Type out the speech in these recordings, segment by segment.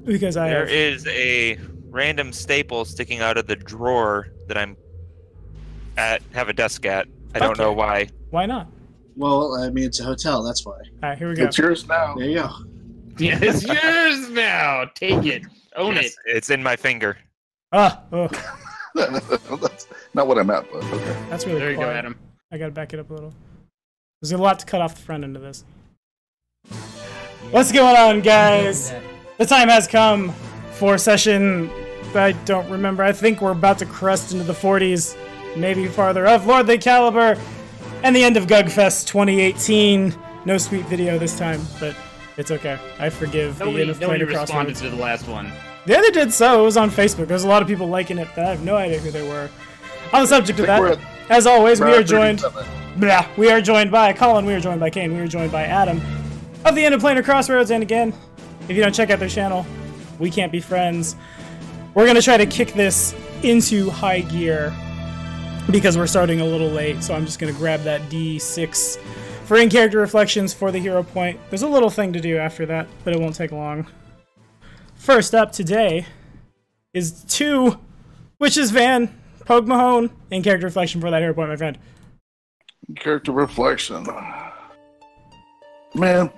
Because There is a random staple sticking out of the drawer that have a desk at. I don't know why. Why not? Well, I mean, it's a hotel, that's why. Alright, here we go. It's yours now. There you go. Yeah, it's yours now. Take it. Own it. It's in my finger. Oh. That's not what I meant, but okay. That's really There you quiet. go, Adam. I gotta back it up a little. There's a lot to cut off the front end of this. What's going on, guys? The time has come for session. I don't remember. I think we're about to crest into the 40s, maybe farther, of Lord the Caliber, and the end of Gunfest 2018. No sweet video this time, but it's okay. I forgive the end of Nobody Planar responded Crossroads. to the last one. Yeah, they did so. It was on Facebook. There's a lot of people liking it, but I have no idea who they were. On the subject of that, as always, we are joined. We are joined by Colin. We are joined by Kane. We are joined by Adam of the End of Planar Crossroads. And again, if you don't check out their channel, we can't be friends. We're gonna try to kick this into high gear because we're starting a little late. So I'm just gonna grab that D6 for in-character reflections for the hero point. There's a little thing to do after that, but it won't take long. First up today is 2, which is Van Pogue Mahone. In-character reflection for that hero point, my friend. Character reflection. Man,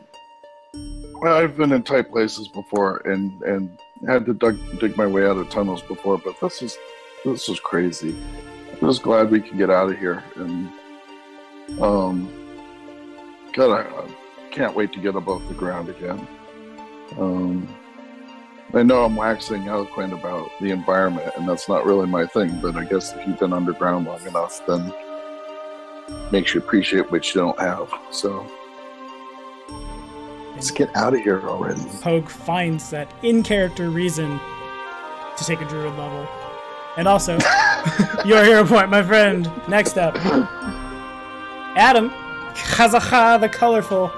I've been in tight places before and had to dig my way out of tunnels before, but this is crazy. I'm just glad we can get out of here, and God, I can't wait to get above the ground again. I know I'm waxing eloquent about the environment, and that's not really my thing, but I guess if you've been underground long enough, then makes you appreciate what you don't have. So let's get out of here already. Pogue finds that in-character reason to take a druid level. And also, your hero point, my friend. Next up, Adam, Kazaha the Colorful.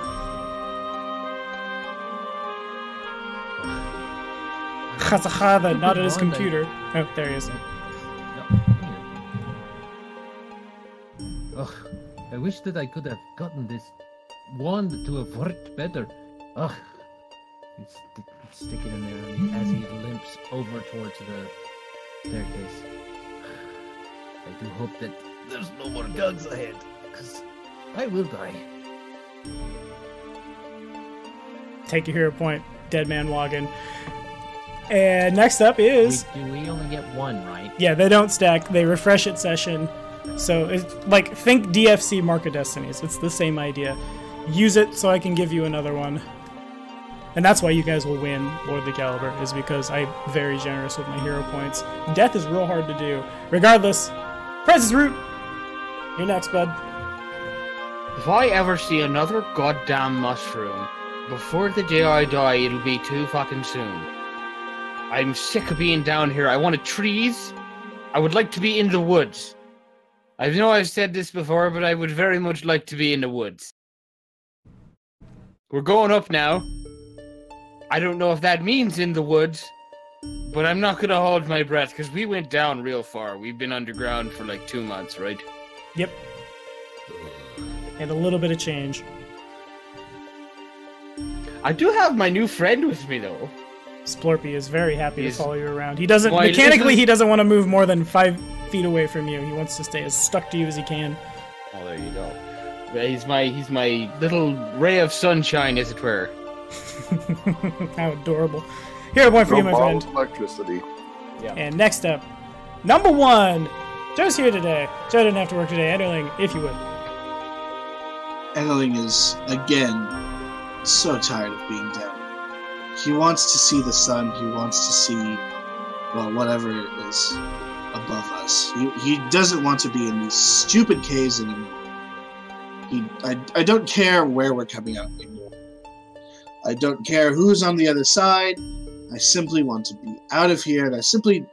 Kazaha the not at his computer. Oh, there he is. Ugh, I wish that I could have gotten this wand to have worked better. Ugh. Stick it in there as he limps over towards the staircase. I do hope that there's no more guns ahead, because I will die. Take your hero point, dead man login. And next up is... We only get one, right? Yeah, they don't stack. They refresh at session. So, it's like, think DFC Mark of Destinies. It's the same idea. Use it so I can give you another one. And that's why you guys will win Lord the Caliber, is because I'm very generous with my hero points. Death is real hard to do. Regardless, Price's Root, you're next, bud. If I ever see another goddamn mushroom before the day I die, it'll be too fucking soon. I'm sick of being down here. I wanted trees. I would like to be in the woods. I know I've said this before, but I would very much like to be in the woods. We're going up now. I don't know if that means in the woods, but I'm not gonna hold my breath, because we went down real far. We've been underground for like 2 months, right? Yep. And a little bit of change. I do have my new friend with me, though. Splorpy is very happy to follow you around. He doesn't, Why, mechanically, he doesn't want to move more than 5 feet away from you. He wants to stay as stuck to you as he can. Oh, there you go. Yeah, he's my little ray of sunshine, as it were. How adorable. Hero point for you, my friend. Electricity. Yeah. And next up, number 1. Joe's here today. Joe didn't have to work today. Enderling, if you would. Enderling is, again, so tired of being down. He wants to see the sun. He wants to see, well, whatever is above us. He doesn't want to be in these stupid caves anymore. I don't care where we're coming out anymore. I don't care who's on the other side. I simply want to be out of here, and I simply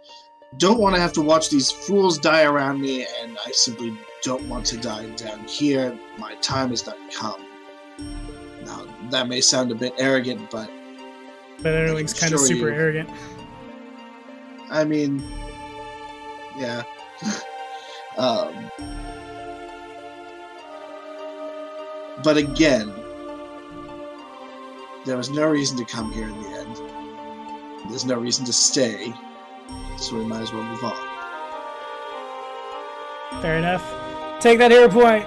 don't want to have to watch these fools die around me, and I simply don't want to die down here. My time has not come. Now, that may sound a bit arrogant, but Enderling's kind of super arrogant. I mean, yeah. But again, there was no reason to come here in the end. There's no reason to stay, so we might as well move on. Fair enough. Take that hero point,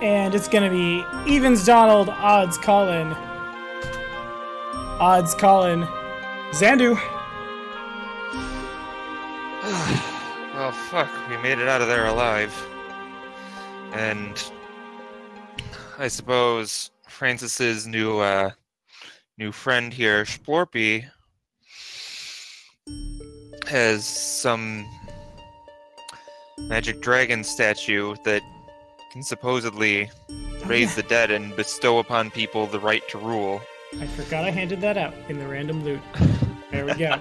and it's gonna be evens Donald, odds Colin. Odds Colin. Xandu. Well, fuck, we made it out of there alive. And I suppose Francis's new friend here, Spore Be, has some magic dragon statue that can supposedly raise the dead and bestow upon people the right to rule. I forgot I handed that out in the random loot. There we go.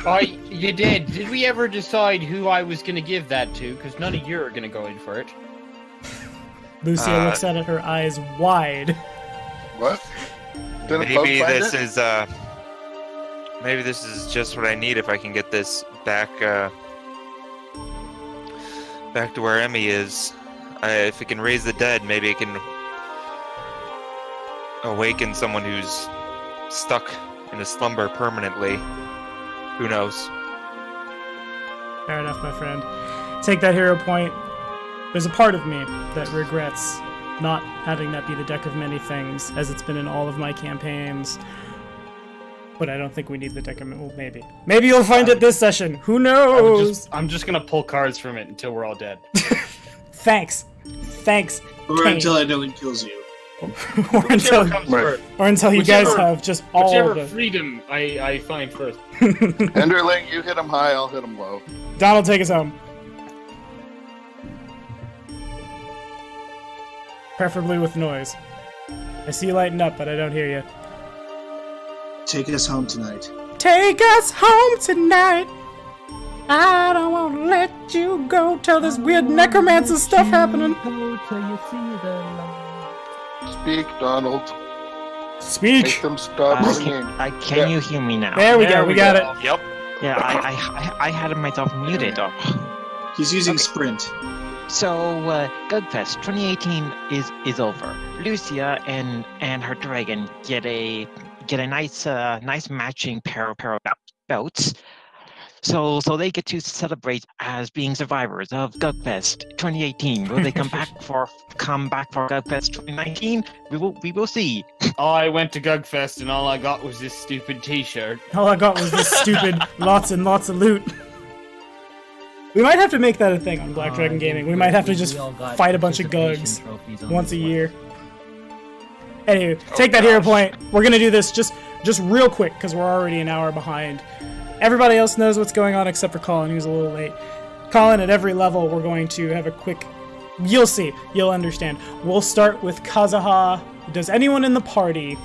Oh, you did. Did we ever decide who I was going to give that to? Because none of you are going to go in for it. Lucia looks at it, her eyes wide. What? Maybe this is maybe this is just what I need if I can get this back back to where Emmy is. If it can raise the dead, maybe it can awaken someone who's stuck in a slumber permanently. Who knows? Fair enough, my friend. Take that hero point. There's a part of me that regrets not having that be the deck of many things, as it's been in all of my campaigns. But I don't think we need the deck of... Well, maybe. Maybe you'll find it this session. Who knows? I'm just gonna pull cards from it until we're all dead. Thanks. Thanks, Or Kane. until Idolin kills you. or until you guys have just all whichever the... freedom I find first. Enderling, you hit him high, I'll hit him low. Donald, take us home. Preferably with noise. I see you lighting up, but I don't hear you. Take us home tonight. Take us home tonight. I don't want to let you go till there's weird necromancer stuff happening. Speak, Donald. Speak. Make them stop singing. Can you hear me now? There we go. We got it. Yep. Yeah, I had myself muted. He's using Sprint. So, Gunfest 2018 is over. Lucia and her dragon get a nice matching pair of belts. So they get to celebrate as being survivors of Gunfest 2018. Will they come back for Gunfest 2019? We will see. I went to Gunfest and all I got was this stupid T-shirt. All I got was this stupid lots and lots of loot. We might have to make that a thing on Black Dragon Gaming. We might have to just fight a bunch of gugs once a year. Anyway, take that hero point. We're gonna do this just real quick because we're already an hour behind. Everybody else knows what's going on except for Colin, who's a little late. Colin, at every level, we're going to have a quick... You'll see. You'll understand. We'll start with Kazuha. Does anyone in the party,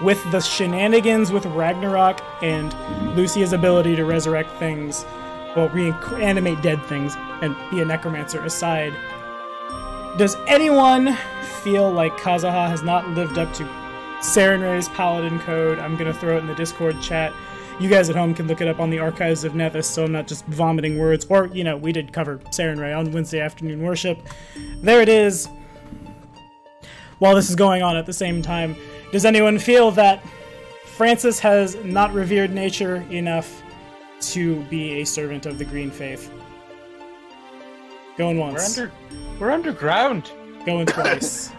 with the shenanigans with Ragnarok and Lucia's ability to resurrect things, well, reanimate dead things, and be a necromancer aside, does anyone feel like Kazuha has not lived up to Sarenrae's Paladin Code? I'm going to throw it in the Discord chat. You guys at home can look it up on the Archives of Nevis, so I'm not just vomiting words. Or, you know, we did cover Sarenrae on Wednesday Afternoon Worship. There it is. While this is going on at the same time, does anyone feel that Francis has not revered nature enough to be a servant of the Green Faith? Going once. We're underground. Going twice.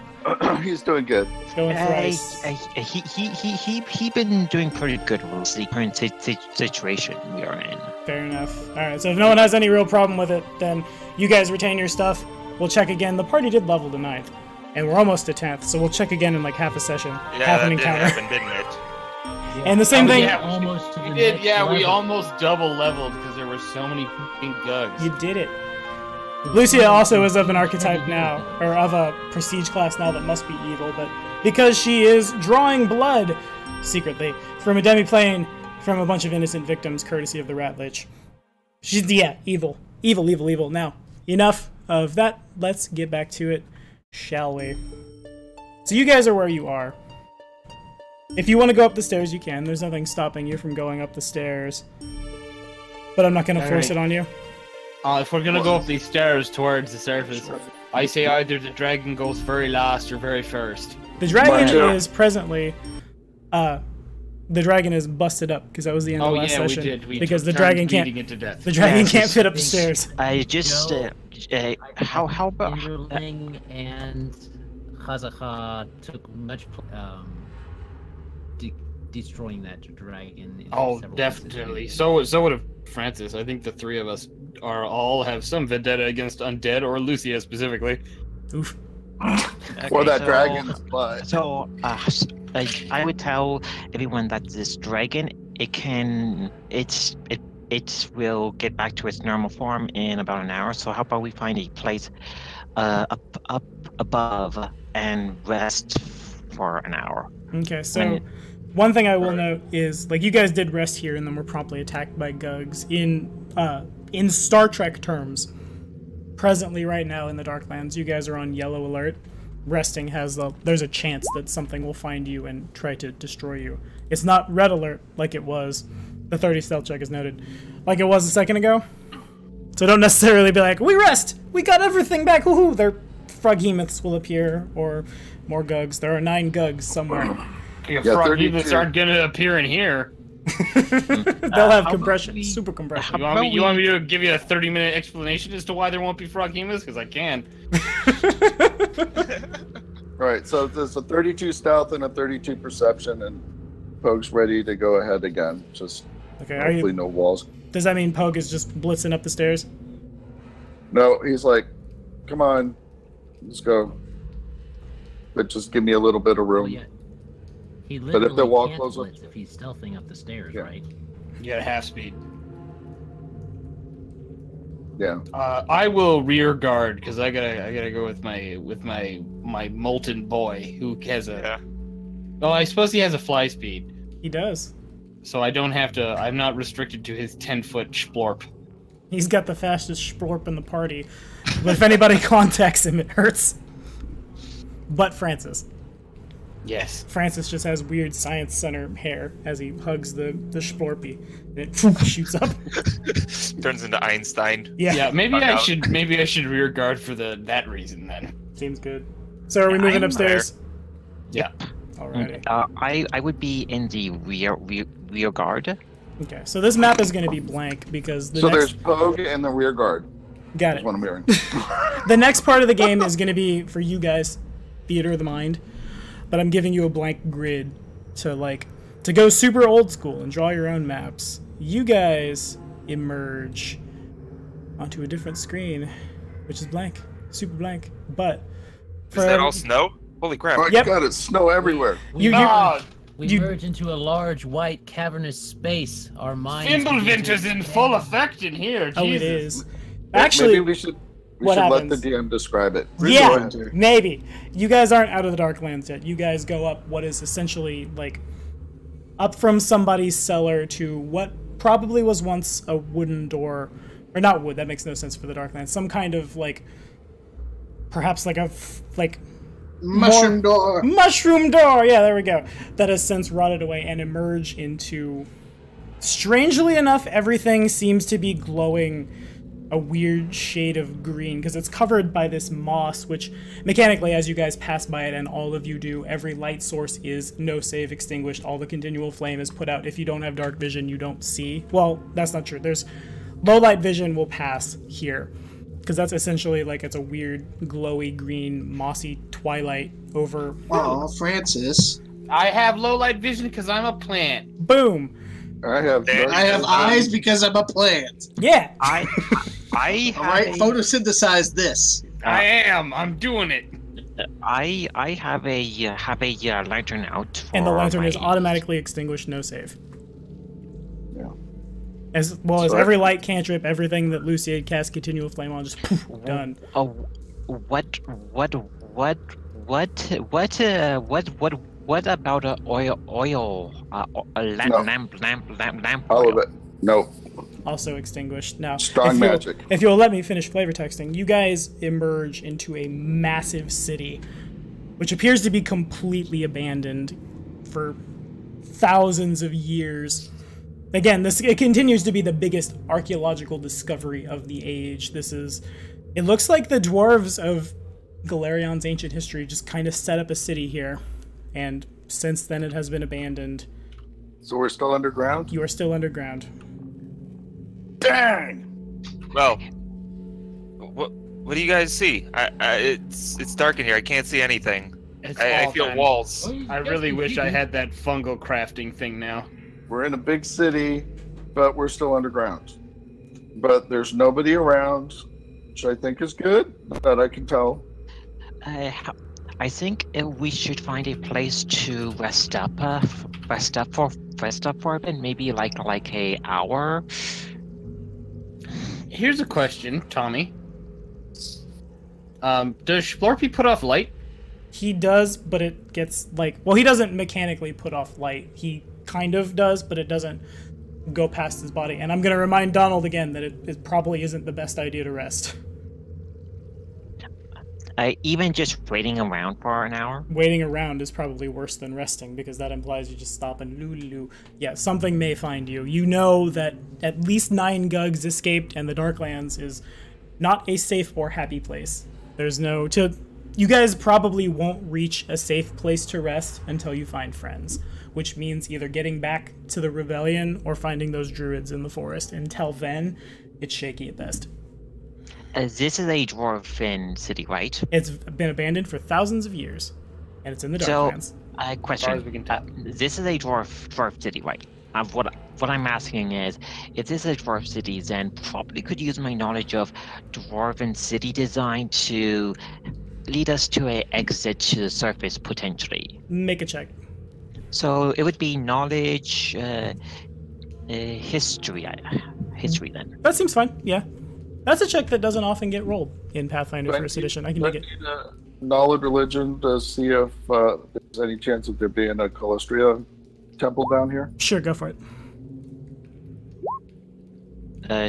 He's doing good. Going thrice. He been doing pretty good with the current situation we are in. Fair enough. Alright, so if no one has any real problem with it, then you guys retain your stuff. We'll check again. The party did level to 9th, and we're almost to 10th, so we'll check again in like half a session. Yeah, half an that encounter. did happen, didn't it? And the same thing... Yeah, Almost to the we did. next Yeah, we level. almost double leveled because there were so many fucking gugs. You did it. Lucia also is of an archetype now, or of a prestige class now that must be evil, but because she is drawing blood, secretly, from a demiplane from a bunch of innocent victims, courtesy of the Rat Lich. She's, yeah, evil. Evil, evil, evil. Now, enough of that. Let's get back to it, shall we? So you guys are where you are. If you want to go up the stairs, you can. There's nothing stopping you from going up the stairs. But I'm not going to force it on you. If we're gonna go up these stairs towards the surface, I say either the dragon goes very last or very first. The dragon is presently the dragon is busted up because that was the end of the last session. We did. Because the dragon can't. It to death. The dragon can't fit up the stairs. I just how about Inderling and Khazakha took much destroying that dragon. Oh, definitely. So would have Francis. I think the three of us all have some vendetta against undead, or Lucia specifically. Oof. Okay, Or that dragon's blood. So, I would tell everyone that this dragon, it will get back to its normal form in about an hour. So how about we find a place up above and rest for an hour? Okay, so one thing I will note is, like, you guys did rest here and then were promptly attacked by Gugs. In Star Trek terms, presently right now in the Darklands, you guys are on yellow alert. Resting there's a chance that something will find you and try to destroy you. It's not red alert like it was. The 30 stealth check is noted. Like it was a second ago. So don't necessarily be like, we rest! We got everything back! Woohoo! Their froghemoths will appear, or more Gugs. There are 9 Gugs somewhere. Froghemoths aren't gonna appear in here. They'll have compression, super compression. You want me to give you a 30-minute explanation as to why there won't be froghemoths? Because I can. Right, so there's a 32 stealth and a 32 perception, and Pogue's ready to go ahead again. Just hopefully no walls. Does that mean Pogue is just blitzing up the stairs? No, he's like, come on, let's go. But just give me a little bit of room. Well, yeah. He But if the wall can't closes, blitz if he's stealthing up the stairs, right? You got half speed. yeah. I will rear guard because I gotta go with my molten boy who has a. Yeah. Oh, I suppose he has a fly speed, He does. so I don't have to. I'm not restricted to his 10-foot splorp. He's got the fastest splorp in the party. But if anybody contacts him, it hurts. But Francis. Yes. Francis just has weird science center hair as he hugs the splorpy. And it shoots up. Turns into Einstein. Yeah. Yeah. Maybe I should rear guard for that reason then. Seems good. So are we moving upstairs? Yeah. Alrighty. I would be in the rear guard. Okay, so this map is going to be blank because the There's Pogue and the rear guard. Got That's it. what I'm hearing. The next part of the game is going to be, for you guys, theater of the mind. But I'm giving you a blank grid to go super old school and draw your own maps. You guys emerge onto a different screen, which is blank, super blank. But Is that all snow? Holy crap. Oh my God, it's snow everywhere. You We merge into a large, white, cavernous space. Our minds. Fimbulvent is in full effect in here. Oh, it Jesus. is. Actually, maybe we should let the DM describe it. Yeah, maybe. You guys aren't out of the Darklands yet. You guys go up what is essentially like up from somebody's cellar to what probably was once a wooden door, or not wood. That makes no sense for the Darklands. Some kind of perhaps Mushroom door. Mushroom door. Yeah, there we go. That has since rotted away and emerge into. Strangely enough, everything seems to be glowing a weird shade of green because it's covered by this moss, which mechanically, as you guys pass by it, and all of you do, every light source is no save extinguished. All the continual flame is put out. If you don't have dark vision, you don't see. Well, that's not true. There's low light vision will pass here because that's essentially it's a weird glowy green mossy twilight over. Oh, Francis. I have low light vision because I'm a plant. Boom. I have eyes because I'm a plant. Yeah. I All right, photosynthesize this. I am. I'm doing it. I have a lantern out. And the lantern is automatically extinguished, no save. Yeah. As well as every light cantrip, everything that Lucia casts continual flame on, just poof, done. Oh, what about a lamp? All of it. No. Also extinguished. Now, Strong magic. If you'll let me finish flavor texting, you guys emerge into a massive city, which appears to be completely abandoned for thousands of years. Again, it continues to be the biggest archaeological discovery of the age. It looks like the dwarves of Galerion's ancient history just kind of set up a city here, and since then it has been abandoned. So we're still underground? You are still underground. Dang! Well, what do you guys see? It's dark in here. I can't see anything. I feel walls. I really wish I had that fungal crafting thing now. We're in a big city, but we're still underground. But there's nobody around, which I think is good, that I can tell. I think we should find a place to rest up for a bit, maybe like a hour. Here's a question, Tommy. Does Spore Be put off light? He does, but it gets like, well, he doesn't mechanically put off light. He kind of does, but it doesn't go past his body. And I'm going to remind Donald again that it probably isn't the best idea to rest. Even just waiting around for an hour? Waiting around is probably worse than resting, because that implies you just stop and loo. Yeah, something may find you. You know that at least 9 Gugs escaped, and the Darklands is not a safe or happy place. There's no... You guys probably won't reach a safe place to rest until you find friends, which means either getting back to the rebellion or finding those druids in the forest. Until then, it's shaky at best. This is a dwarven city, right? It's been abandoned for thousands of years, and it's in the Darklands. So, question. This is a dwarf city, right? What I'm asking is, if this is a dwarf city, then probably could use my knowledge of dwarven city design to lead us to an exit to the surface, potentially. Make a check. So it would be knowledge, history then. That seems fine, yeah. That's a check that doesn't often get rolled in Pathfinder First Edition. I can make it. Knowledge religion to see if there's any chance of there being a Calistria temple down here. Sure, go for it.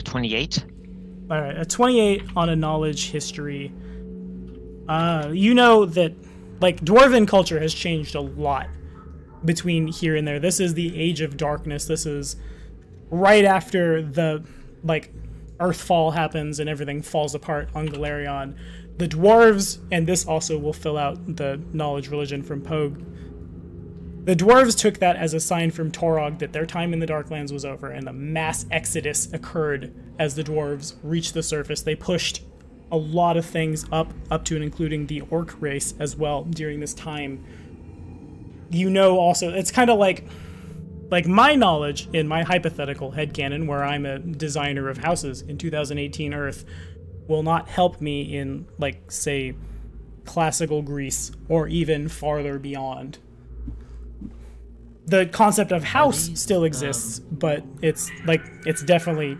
28. All right, a 28 on a knowledge history. You know that, like, Dwarven culture has changed a lot between here and there. This is the Age of Darkness. This is right after the, like, Earthfall happens and everything falls apart on Galarion. The dwarves, and this also will fill out the knowledge religion from Pogue, the dwarves took that as a sign from Torog that their time in the Darklands was over, and a mass exodus occurred as the dwarves reached the surface. They pushed a lot of things up to and including the orc race as well during this time. You know, also, it's kind of like my knowledge in my hypothetical headcanon, where I'm a designer of houses in 2018 Earth, will not help me in, like, say, classical Greece or even farther beyond. The concept of house still exists, but it's definitely,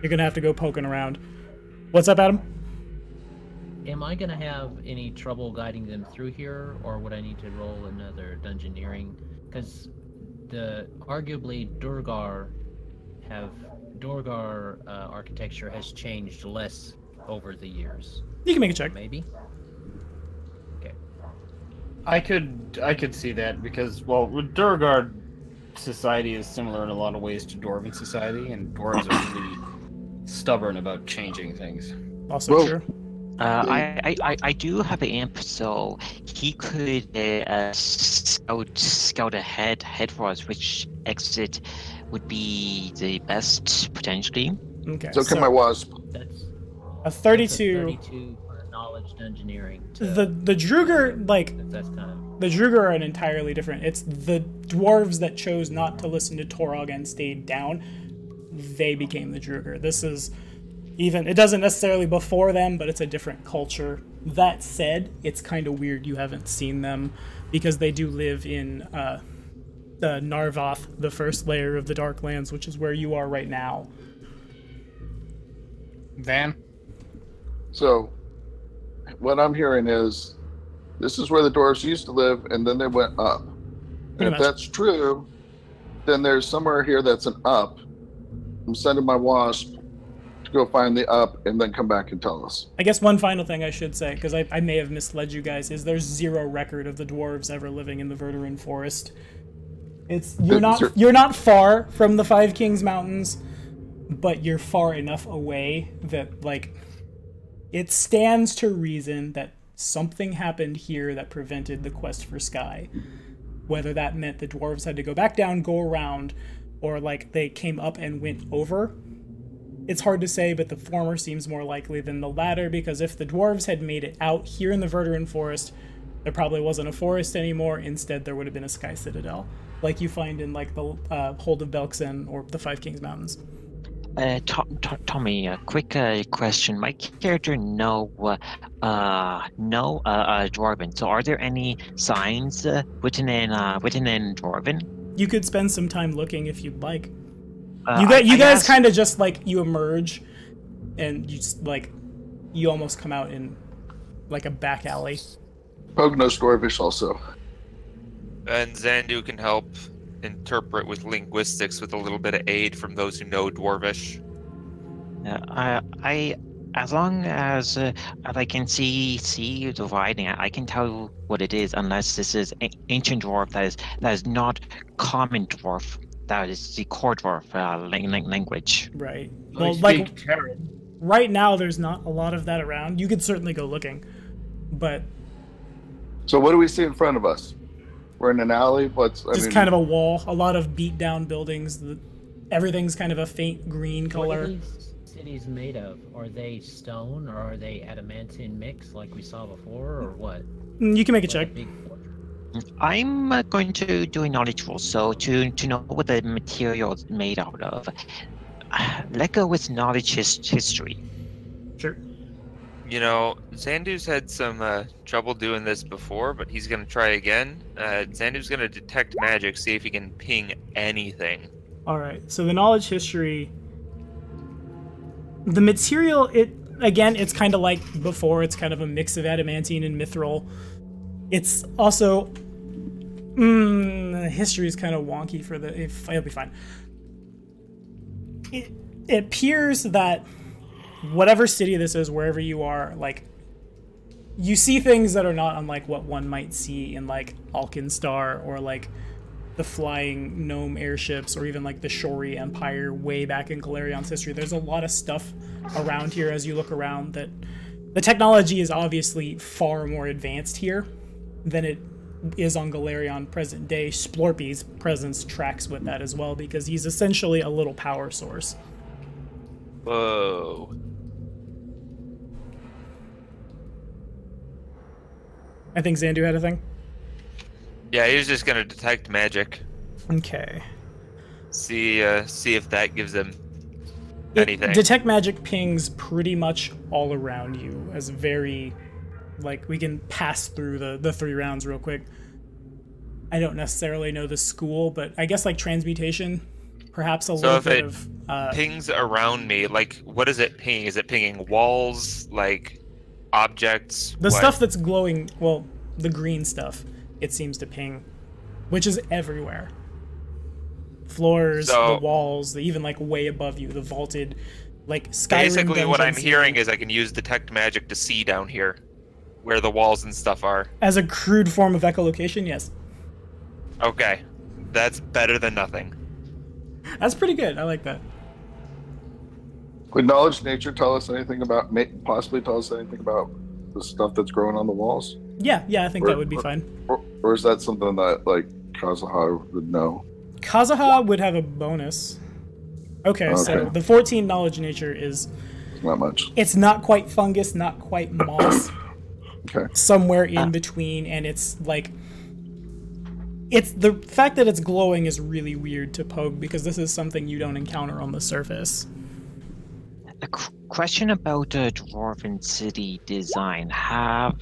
you're gonna have to go poking around. What's up, Adam? Am I gonna have any trouble guiding them through here, or would I need to roll another Dungeoneering? Because arguably Durgar architecture has changed less over the years. You can make a check. Maybe. Okay. I could see that, because, well, Durgar society is similar in a lot of ways to Dwarven society, and dwarves are really stubborn about changing things. Also true. I do have an imp, so he could scout ahead for us, which exit would be the best, potentially. Okay. So can my wasp. That's a 32. That's a 32 for knowledge Dungeoneering. The Druger, like, that's kind of... the Druger are an entirely different. It's the dwarves that chose not to listen to Torog and stayed down. They became the Druger. This is... Even, it doesn't necessarily before them, but it's a different culture. That said, it's kind of weird you haven't seen them, because they do live in the Narvoth, the first layer of the Darklands, which is where you are right now. Van? So, what I'm hearing is, this is where the dwarves used to live, and then they went up. And if that's true, then there's somewhere here that's an up. I'm sending my wasp go find the up and then come back and tell us. I guess one final thing I should say, because I may have misled you guys, is there's zero record of the dwarves ever living in the Verduran Forest. You're not far from the Five Kings Mountains, but you're far enough away that, like, it stands to reason that something happened here that prevented the quest for Sky. Whether that meant the dwarves had to go back down, go around, or like they came up and went over. It's hard to say, but the former seems more likely than the latter, because if the dwarves had made it out here in the Verduran Forest, there probably wasn't a forest anymore. Instead, there would have been a sky citadel, like you find in like the Hold of Belkzen or the Five Kings Mountains. Tommy, a quick question. My character no Dwarven. So, are there any signs written in Dwarven? You could spend some time looking if you'd like. You guys kind of just like you emerge, and you just, like you almost come out in like a back alley. Pogue knows Dwarvish also. And Xandu can help interpret with linguistics with a little bit of aid from those who know Dwarvish. I as long as I can see the writing, I can tell what it is, unless this is ancient dwarf that is not common dwarf. That is the core dwarf language. Right. Well, like right now, there's not a lot of that around. You could certainly go looking, but. So what do we see in front of us? We're in an alley. Just kind of a wall. A lot of beat down buildings. Everything's kind of a faint green color. What are these cities made of? Are they stone or are they adamantine mix like we saw before, or what? You can make a check. I'm going to do a knowledge roll, so to know what the material is made out of. Let go with knowledge history. Sure. You know, Xandu's had some trouble doing this before, but he's going to try again. Xandu's going to detect magic, see if he can ping anything. All right, so the knowledge history... The material, it's kind of like before. It's kind of a mix of adamantine and mithril. It's also... the history is kind of wonky for the... It'll be fine. It appears that whatever city this is, wherever you are, like, you see things that are not unlike what one might see in, like, Alkenstar, or, like, the flying gnome airships, or even, like, the Shori Empire way back in Galerion's history. There's a lot of stuff around here as you look around that... The technology is obviously far more advanced here than it is on Galerion present day. Spore Be's presence tracks with that as well, because he's essentially a little power source. Whoa. I think Xandu had a thing. Yeah, he was just gonna detect magic. Okay. See if that gives him anything. Detect magic pings pretty much all around you as very, like, we can pass through the 3 rounds real quick. I don't necessarily know the school, but I guess like transmutation, perhaps a little bit of... pings around me, like, what is it ping? Is it pinging walls, like, objects? The stuff that's glowing, well, the green stuff, it seems to ping, which is everywhere. Floors, the walls, even like way above you, the vaulted, like, Skyrim basically what I'm dungeons. hearing is I can use detect magic to see down here where the walls and stuff are. As a crude form of echolocation, yes. Okay, that's better than nothing. That's pretty good. I like that. Would knowledge nature tell us anything about, possibly tell us anything about the stuff that's growing on the walls? Yeah, I think that would be fine. Or is that something that, like, Kazuha would know? Kazuha would have a bonus. Okay, so the 14 knowledge nature is... Not much. It's not quite fungus, not quite moss. Okay. Somewhere in between, and it's like... It's the fact that it's glowing is really weird to Pogue, because this is something you don't encounter on the surface. A question about the Dwarven City design. Have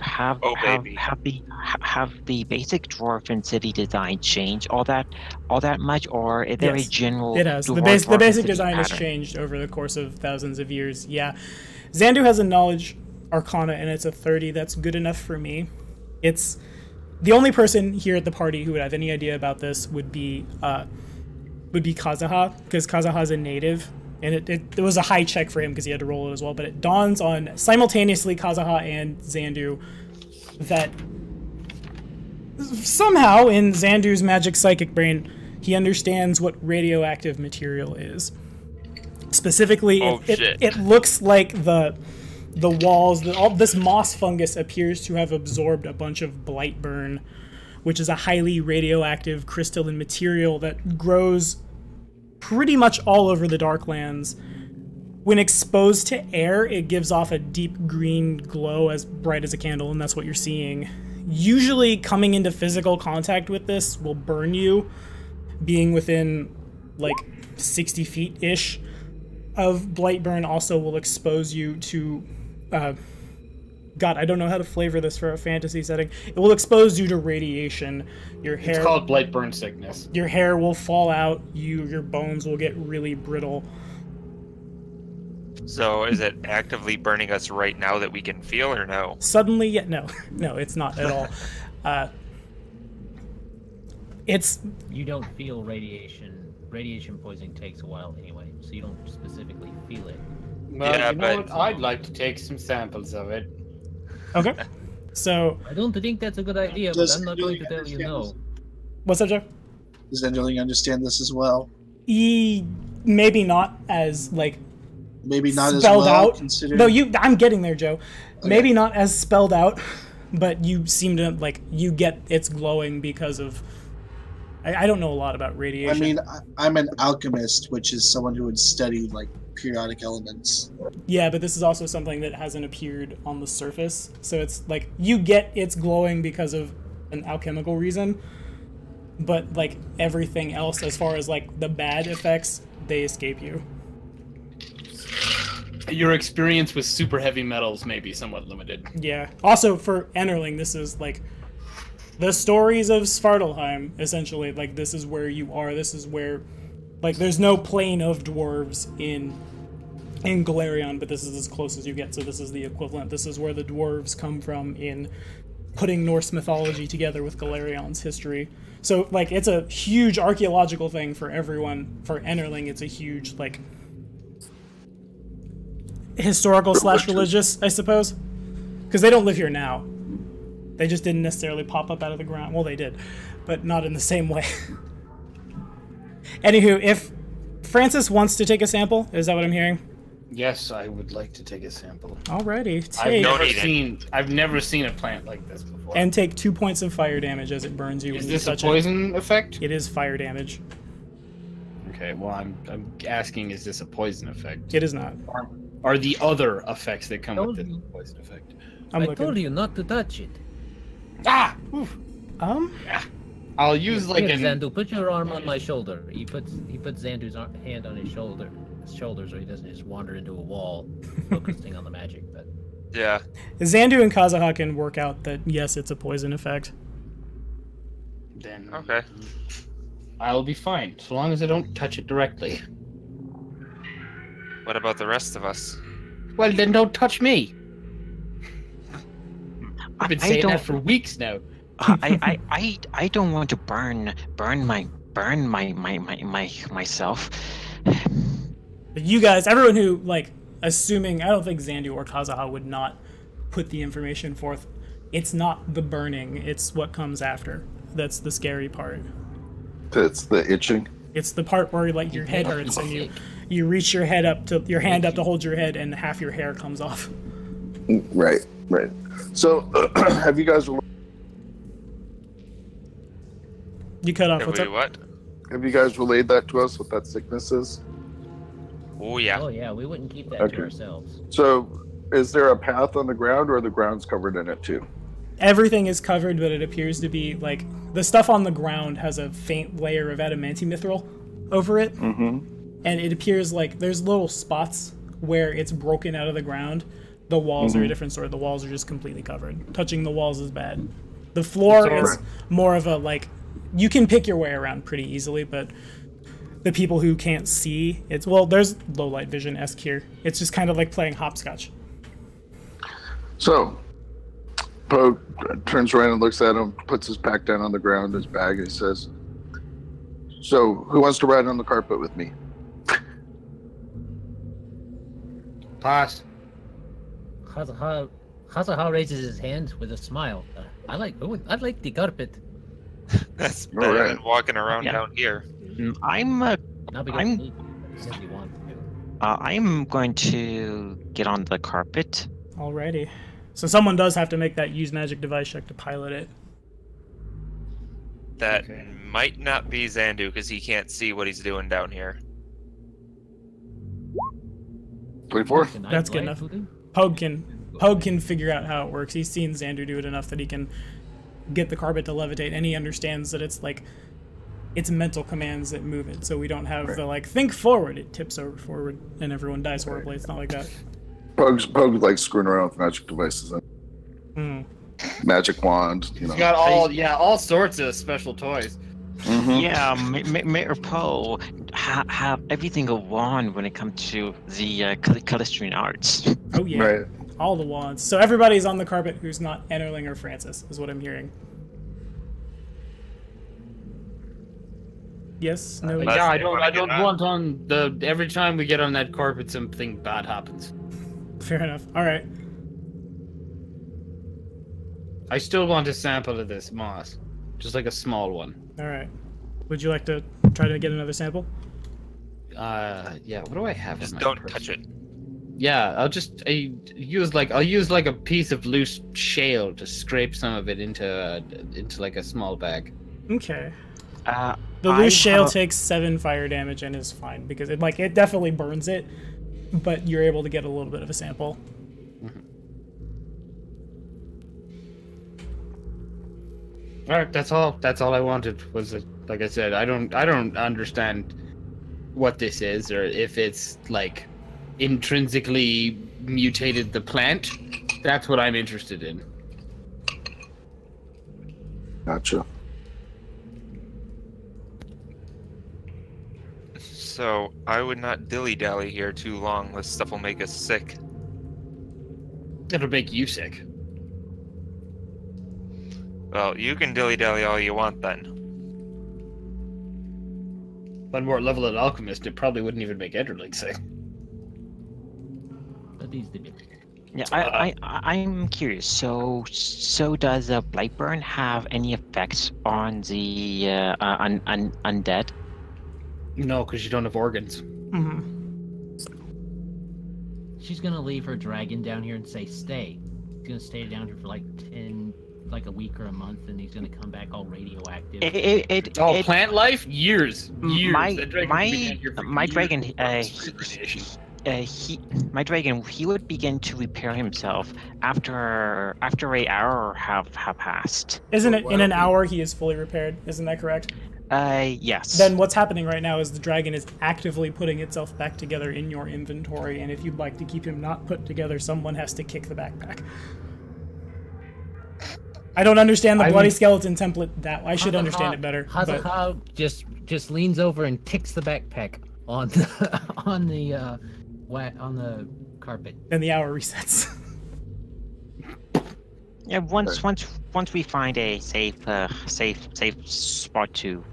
the basic Dwarven City design changed all that much, or is there a general? It has. The basic design has changed over the course of thousands of years. Yeah, Xandu has a knowledge Arcana, and it's a 30. That's good enough for me. It's the only person here at the party who would have any idea about this would be Kazuha, because Kazuha's a native. And it was a high check for him because he had to roll it as well. But it dawns on simultaneously Kazuha and Xandu that somehow in Xandu's magic psychic brain, he understands what radioactive material is. Specifically, it looks like the walls, all this moss fungus appears to have absorbed a bunch of Blightburn, which is a highly radioactive crystalline material that grows pretty much all over the Darklands. When exposed to air, it gives off a deep green glow as bright as a candle, and that's what you're seeing. Usually coming into physical contact with this will burn you, being within like 60 feet-ish of Blightburn also will expose you to... God, I don't know how to flavor this for a fantasy setting. It will expose you to radiation. Your hair... It's called Blightburn sickness. Your hair will fall out. Your bones will get really brittle. So is it actively burning us right now that we can feel, or no? Suddenly, yeah, no. No, it's not at all. It's... You don't feel radiation. Radiation poisoning takes a while anyway, so you don't specifically feel it. Well, yeah, you know what? I'd like to take some samples of it. Okay. So... I don't think that's a good idea, but I'm not going to tell you no. What's that, Joe? Does Enderling understand this as well? Maybe not as, like... Maybe not as spelled well out. considered. No, I'm getting there, Joe. Okay. Maybe not as spelled out, but you seem to like you get it's glowing because of. I don't know a lot about radiation. I mean, I'm an alchemist, which is someone who would study like periodic elements. Yeah, but this is also something that hasn't appeared on the surface, so it's like you get it's glowing because of an alchemical reason, but like everything else, as far as like the bad effects, they escape you. Your experience with super heavy metals may be somewhat limited. Yeah. Also, for Enderling, this is like the stories of Svartalheim, essentially. Like, this is where you are. This is where, like, there's no plane of dwarves in Golarion, but this is as close as you get. So this is the equivalent. This is where the dwarves come from in putting Norse mythology together with Golarion's history. So, like, it's a huge archaeological thing for everyone. For Enderling, it's a huge, like, historical / religious, I suppose, because they don't live here now. They just didn't necessarily pop up out of the ground. Well, they did, but not in the same way. Anywho, if Francis wants to take a sample, is that what I'm hearing? Yes, I would like to take a sample. Alrighty, take. I've never seen a plant like this before. And take 2 points of fire damage as it burns you. Is when this you a touch poison effect? It is fire damage. Okay, well, I'm asking, is this a poison effect? It is not. Are the other effects that come with the poison effect? I told you not to touch it. Ah! Oof. Yeah. I'll use like Here, an... Xandu, put your arm on my shoulder. He puts Xandu's hand on his shoulder, so he doesn't just wander into a wall, focusing on the magic. But Yeah. Xandu and Kazaha can work out that yes, it's a poison effect. Then Okay. I'll be fine, so long as I don't touch it directly. What about the rest of us? Well, then don't touch me. I've been saying that for weeks now. I don't want to burn myself. But you guys, everyone who, like, assuming, I don't think Xandu or Kazaha would not put the information forth. It's not the burning, it's what comes after. That's the scary part. It's the itching. It's the part where, like, your head hurts and you reach your hand up to hold your head and half your hair comes off. Right. So, have you guys... You cut off. What's up? What? Have you guys relayed that to us, what that sickness is? Oh, yeah. oh yeah, we wouldn't keep that Okay. to ourselves. So, is there a path on the ground, or the ground's covered in it too? Everything is covered, but it appears to be, like, the stuff on the ground has a faint layer of adamantimithril over it. Mm-hmm. And it appears like there's little spots where it's broken out of the ground. The walls are a different sort. The walls are just completely covered. Touching the walls is bad. The floor is more of a, like, you can pick your way around pretty easily, but the people who can't see, it's, well, there's low light vision-esque here. It's just kind of like playing hopscotch. So, Poe turns around and looks at him, puts his pack down on the ground, his bag, and he says, "So, who wants to ride on the carpet with me?" Pass. Kazaha raises his hand with a smile. I like the carpet. That's better right. than walking around Yeah. down here. Not because I'm- he simply wants to. I'm going to get on the carpet. Alrighty. So someone does have to make that use magic device check to pilot it. That might not be Xandu because he can't see what he's doing down here. 24. That's good enough. Pogue can figure out how it works. He's seen Xander do it enough that he can get the carpet to levitate, and he understands that it's like it's mental commands that move it, so we don't have the like think forward, it tips over forward and everyone dies horribly. It's not like that. Pogue's like screwing around with magic devices. Magic wand, you know. He's got all sorts of special toys. Yeah, Mayor Poe have everything go on when it comes to the Callistrian arts. Oh yeah, right. All the wands. So everybody's on the carpet who's not Ennerling or Francis, is what I'm hearing. Yes. No. Yeah, I don't want on the. Every time we get on that carpet, something bad happens. Fair enough. All right. I still want a sample of this moss, just like a small one. All right. Would you like to try to get another sample? Yeah. What do I have? Just don't touch it. Yeah, I'll use like a piece of loose shale to scrape some of it into like a small bag. Okay. The loose shale takes 7 fire damage and is fine because it definitely burns it, but you're able to get a little bit of a sample. All right, that's all I wanted was like I said, I don't understand what this is or if it's like intrinsically mutated the plant. That's what I'm interested in. Gotcha. So I would not dilly-dally here too long. This stuff will make us sick. It'll make you sick. Well, you can dilly-dally all you want then. One more level at alchemist, it probably wouldn't even make Enderling sick. Yeah, I'm curious. So does Blightburn have any effects on the undead? No, because you don't have organs. She's gonna leave her dragon down here and say stay. He's gonna stay down here for like a week or a month, and he's gonna come back all radioactive. Plant life? Years. My dragon, he would begin to repair himself after an hour have passed. Isn't it in an hour he is fully repaired? Isn't that correct? Yes. Then what's happening right now is the dragon is actively putting itself back together in your inventory, and if you'd like to keep him not put together, someone has to kick the backpack. I don't understand the bloody skeleton template that I should understand it better. Hazaha just leans over and kicks the backpack on the carpet. Then the hour resets. Yeah, once we find a safe spot to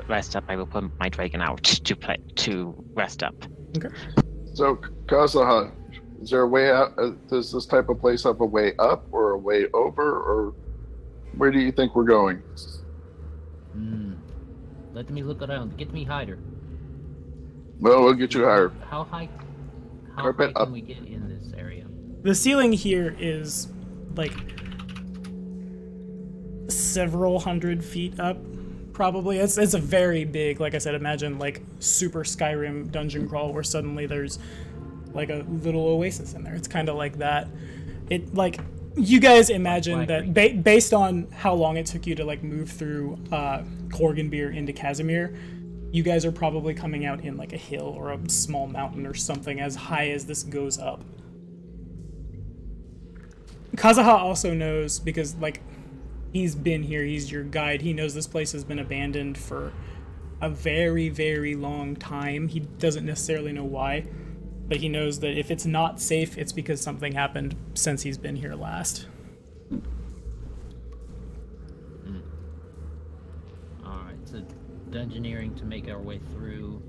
rest up, I will put my dragon out to rest up. Okay. So, Kazaha, is there a way out? Does this type of place have a way up or a way over, or where do you think we're going? Let me look around. Get me higher. Well, we'll get you higher. How high Carpet can up. we get in this area? The ceiling here is like several hundred feet up, probably. It's a very big, like I said, imagine like super Skyrim dungeon crawl where suddenly there's like a little oasis in there. It's kind of like that. It like you guys imagine that based on how long it took you to like move through Korganbeer into Casimir, you guys are probably coming out in like a hill or a small mountain or something as high as this goes up. Kazaha also knows, because like he's been here, he's your guide, he knows this place has been abandoned for a very, very long time. He doesn't necessarily know why, but he knows that if it's not safe, it's because something happened since he's been here last. Alright, so Dungeoneering to make our way through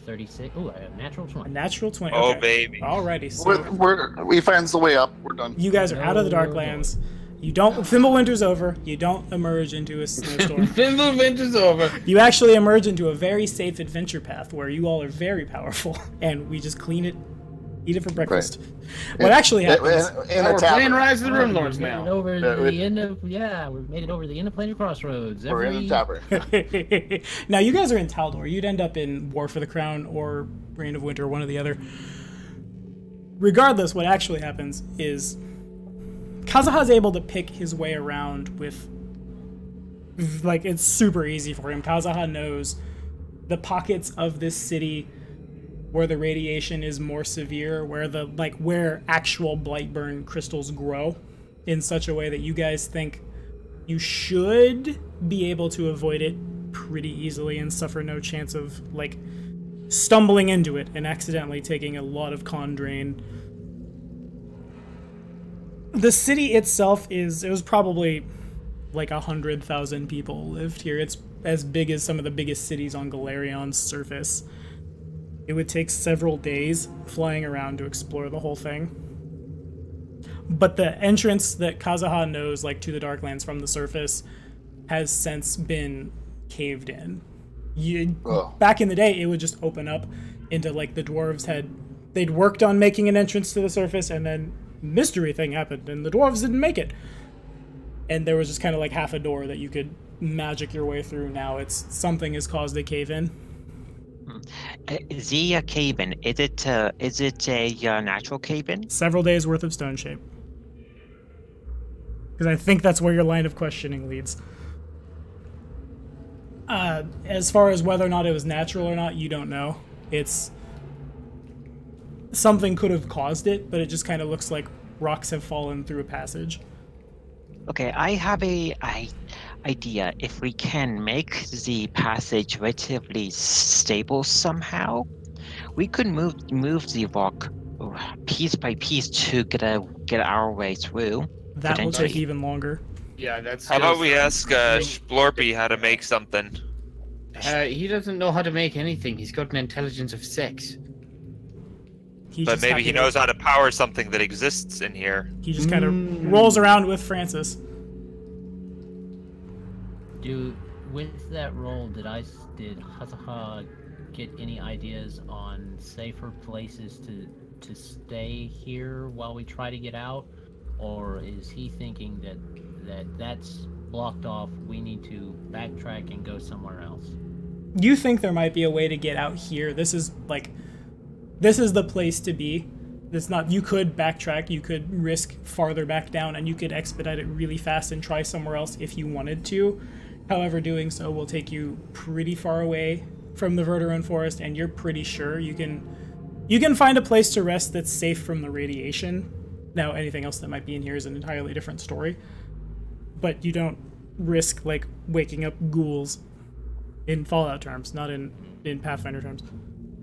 36. Oh, a natural 20. A natural 20. Oh, okay. baby. Alrighty. So We finds the way up. We're done. you guys are out of the Darklands. You don't. Fimbulwinter's over. You don't emerge into a snowstorm. Fimbulwinter's over. You actually emerge into a very safe adventure path where you all are very powerful, and we just clean it, eat it for breakfast. Right. What actually happens? We're playing Rise of the Rune Lords now. We made it over the end of Planar Crossroads. We're in the tavern. Now you guys are in Taldor. You'd end up in War for the Crown or Reign of Winter, one or the other. regardless, what actually happens is Kazuha's able to pick his way around with, like, it's super easy for him. Kazuha knows the pockets of this city where the radiation is more severe, where actual Blightburn crystals grow in such a way that you guys think you should be able to avoid it pretty easily and suffer no chance of, like, stumbling into it and accidentally taking a lot of con drain. The city itself it was probably like 100,000 people lived here. It's as big as some of the biggest cities on Galerion's surface. It would take several days flying around to explore the whole thing. But the entrance that Kazuha knows, like, to the Darklands from the surface has since been caved in. Back in the day, it would just open up into, like, the dwarves they'd worked on making an entrance to the surface, and then mystery thing happened, and the dwarves didn't make it. And there was just kind of like half a door that you could magic your way through. Now something has caused a cave-in. The cave-in, is it a natural cave-in? Several days worth of stone shape. Because I think that's where your line of questioning leads. As far as whether or not it was natural or not, you don't know. Something could have caused it, but it just kind of looks like rocks have fallen through a passage. Okay, I have a idea. If we can make the passage relatively stable somehow, we could move the rock piece by piece to get our way through. That will take even longer. Yeah, that's. How about we ask Spore Be how to make something? He doesn't know how to make anything. He's got an intelligence of 6. But maybe he knows how to power something that exists in here. He just kind of rolls around with Francis. With that roll, did Kazuha get any ideas on safer places to stay here while we try to get out? Or is he thinking that's blocked off, we need to backtrack and go somewhere else? You think there might be a way to get out here. This is the place to be. You could backtrack, you could risk farther back down, and you could expedite it really fast and try somewhere else if you wanted to. However, doing so will take you pretty far away from the Verduran Forest, and you're pretty sure you can find a place to rest that's safe from the radiation. Now, anything else that might be in here is an entirely different story. But you don't risk, like, waking up ghouls in Fallout terms, not in Pathfinder terms.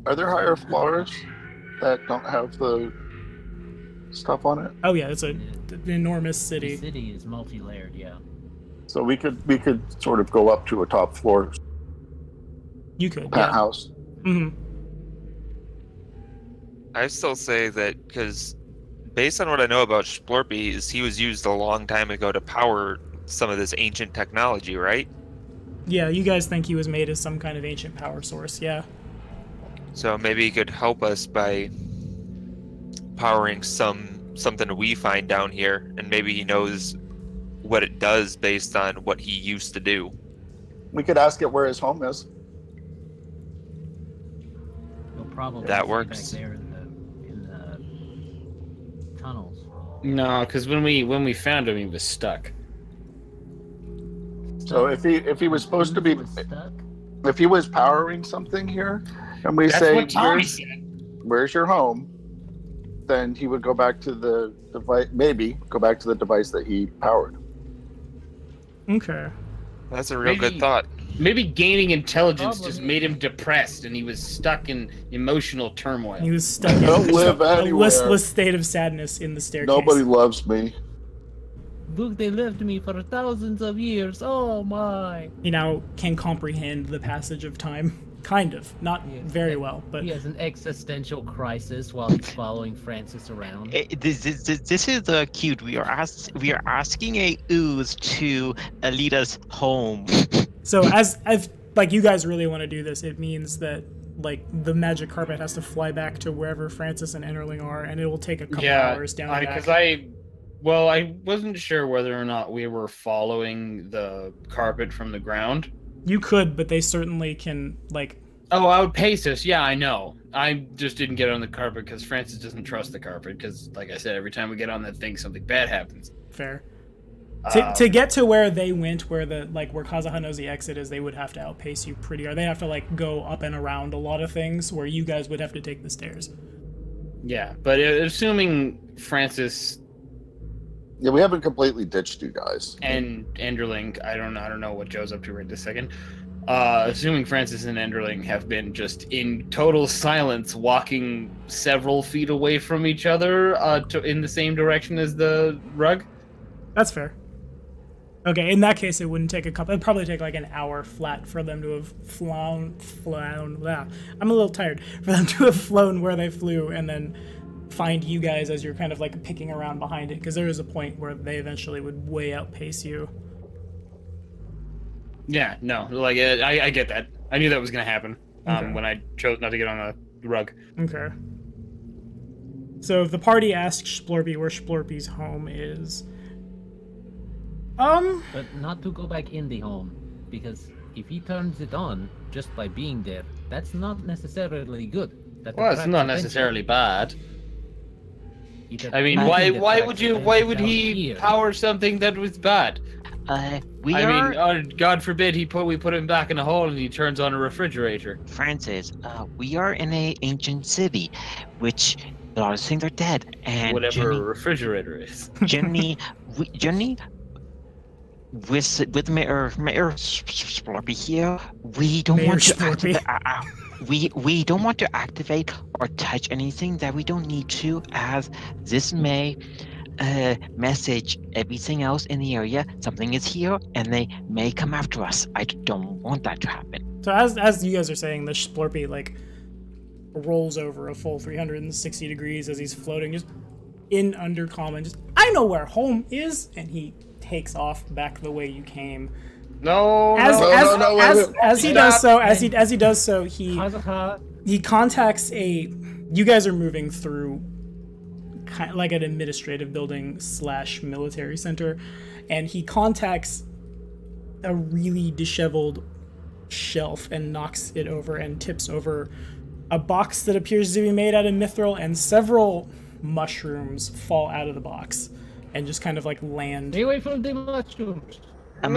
Are there higher floors that don't have the stuff on it? Oh yeah, it's an enormous city. The city is multi-layered, yeah. So we could sort of go up to a top floor. You could. Penthouse. Yeah. Mm-hmm. I still say that because based on what I know about Spore Be, is he was used a long time ago to power some of this ancient technology, right? Yeah, you guys think he was made as some kind of ancient power source, yeah. So maybe he could help us by powering something we find down here, and maybe he knows what it does based on what he used to do. We could ask it where his home is. He'll probably that stay works. back there in the tunnels. No, because when we found him, he was stuck. So if he was supposed to be stuck? If he was powering something here, and we That's say, what Tommy said. Where's your home? Then he would go back to the device, maybe go back to the device that he powered. Okay. That's a real good thought. Maybe gaining intelligence just made him depressed, and he was stuck in emotional turmoil. He was stuck in a listless state of sadness in the staircase. Nobody loves me. Look, they left me for thousands of years. Oh my! He now can comprehend the passage of time. Kind of. Not very well, but... He has an existential crisis while he's following Francis around. This is cute. We are asking a ooze to lead us home. So as like you guys really want to do this, it means that like the magic carpet has to fly back to wherever Francis and Enterling are, and it will take a couple hours down and back. Well, I wasn't sure whether or not we were following the carpet from the ground. You could, but they certainly can, like, Oh, outpace us. Yeah, I know. I just didn't get on the carpet because Francis doesn't trust the carpet. Because, like I said, every time we get on that thing, something bad happens. Fair. To get to where they went, where Kazuha knows the exit is, they would have to outpace you pretty hard. They have to like go up and around a lot of things, where you guys would have to take the stairs. Yeah, but assuming Francis. Yeah, we haven't completely ditched you guys. And Enderling, I don't know what Joe's up to right this second. Assuming Francis and Enderling have been just in total silence, walking several feet away from each other, in the same direction as the rug. That's fair. Okay, in that case, it wouldn't take it'd probably take like an hour flat for them to have flown. I'm a little tired. For them to have flown where they flew and then find you guys as you're kind of like picking around behind it, because there is a point where they eventually would way outpace you. Yeah, no, like I get that. I knew that was gonna happen Okay. when I chose not to get on the rug. Okay. So the party asks Spore Be where Spore Be's home is. But not to go back in the home, because if he turns it on just by being there, that's not necessarily good. That Well, it's attracts not attention. necessarily bad. It I mean, attracts why attention would down he here. power something that was bad? God forbid we put him back in a hole and he turns on a refrigerator. Francis, we are in a ancient city, which a lot of things are dead, and Whatever a refrigerator is. Jenny, with Mayor Spore Be here, we don't Mayor want to Spore Be. we don't want to activate or touch anything that we don't need to, as this may message everything else in the area. Something is here, and they may come after us. I don't want that to happen. So as you guys are saying, the Spore Be like rolls over a full 360 degrees as he's floating, just in Undercommon. Just, I know where home is, and he takes off back the way you came. As he does so, he contacts you guys are moving through kind of like an administrative building / military center, and he contacts a really disheveled shelf and knocks it over and tips over a box that appears to be made out of mithril, and several mushrooms fall out of the box and just kind of like land. Stay away from the mushrooms. I'm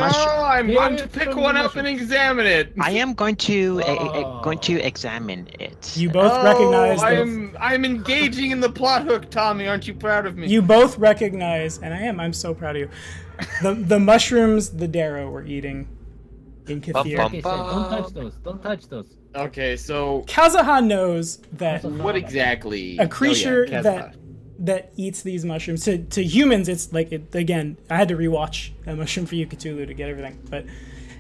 going to pick one up and examine it. I am going to examine it. You both recognize. I'm engaging in the plot hook, Tommy. Aren't you proud of me? You both recognize, and I'm so proud of you. The mushrooms the Darrow were eating in Kathir. Okay, so don't touch those. Don't touch those. Okay, so Kazuha knows that what exactly? a creature Kazuha. that eats these mushrooms, to humans, it's like, again, I had to rewatch A Mushroom for You, Cthulhu, to get everything, but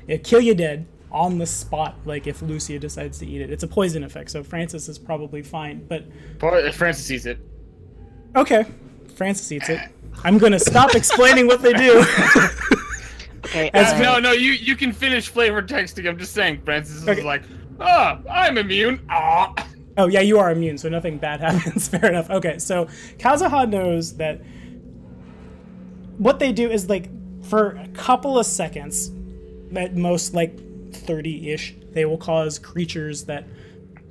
it kill you dead on the spot, like if Lucia decides to eat it. It's a poison effect, so Francis is probably fine, but... Francis eats it. Okay, Francis eats it. I'm gonna stop explaining what they do. Okay, No, you can finish flavor texting. I'm just saying, Francis is like, I'm immune. Oh, yeah, you are immune, so nothing bad happens. Fair enough. Okay, so Kazuha knows that what they do is, like, for a couple of seconds, at most, like, 30-ish, they will cause creatures that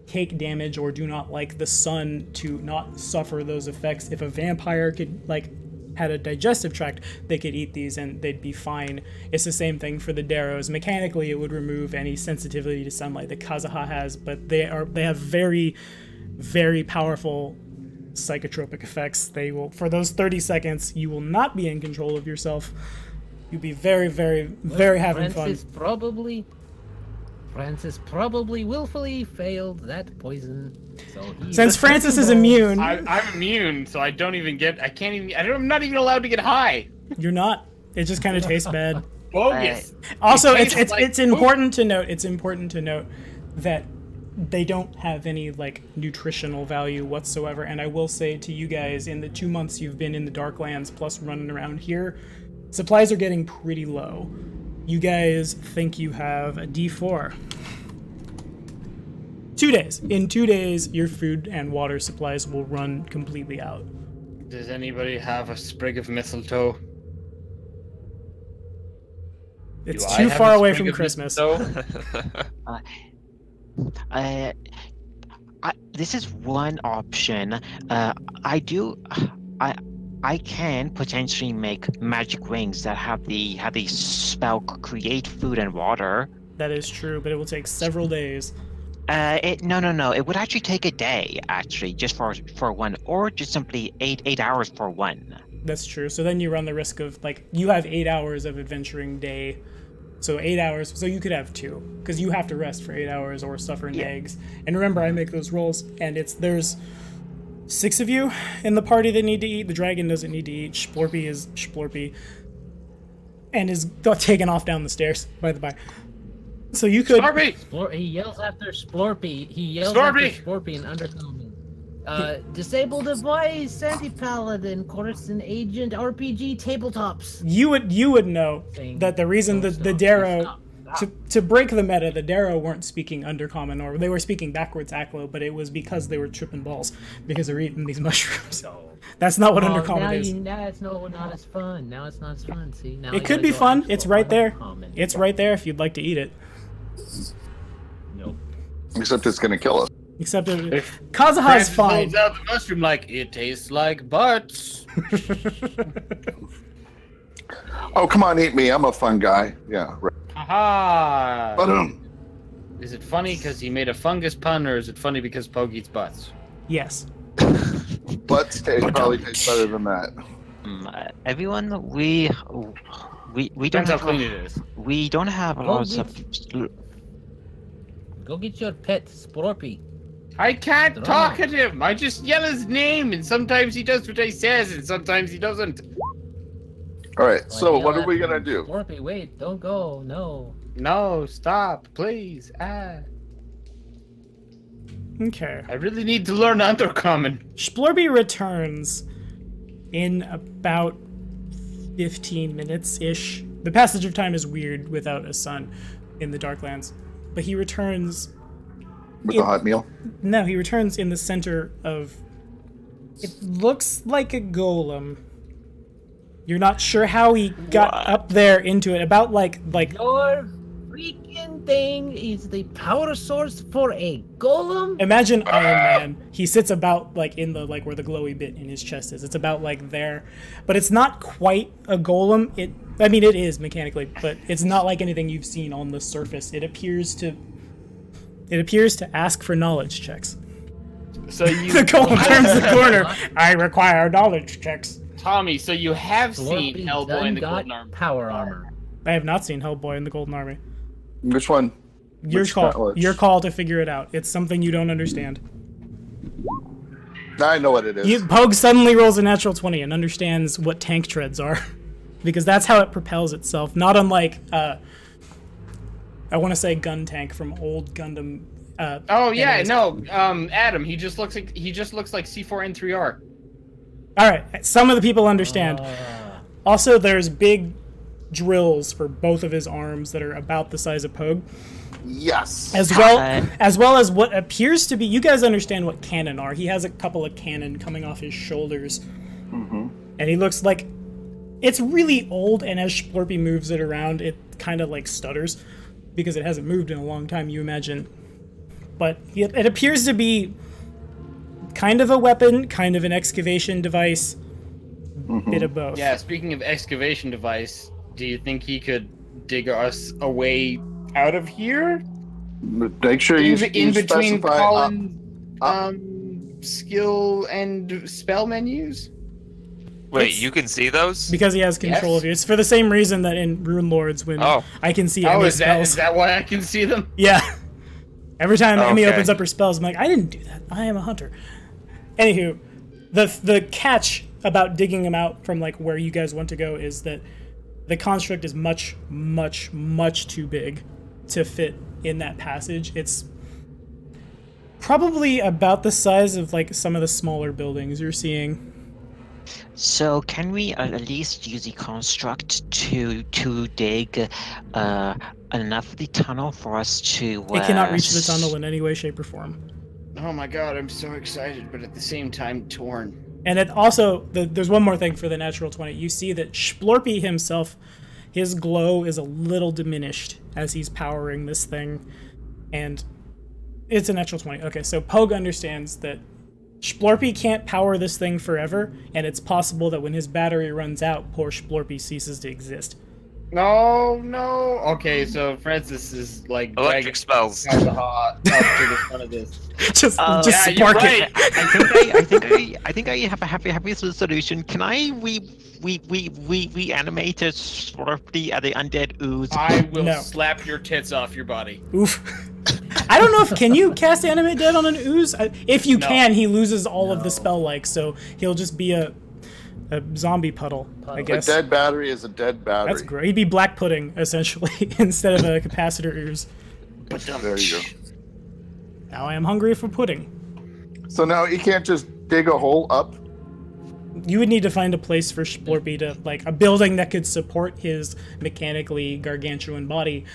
take damage or do not like the sun to not suffer those effects. If a vampire could, like, had a digestive tract, they could eat these and they'd be fine. It's the same thing for the Darrows. Mechanically, it would remove any sensitivity to sunlight that Kazuha has, but they have very, very powerful psychotropic effects. They will, for those 30 seconds, you will not be in control of yourself. You'll be very, very, very having fun. Francis probably willfully failed that poison. So Since Francis is immune, I'm immune, so I don't even get. I'm not even allowed to get high. You're not. It just kind of tastes bad. Bogus. Also, It tastes it's important to note. It's important to note that they don't have any like nutritional value whatsoever. And I will say to you guys, in the 2 months you've been in the Darklands plus running around here, supplies are getting pretty low. You guys think you have a D4. 2 days. In 2 days, your food and water supplies will run completely out. Does anybody have a sprig of mistletoe? It's too far away from Christmas. This is one option. I can potentially make magic rings that have the spell create food and water. That is true, but it will take several days. No. It would actually take a day, actually, just for one, or just simply 8 hours for one. That's true. So then you run the risk of, like, you have 8 hours of adventuring day. So 8 hours, so you could have 2, because you have to rest for 8 hours or suffer eggs. And remember, I make those rolls, and there's 6 of you in the party that need to eat. The dragon doesn't need to eat. Spore Be is Spore Be, and is taken off down the stairs, by the by. So you could... Spore Be! He yells after Spore Be. He yells after Spore Be in Undercommon. Disable device, anti-paladin, Coruscant agent, RPG, tabletops. You would know that the reason the Darrow, to break the meta, the Darrow weren't speaking Undercommon, or they were speaking backwards Aclo, but it was because they were tripping balls, because they're eating these mushrooms. That's not what Undercommon is. Now it's not as fun. Now it's not as fun, see? Now it could be fun. It's right there. It's right there if you'd like to eat it. Nope. Except it's going to kill us. Except Kazuha's fine. Out the mushroom like it tastes like butts. Oh, come on, eat me. I'm a fun guy. Yeah. Right. Haha. Is it funny because he made a fungus pun, or is it funny because Pogue eats butts? Yes. Butts probably taste better than that. Everyone, we don't have. How clean it is. We don't have a lot of. Go get your pet, Spore Be. I can't talk at him. I just yell his name, and sometimes he does what I says, and sometimes he doesn't. All right. So what are we gonna do? Spore Be, wait! Don't go. No. No, stop, please. Okay. I really need to learn Undercommon. Spore Be returns in about 15 minutes-ish. The passage of time is weird without a sun in the Darklands. But he returns... With a hot meal? No, he returns in the center of... It looks like a golem. You're not sure how he got up there into it. About like... Your freaking thing is the power source for a golem? Imagine Iron Man. He sits about in the where the glowy bit in his chest is. It's about there. But it's not quite a golem. It is mechanically, but it's not like anything you've seen on the surface. It appears to ask for knowledge checks. So you the golem turns the corner. I require knowledge checks. Tommy, so you have seen Hellboy in the Golden Army. Power armor. I have not seen Hellboy in the Golden Army. Which one? Your call to figure it out. It's something you don't understand. I know what it is. Pogue suddenly rolls a natural 20 and understands what tank treads are. Because that's how it propels itself. Not unlike, I want to say gun tank from old Gundam. Adam. He just looks like C4N3R. All right, some of the people understand. Also, there's big drills for both of his arms that are about the size of Pogue. Yes. As well as what appears to be. You guys understand what cannon are. He has a couple of cannon coming off his shoulders, and he looks like. It's really old, and as Spore Be moves it around, it kind of stutters because it hasn't moved in a long time, you imagine. But it appears to be kind of a weapon, kind of an excavation device, bit of both. Yeah, speaking of excavation device, do you think he could dig us a way out of here? Make sure you between specify Colin's skill and spell menus. Wait, you can see those? Because he has control of you. It's for the same reason that in Rune Lords, when I can see Emmy spells. Is that why I can see them? Yeah. Every time Emmy opens up her spells, I'm like, I didn't do that. I am a hunter. Anywho, the catch about digging them out from where you guys want to go is that the construct is much, much, much too big to fit in that passage. It's probably about the size of some of the smaller buildings you're seeing. So can we at least use the construct to dig enough of the tunnel for us to... It cannot reach the tunnel in any way, shape, or form. Oh my god, I'm so excited, but at the same time torn. And it also, there's one more thing for the natural 20. You see that Spore Be himself, his glow is a little diminished as he's powering this thing. And It's a natural 20. Okay, so Pogue understands that Splorpy can't power this thing forever, and it's possible that when his battery runs out, poor Splorpy ceases to exist. No. Okay, so Francis is like Electric spells. up to the front of this. just Yeah, spark you're it. right. I think I have a happy solution. Can I reanimate a Splorpy at the undead ooze? I will No. slap your tits off your body. Oof. I don't know if can you cast Animate Dead on an ooze? If you can, he loses all of the spell so he'll just be a zombie puddle, I guess. A dead battery is a dead battery. That's great. He'd be black pudding essentially instead of a capacitor ooze. There you go. Now I am hungry for pudding. So now he can't just dig a hole up. You would need to find a place for Splorpy to, like, a building that could support his mechanically gargantuan body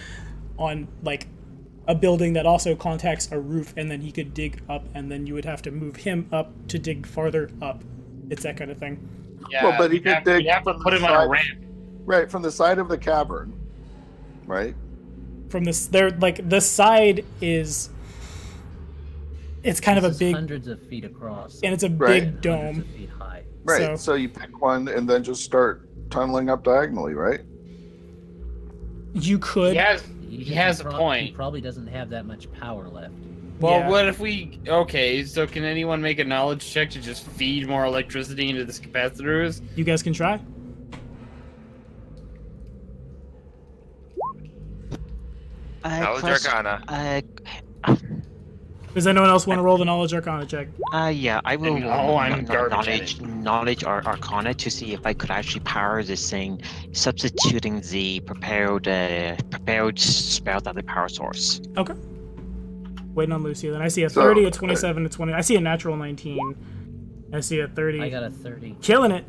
on, like, a building that also contacts a roof, and then he could dig up, and then you would have to move him up to dig farther up. It's that kind of thing. Yeah, Well, but he could dig you have to from put the him on a side- ramp. Right, from the side of the cavern. Right? From this, they're, like, the side is... It's kind of a This is big... hundreds of feet across. And it's a Right. big dome. Hundreds of feet high. Right. So you pick one and then just start tunneling up diagonally, right? You could... He has a point. He probably doesn't have that much power left. Well, Yeah. what if we... Okay, so can anyone make a knowledge check to just feed more electricity into this capacitors? You guys can try. Knowledge Arcana. Does anyone else want to roll the Knowledge Arcana check? Yeah, I will No, I'm garbage knowledge Arcana to see if I could actually power this thing, substituting the prepared spells at the power source. Okay. Waiting on Lucia. Then I see a 30, a 27, a 20. I see a natural 19. I see a 30. I got a 30. Killing it.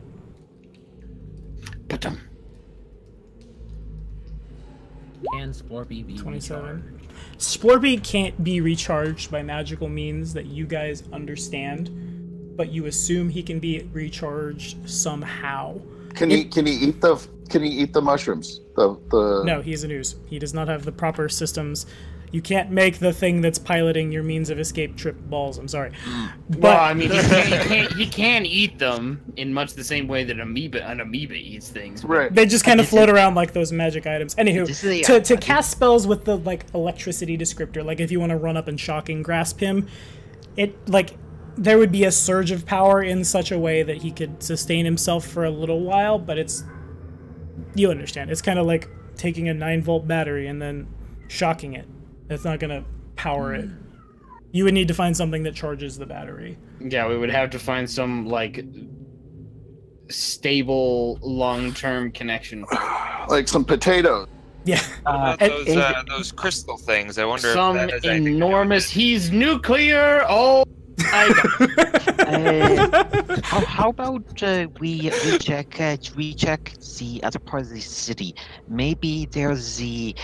Can Splorpy be 27. recharged? Splorpy can't be recharged by magical means that you guys understand, but you assume he can be recharged somehow. Can he eat the mushrooms? No, he's an ooze. He does not have the proper systems. You can't make the thing that's piloting your means of escape trip balls. I'm sorry. But, Well, I mean, he can eat them in much the same way that an amoeba eats things. but- Right. they just kind of float around like those magic items. Anywho, This is to cast spells with the like electricity descriptor, like if you want to run up and shocking grasp him, it like there would be a surge of power in such a way that he could sustain himself for a little while, but it's you understand. It's kind of like taking a 9-volt battery and then shocking it. It's not gonna power it. You would need to find something that charges the battery. Yeah, we would have to find some, like, stable, long-term connection. Like some potatoes. Yeah. Those crystal things. I wonder Some if that has anything to do with enormous... He's nuclear! Oh, my God. How about we check the other part of the city? Maybe there's the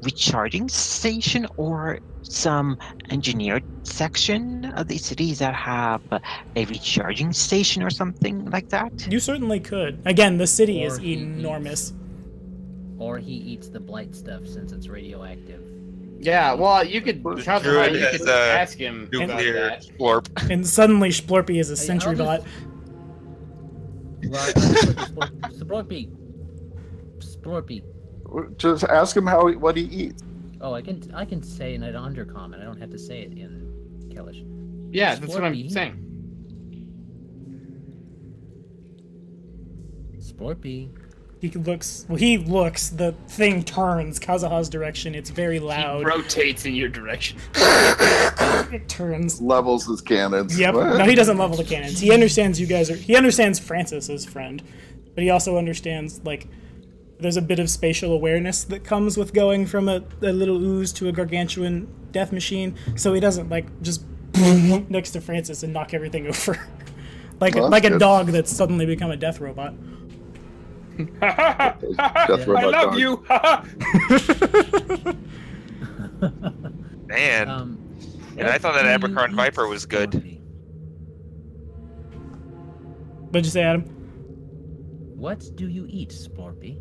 recharging station or some engineered section of the cities that have a recharging station or something like that. You certainly could. Again, the city is Or he enormous. Or he eats the blight stuff since it's radioactive. Yeah, well, you could, Druid you has could a ask him about nuclear that. splorp. And suddenly Splorpy is a sentry I'll bot. Well, Splorpy. Splorpy. Just ask him what he eats. Oh, I can say it in undercommon. I don't have to say it in Kellish. Yeah, that's what I'm Splorpy. saying. Splorpy. He looks, the thing turns Kazuha's direction. It's very loud. He rotates in your direction. It turns. Levels his cannons. Yep. What? No, he doesn't level the cannons. He understands he understands Francis as friend, but he also understands, like, there's a bit of spatial awareness that comes with going from a little ooze to a gargantuan death machine, so he doesn't, like, just next to Francis and knock everything over. like Well, like a good. dog that's suddenly become a death robot. Death I robot love dog. you! Man, and I thought that Abercorn Viper was good. What'd you say, Adam? What do you eat, Splorpy?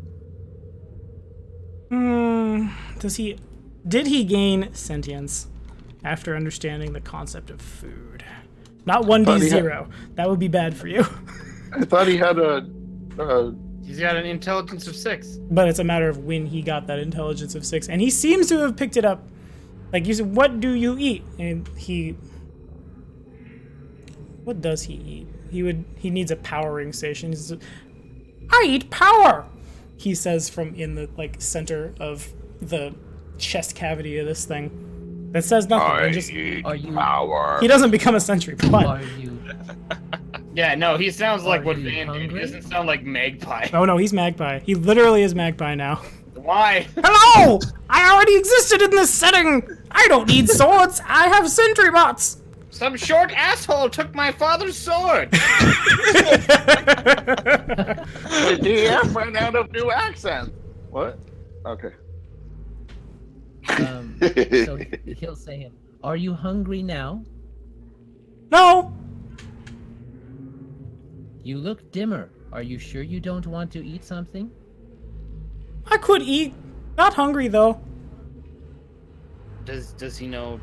Did he gain sentience? after understanding the concept of food. Not 1d0. That would be bad for you. I thought he had a... He's got an intelligence of 6. But it's a matter of when he got that intelligence of 6. And he seems to have picked it up. Like you said, what do you eat? And he... What does he eat? He needs a powering station. He says, I eat power! He says from in the like center of the chest cavity of this thing. That says nothing. Power. He doesn't become a sentry, but... Are you... Yeah, no, he sounds like what Van did. hungry? He doesn't sound like Magpie. Oh no, he's Magpie. He literally is Magpie now. Why? Hello! I already existed in this setting! I don't need swords! I have sentry bots! Some short asshole took my father's sword! The DM ran out of new accents. What? Okay. So he'll say, are you hungry now? No! You look dimmer. Are you sure you don't want to eat something? I could eat. Not hungry though. Does he know?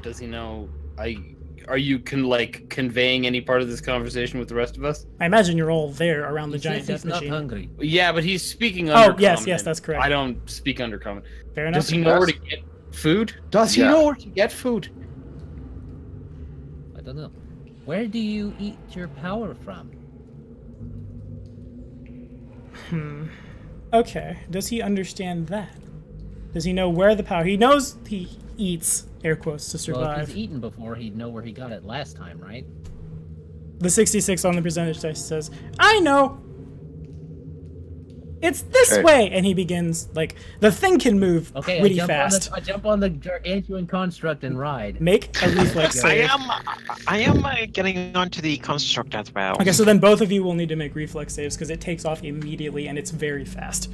Are you conveying any part of this conversation with the rest of us? I imagine you're all there around the He giant says death he's machine. not hungry. Yeah, but he's speaking Undercommon. Oh, yes, that's correct. I don't speak Undercommon. Fair enough. Does he know where to get food? Does he know where to get food? I don't know. Where do you eat your power from? Okay. Does he understand that? Does he know where the power... He knows he eats, air quotes, to survive. Well, if he's eaten before, he'd know where he got it last time, right? The 66 on the percentage dice says, I know! It's this way! And he begins, like, the thing can move pretty fast. I jump on the gargantuan construct and ride. Make a reflex save. I am getting onto the construct as well. Okay, so then both of you will need to make reflex saves because it takes off immediately and it's very fast.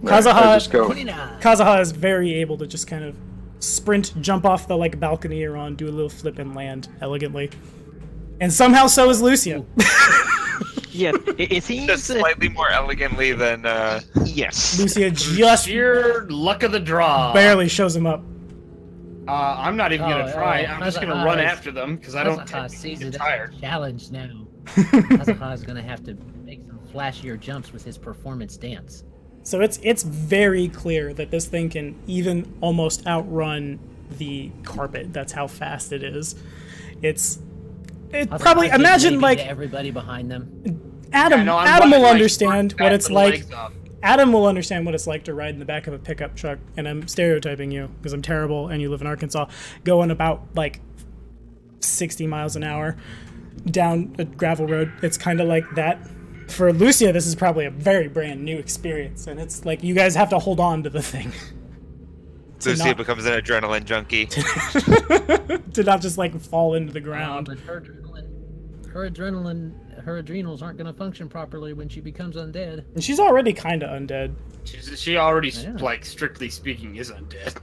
Kazuha is very able to just kind of sprint, jump off the like balcony you're on, do a little flip and land elegantly. And somehow so is Lucia. Yeah, it seems just slightly more elegantly than yes. Lucia just sheer luck of the draw. Barely shows him up. I'm not even gonna try. I'm just gonna run after them because I don't get tired. Challenge now. Kazuha is gonna have to make some flashier jumps with his performance dance. So it's very clear that this thing can even almost outrun the carpet. That's how fast it is. It's probably imagine like everybody behind them. Adam will understand what it's like. Adam will understand what it's like to ride in the back of a pickup truck, and I'm stereotyping you because I'm terrible and you live in Arkansas, going about like 60 miles an hour down a gravel road. It's kind of like that. For Lucia, this is probably a very brand new experience, and it's like you guys have to hold on to the thing. Lucia becomes an adrenaline junkie. To not just like fall into the ground. But her adrenals aren't going to function properly when she becomes undead. And she's already kind of undead. She already, like, strictly speaking, is undead.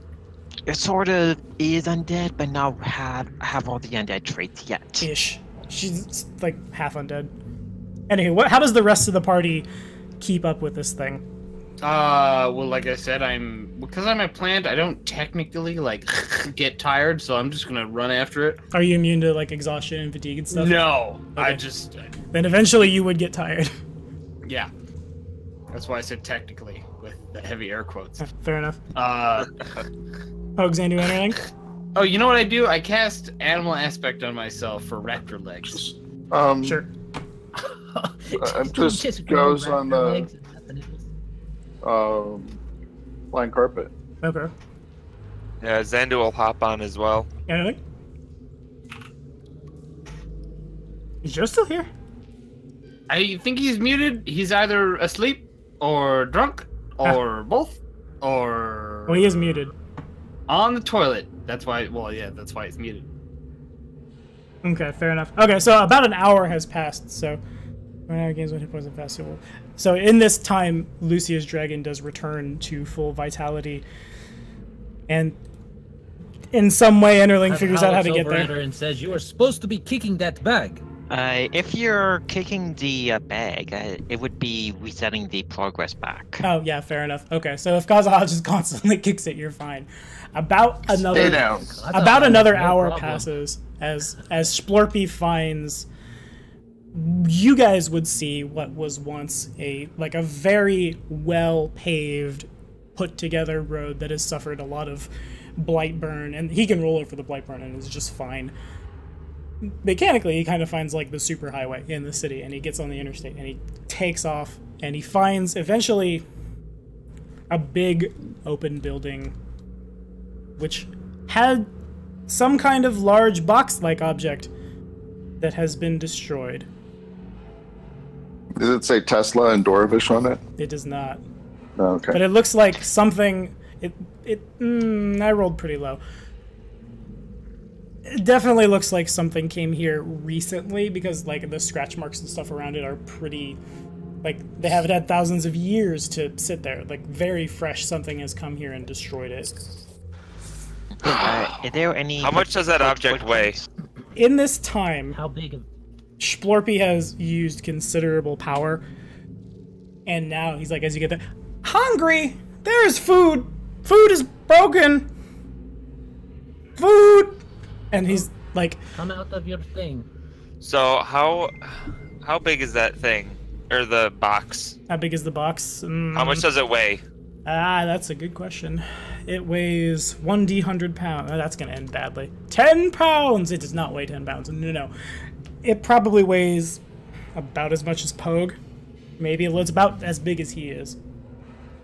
It sort of is undead, but not have all the undead traits yet. Ish. She's like half undead. Anyway, how does the rest of the party keep up with this thing? Well, like I said, because I'm a plant, I don't technically, like, get tired, so I'm just gonna run after it. Are you immune to, like, exhaustion and fatigue and stuff? No, okay. Then eventually you would get tired. Yeah. That's why I said technically, with the heavy air quotes. Fair enough. Hogsand, do anything? Oh, you know what I do? I cast Animal Aspect on myself for raptor legs. Sure. It just goes on the flying carpet. Okay. Yeah, Xandu will hop on as well. Anything? Is Joe still here? I think he's muted. He's either asleep or drunk or both or... Well, he is muted. On the toilet. That's why, well, yeah, that's why he's muted. Okay, fair enough. Okay, so about an hour has passed, so... Games when hit points and fast. So in this time, Lucia's dragon does return to full vitality, and in some way, Enderling figures out how to get there. And says, "You are supposed to be kicking that bag." If you're kicking the bag, it would be resetting the progress back. Oh yeah, fair enough. Okay, so if Kazahaj just constantly kicks it, you're fine. About another hour passes as Spore Be finds. You guys would see what was once a very well paved, put together road that has suffered a lot of blight burn, and he can roll over the blight burn and is just fine. Mechanically, he kind of finds like the super highway in the city, and he gets on the interstate and he takes off, and he finds eventually a big open building which had some kind of large box-like object that has been destroyed. Does it say Tesla and Dwarvish on it? It does not. Oh, okay. But it looks like something. I rolled pretty low. It definitely looks like something came here recently, because like the scratch marks and stuff around it are pretty, like they haven't had thousands of years to sit there. Like very fresh, something has come here and destroyed it. Are there any? How much does that object weigh? In this time, How big? Spore Be has used considerable power, and now he's like, as you get there, hungry. There's food. Food is broken. Food. And he's like, Come out of your thing. So how big is that thing, or the box? how big is the box? How much does it weigh? That's a good question. It weighs 1d100 pounds. Oh, that's gonna end badly. 10 pounds. It does not weigh 10 pounds. No. It probably weighs about as much as Pogue. Maybe it's about as big as he is.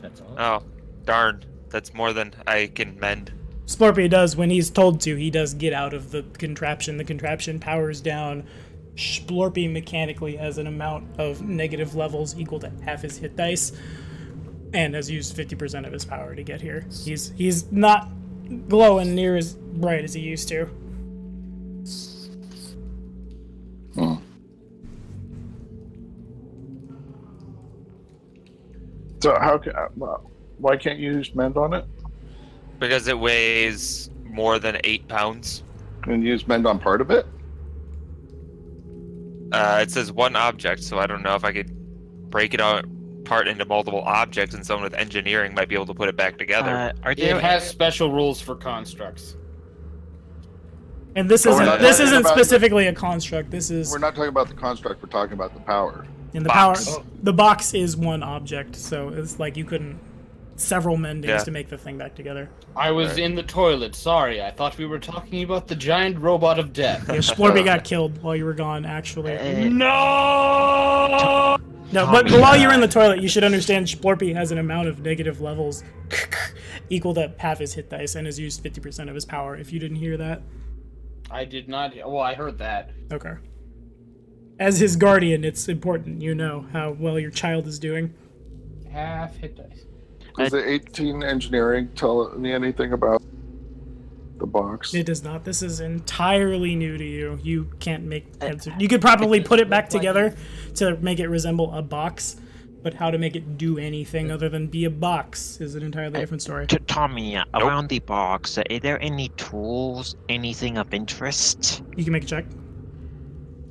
That's all. Oh, darn. That's more than I can mend. Spore Be does, when he's told to, he does get out of the contraption. The contraption powers down. Spore Be mechanically has an amount of negative levels equal to half his hit dice, and has used 50% of his power to get here. He's not glowing near as bright as he used to. So why can't you use mend on it? Because it weighs more than 8 pounds. And use mend on part of it? It says one object, so I don't know if I could break it out apart into multiple objects, and someone with engineering might be able to put it back together. It has special rules for constructs. And this isn't specifically a construct. This is We're not talking about the construct, we're talking about the power. in the box. power. The box is one object, so it's like you couldn't several mendings to make the thing back together. I was in the toilet. Sorry, I thought we were talking about the giant robot of death. Yeah, Spore Be got killed while you were gone, actually. No! No, but while you're in the toilet, you should understand Spore Be has an amount of negative levels equal to half his hit dice and has used 50% of his power. If you didn't hear that. I did not. Well, I heard that. Okay. As his guardian, it's important you know how well your child is doing. Half hit dice. Does the 18 engineering tell me anything about the box? It does not. This is entirely new to you. You can't make... You could probably put it back together to make it resemble a box, but how to make it do anything other than be a box is an entirely different story. Tommy, around the box, are there any tools, anything of interest? You can make a check.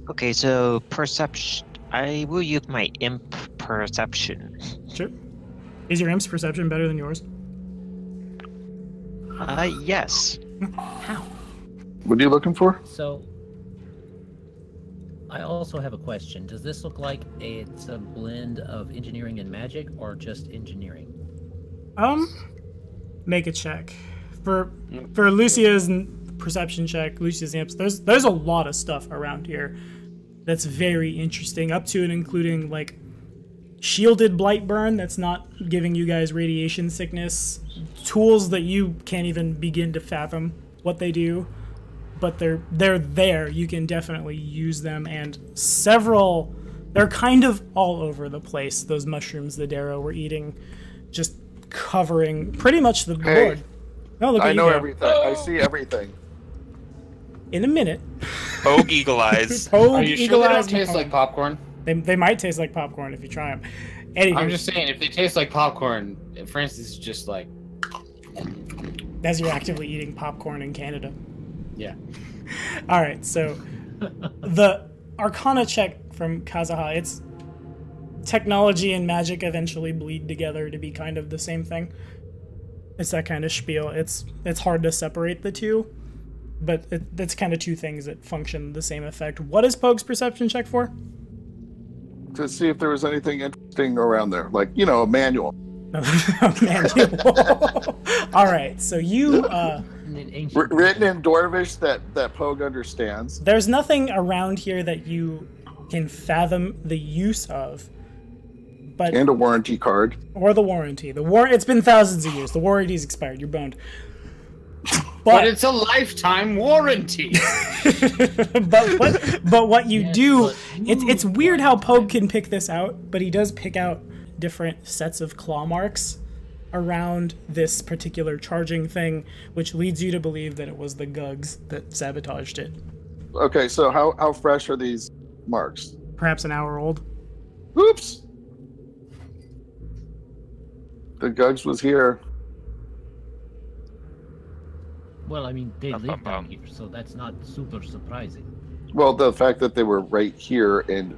Okay, so perception. I will use my imp perception. Sure. Is your imp's perception better than yours? Yes. How? What are you looking for? So, I also have a question. Does this look like it's a blend of engineering and magic, or just engineering? Make a check. For Lucia's perception check, Lucia's imps, there's a lot of stuff around here that's very interesting, up to and including, like, shielded blight burn that's not giving you guys radiation sickness, tools that you can't even begin to fathom what they do, but they're there. You can definitely use them, and they're kind of all over the place. Those mushrooms the Darrow were eating, just covering pretty much the board. Oh, look at I you know go. everything. I see everything. In a minute. Pogue Eagle Eyes. Are you sure they don't taste like popcorn? They might taste like popcorn if you try them. Anywho, I'm just saying, if they taste like popcorn, Francis is just like... as you're actively eating popcorn in Canada. Yeah. All right, so the Arcana check from Kazaha. It's technology and magic eventually bleed together to be kind of the same thing. It's that kind of spiel. It's hard to separate the two, but it's kind of two things that function the same effect. What is Pogue's perception check for? To see if there was anything interesting around there, like, you know, a manual. All right, so you written in Dwarvish that Pogue understands. There's nothing around here that you can fathom the use of, but and a warranty card or the warranty. It's been thousands of years. The warranty's expired. You're boned. But it's a lifetime warranty. but what you do, it's weird how Pogue can pick this out, but he does pick out different sets of claw marks around this particular charging thing, which leads you to believe that it was the Gugs that sabotaged it. Okay, so how fresh are these marks? Perhaps an hour old. Oops. The Gugs was here. Well, I mean, they live down here, so that's not super surprising. Well, the fact that they were right here and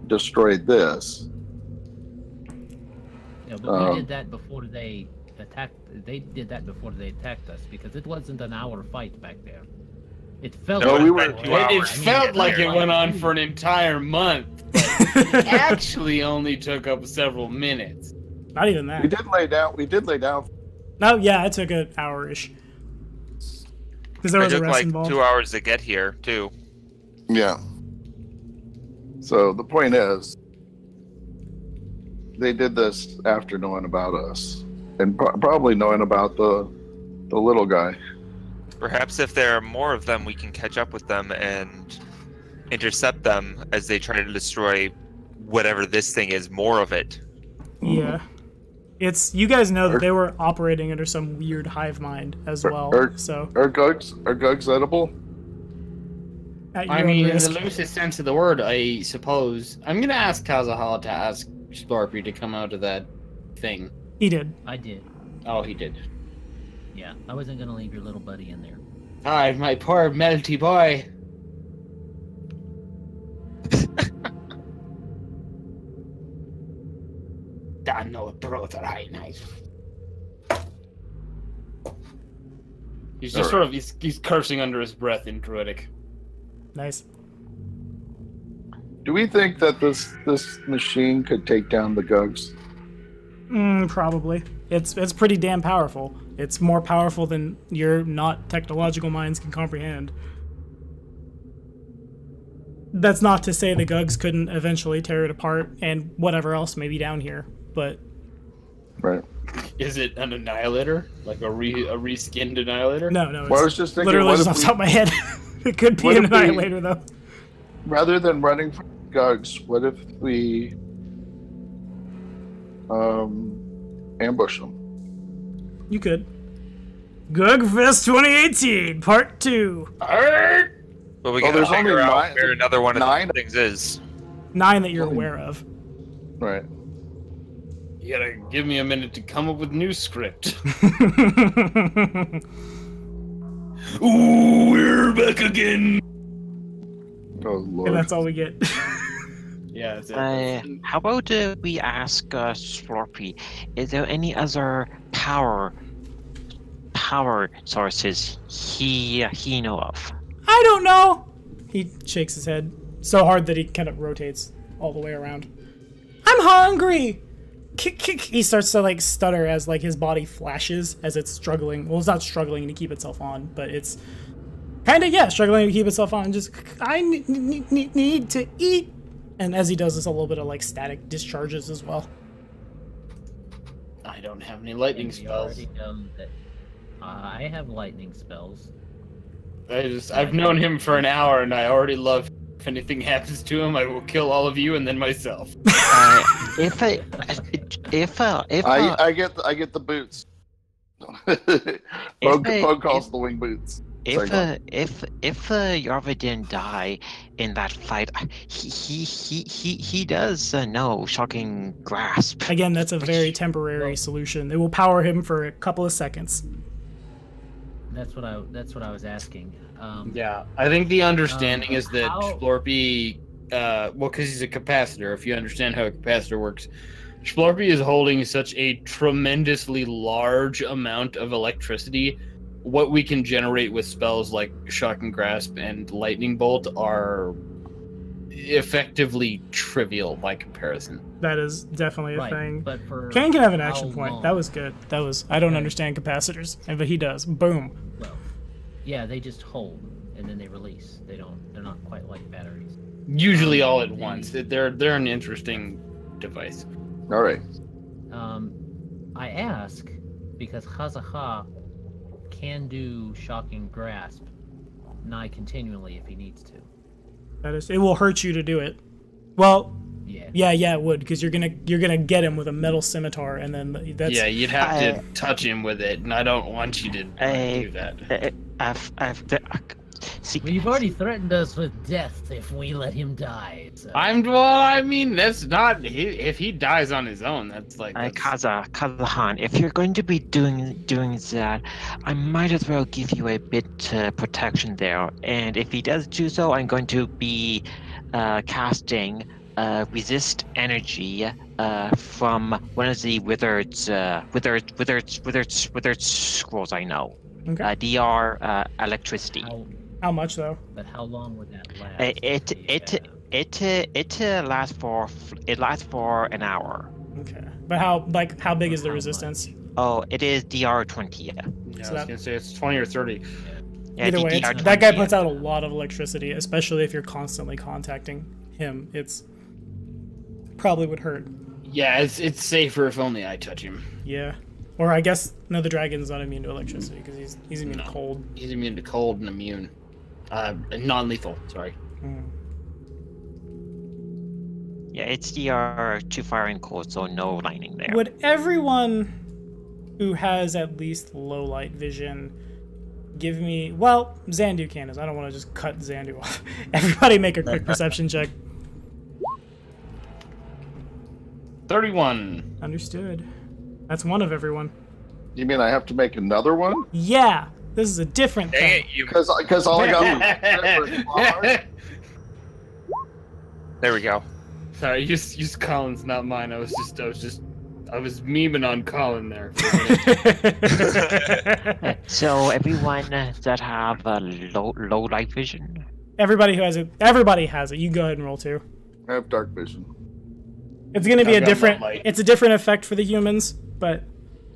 destroyed this. Yeah, but we did that before they attacked. They did that before they attacked us because it wasn't an hour fight back there. It felt. No, like we were. It felt like it went on for an entire month. But it actually only took up several minutes. Not even that. We did lay down. No, yeah, it took an hour-ish. Because there was a rest involved. 2 hours to get here, too. Yeah. So the point is, they did this after knowing about us, and probably knowing about the little guy. Perhaps if there are more of them, we can catch up with them and intercept them as they try to destroy whatever this thing is, more of it. Yeah. You guys know that they were operating under some weird hive mind as well. Are Gugs edible? I mean, in the loosest sense of the word, I suppose. I'm gonna ask Kazahal to ask Spore Be to come out of that thing. He did. I did. Oh, he did. Yeah, I wasn't gonna leave your little buddy in there. Hi, my poor melty boy. I know, brother, I nice. He's just sort of he's cursing under his breath in Druidic. Nice. Do we think that this machine could take down the Gugs? Probably. It's pretty damn powerful. It's more powerful than your not technological minds can comprehend. That's not to say the Gugs couldn't eventually tear it apart and whatever else may be down here, but... Right. Is it an annihilator? Like a reskinned annihilator? No. Well, I was just thinking, literally just off the top of my head. It could be an annihilator, though. Rather than running from Gugs, what if we ambush them? You could. Gunfest 2018, Part 2. But we gotta figure out where another one of the things is. 9 that you're aware of. Right. You gotta give me a minute to come up with new script. Ooh, we're back again. Oh, Lord. And that's all we get. Yeah, that's it. How about we ask Spore Be, is there any other power sources he know of? I don't know. He shakes his head so hard that he kind of rotates all the way around. I'm hungry. He starts to like stutter as like his body flashes as it's struggling. Well, it's not struggling to keep itself on, but it's kind of struggling to keep itself on. Just I need to eat. And as he does this, a little bit of like static discharges as well. I don't have any lightning spells. I have lightning spells. I've known him for an hour, and I already love. If anything happens to him, I will kill all of you and then myself. I get the boots. Pug calls the wing boots. If Yarva didn't die in that fight, he does know shocking grasp. Again, that's a very temporary solution. It will power him for a couple of seconds. That's what I was asking. Yeah, I think the understanding is that how- Spore Be, well, because he's a capacitor. If you understand how a capacitor works, Spore Be is holding such a tremendously large amount of electricity. What we can generate with spells like Shocking Grasp and Lightning Bolt are effectively trivial by comparison. That is definitely a Right, thing. but for Kane can have an how action point. long? That was good. That was. I don't Okay. understand capacitors, but he does. Boom. Well, yeah, they just hold and then they release. They're not quite like batteries. Usually all at once. They're an interesting device. All right. I ask because Hazaha can do Shocking Grasp nigh continually if he needs to. That is. It will hurt you to do it. Well, Yeah. yeah, it would, because you're gonna get him with a metal scimitar, and then that's. Yeah, you'd have to touch him with it, and I don't want you to do that. See, Well, you've already threatened us with death if we let him die. So. I mean, that's not. If he dies on his own, that's like. Kazahan, if you're going to be doing that, I might as well give you a bit protection there. And if he does do so, I'm going to be casting resist energy from one of the withered scrolls I know. Okay. DR electricity. How much though? But how long would that last? It lasts for an hour. Okay. But how big is the resistance? Oh, it is DR 20. Yeah. Yeah, So I was that- gonna say it's 20 or 30. Yeah, Either way, DR that guy 20, puts out a lot of electricity, especially if you're constantly contacting him. It's probably would hurt. Yeah, it's safer if only I touch him. Yeah. Or I guess no, the dragon's not immune to electricity because he's immune to cold. He's immune to cold and immune. Non-lethal, sorry. Yeah, it's DR 2 fire and cold, so no lightning there. Would everyone who has at least low light vision give me? Well, Xandu can. I don't want to just cut Xandu off. Everybody make a quick perception check. 31. Understood. That's one of everyone. You mean I have to make another one? Yeah, this is a different thing. Because all I got was There we go. Sorry, use Colin's, not mine. I was memeing on Colin there. So everyone that have low light vision. Everybody who has it. Everybody has it. You go ahead and roll too. I have dark vision. It's gonna be I've a got different. low light. It's a different effect for the humans, but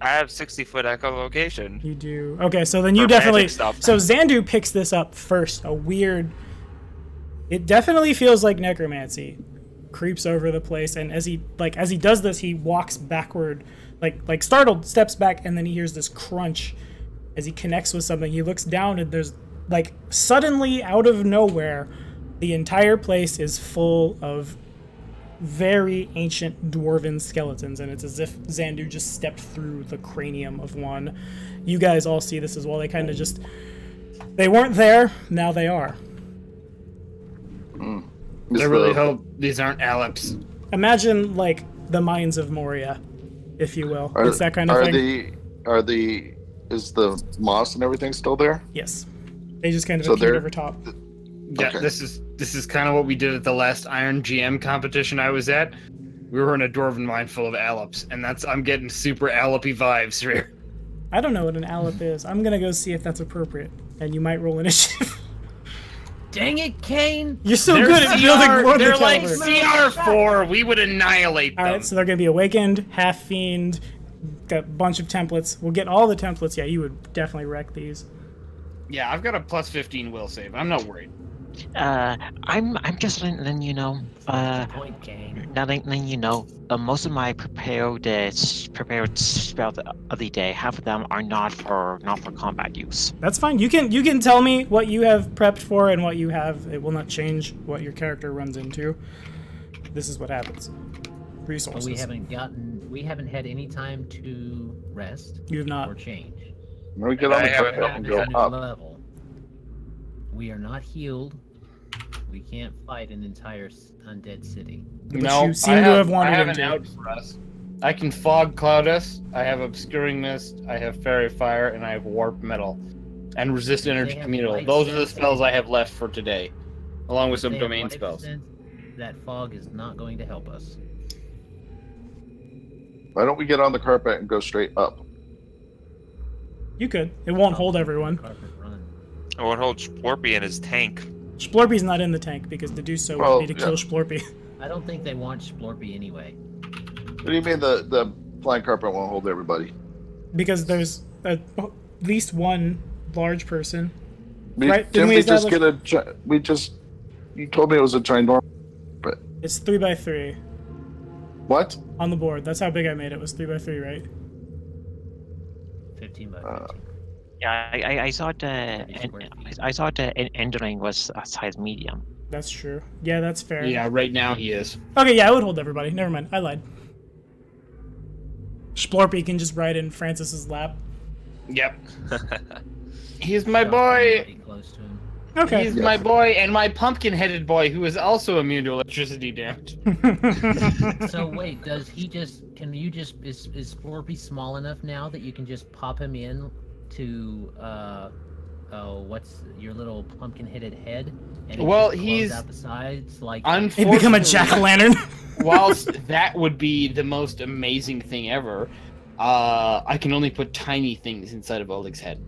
I have 60-foot echolocation. you do. Okay, so then you For definitely. magic stuff. So Xandu picks this up first. A weird. It definitely feels like necromancy. Creeps over the place, and as he does this, he walks backward, like startled, steps back, and then he hears this crunch as he connects with something. He looks down, and there's like suddenly out of nowhere, the entire place is full of very ancient dwarven skeletons, and it's as if Xandu just stepped through the cranium of one. You guys all see this as well. They kind of just, they weren't there, now they are. I really hope these aren't Aleps. Imagine like the mines of Moria, if you will. It's that kind of thing. Is the moss and everything still there? Yes, they just kind of So appeared they're- over top. Yeah, Okay. this is kind of what we did at the last Iron GM competition I was at. We were in a dwarven mine full of Aleps, and I'm getting super Alep-y vibes here. I don't know what an Alep is. I'm gonna go see if that's appropriate, and you might roll initiative. Dang it, Kane! You're so good at building Wonder They're like Caliber. CR4. We would annihilate them. All right, so they're gonna be awakened, half fiend, got a bunch of templates. We'll get all the templates. Yeah, you would definitely wreck these. Yeah, I've got a plus 15 will save. I'm not worried. I'm just letting you know. Point, Kane. Letting you know. Most of my prepared spells of the day, half of them are not for combat use. That's fine. You can tell me what you have prepped for and what you have. It will not change what your character runs into. This is what happens. Resources. Well, we haven't had any time to rest You have not. or change. When we get on the I haven't treadmill and go At a new up. level. We are not healed. We can't fight an entire undead city. But No, you seem to have wandered I have into an it. out for us. I can fog cloud us. I have obscuring mist. I have fairy fire, and I have warp metal. And resist energy have communal. light Those are the sense, spells I have left for today, along with some They have domain light spells. sense, that fog is not going to help us. Why don't we get on the carpet and go straight up? You could. It won't hold everyone. Carpet run. I won't hold Spore Be in his tank. Splorpy's not in the tank because to do so Well, would be to kill Splorpy. I don't think they want Spore Be anyway. What do you mean the flying carpet won't hold everybody? Because there's at least one large person. We, Right, didn't didn't we we just establish- get a? We just. You told me it was a ginormous. But It's 3x3 what? on the board. That's how big I made it. Was 3x3, right? 15 by 15. Yeah, I saw the Square feet. I saw the Endering was a size medium. That's true. Yeah, that's fair. Yeah, right now he is. Okay, yeah, I would hold everybody. Never mind. I lied. Splorpy can just ride in Francis's lap. Yep. He's my boy. Be close to him. Okay. He's my boy, and my pumpkin-headed boy, who is also immune to electricity damage. So wait, does he just? Can you just? Is Spore Be small enough now that you can just pop him in to what's your little pumpkin-headed head? And Well, just he's blows out the sides like. He'd become a jack-o'-lantern. Whilst that would be the most amazing thing ever, I can only put tiny things inside of Oleg's head.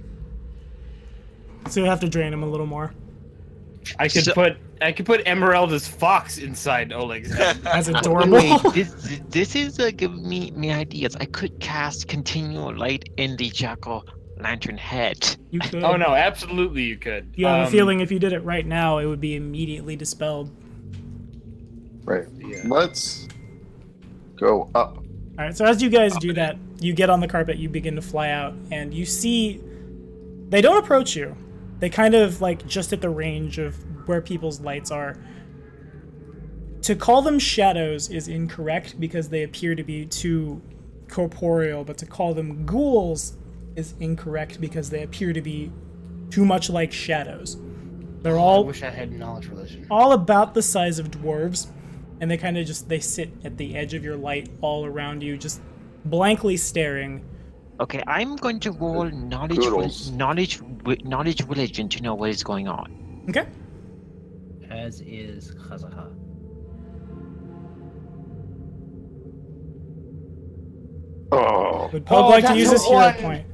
So you have to drain him a little more. I could put Emeralda's fox inside Oleg's head. That's adorable. Wait, this is giving me ideas. I could cast continual light in the jack-o'-lantern head. You could. Oh no, absolutely you could. You have a feeling if you did it right now, it would be immediately dispelled. Right. Yeah. Let's go up. All right, so as you guys do that, you get on the carpet, you begin to fly out, and you see they don't approach you. They kind of like just at the range of where people's lights are. To call them shadows is incorrect because they appear to be too corporeal, but to call them ghouls is incorrect because they appear to be too much like shadows. They're I all wish I had knowledge religion. all about the size of dwarves, and they kind of just they sit at the edge of your light all around you, just blankly staring. Okay, I'm going to roll knowledge religion to know what is going on. Okay. As is Kazaha. Oh. Would Pogue like to that's use a his hero one. point?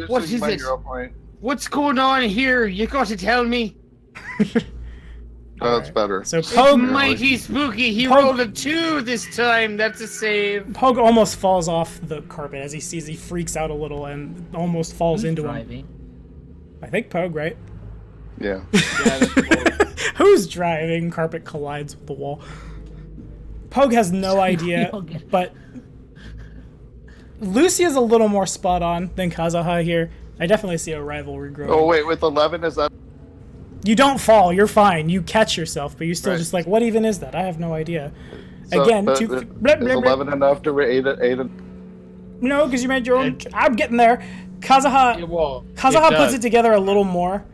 What is my it? hero point. What's going on here? You got to tell me. Oh, that's better. So It's Pogue, mighty spooky. He Pogue- rolled a 2 this time. That's a save. Pogue almost falls off the carpet as he sees. He freaks out a little and almost falls Who's into driving? him. I think Pogue, right? Yeah. Yeah, that's cool. Who's driving? Carpet collides with the wall. Pogue has no idea, but Lucia's a little more spot on than Kazaha here. I definitely see a rivalry growing. Oh wait, with 11 is that? You don't fall. You're fine. You catch yourself, but you're still Right. just like, what even is that? I have no idea. So, Again, but two, is blah, blah, blah. 11 enough to aid it? No, because you made your own. I'm getting there. Kazaha puts it together a little more,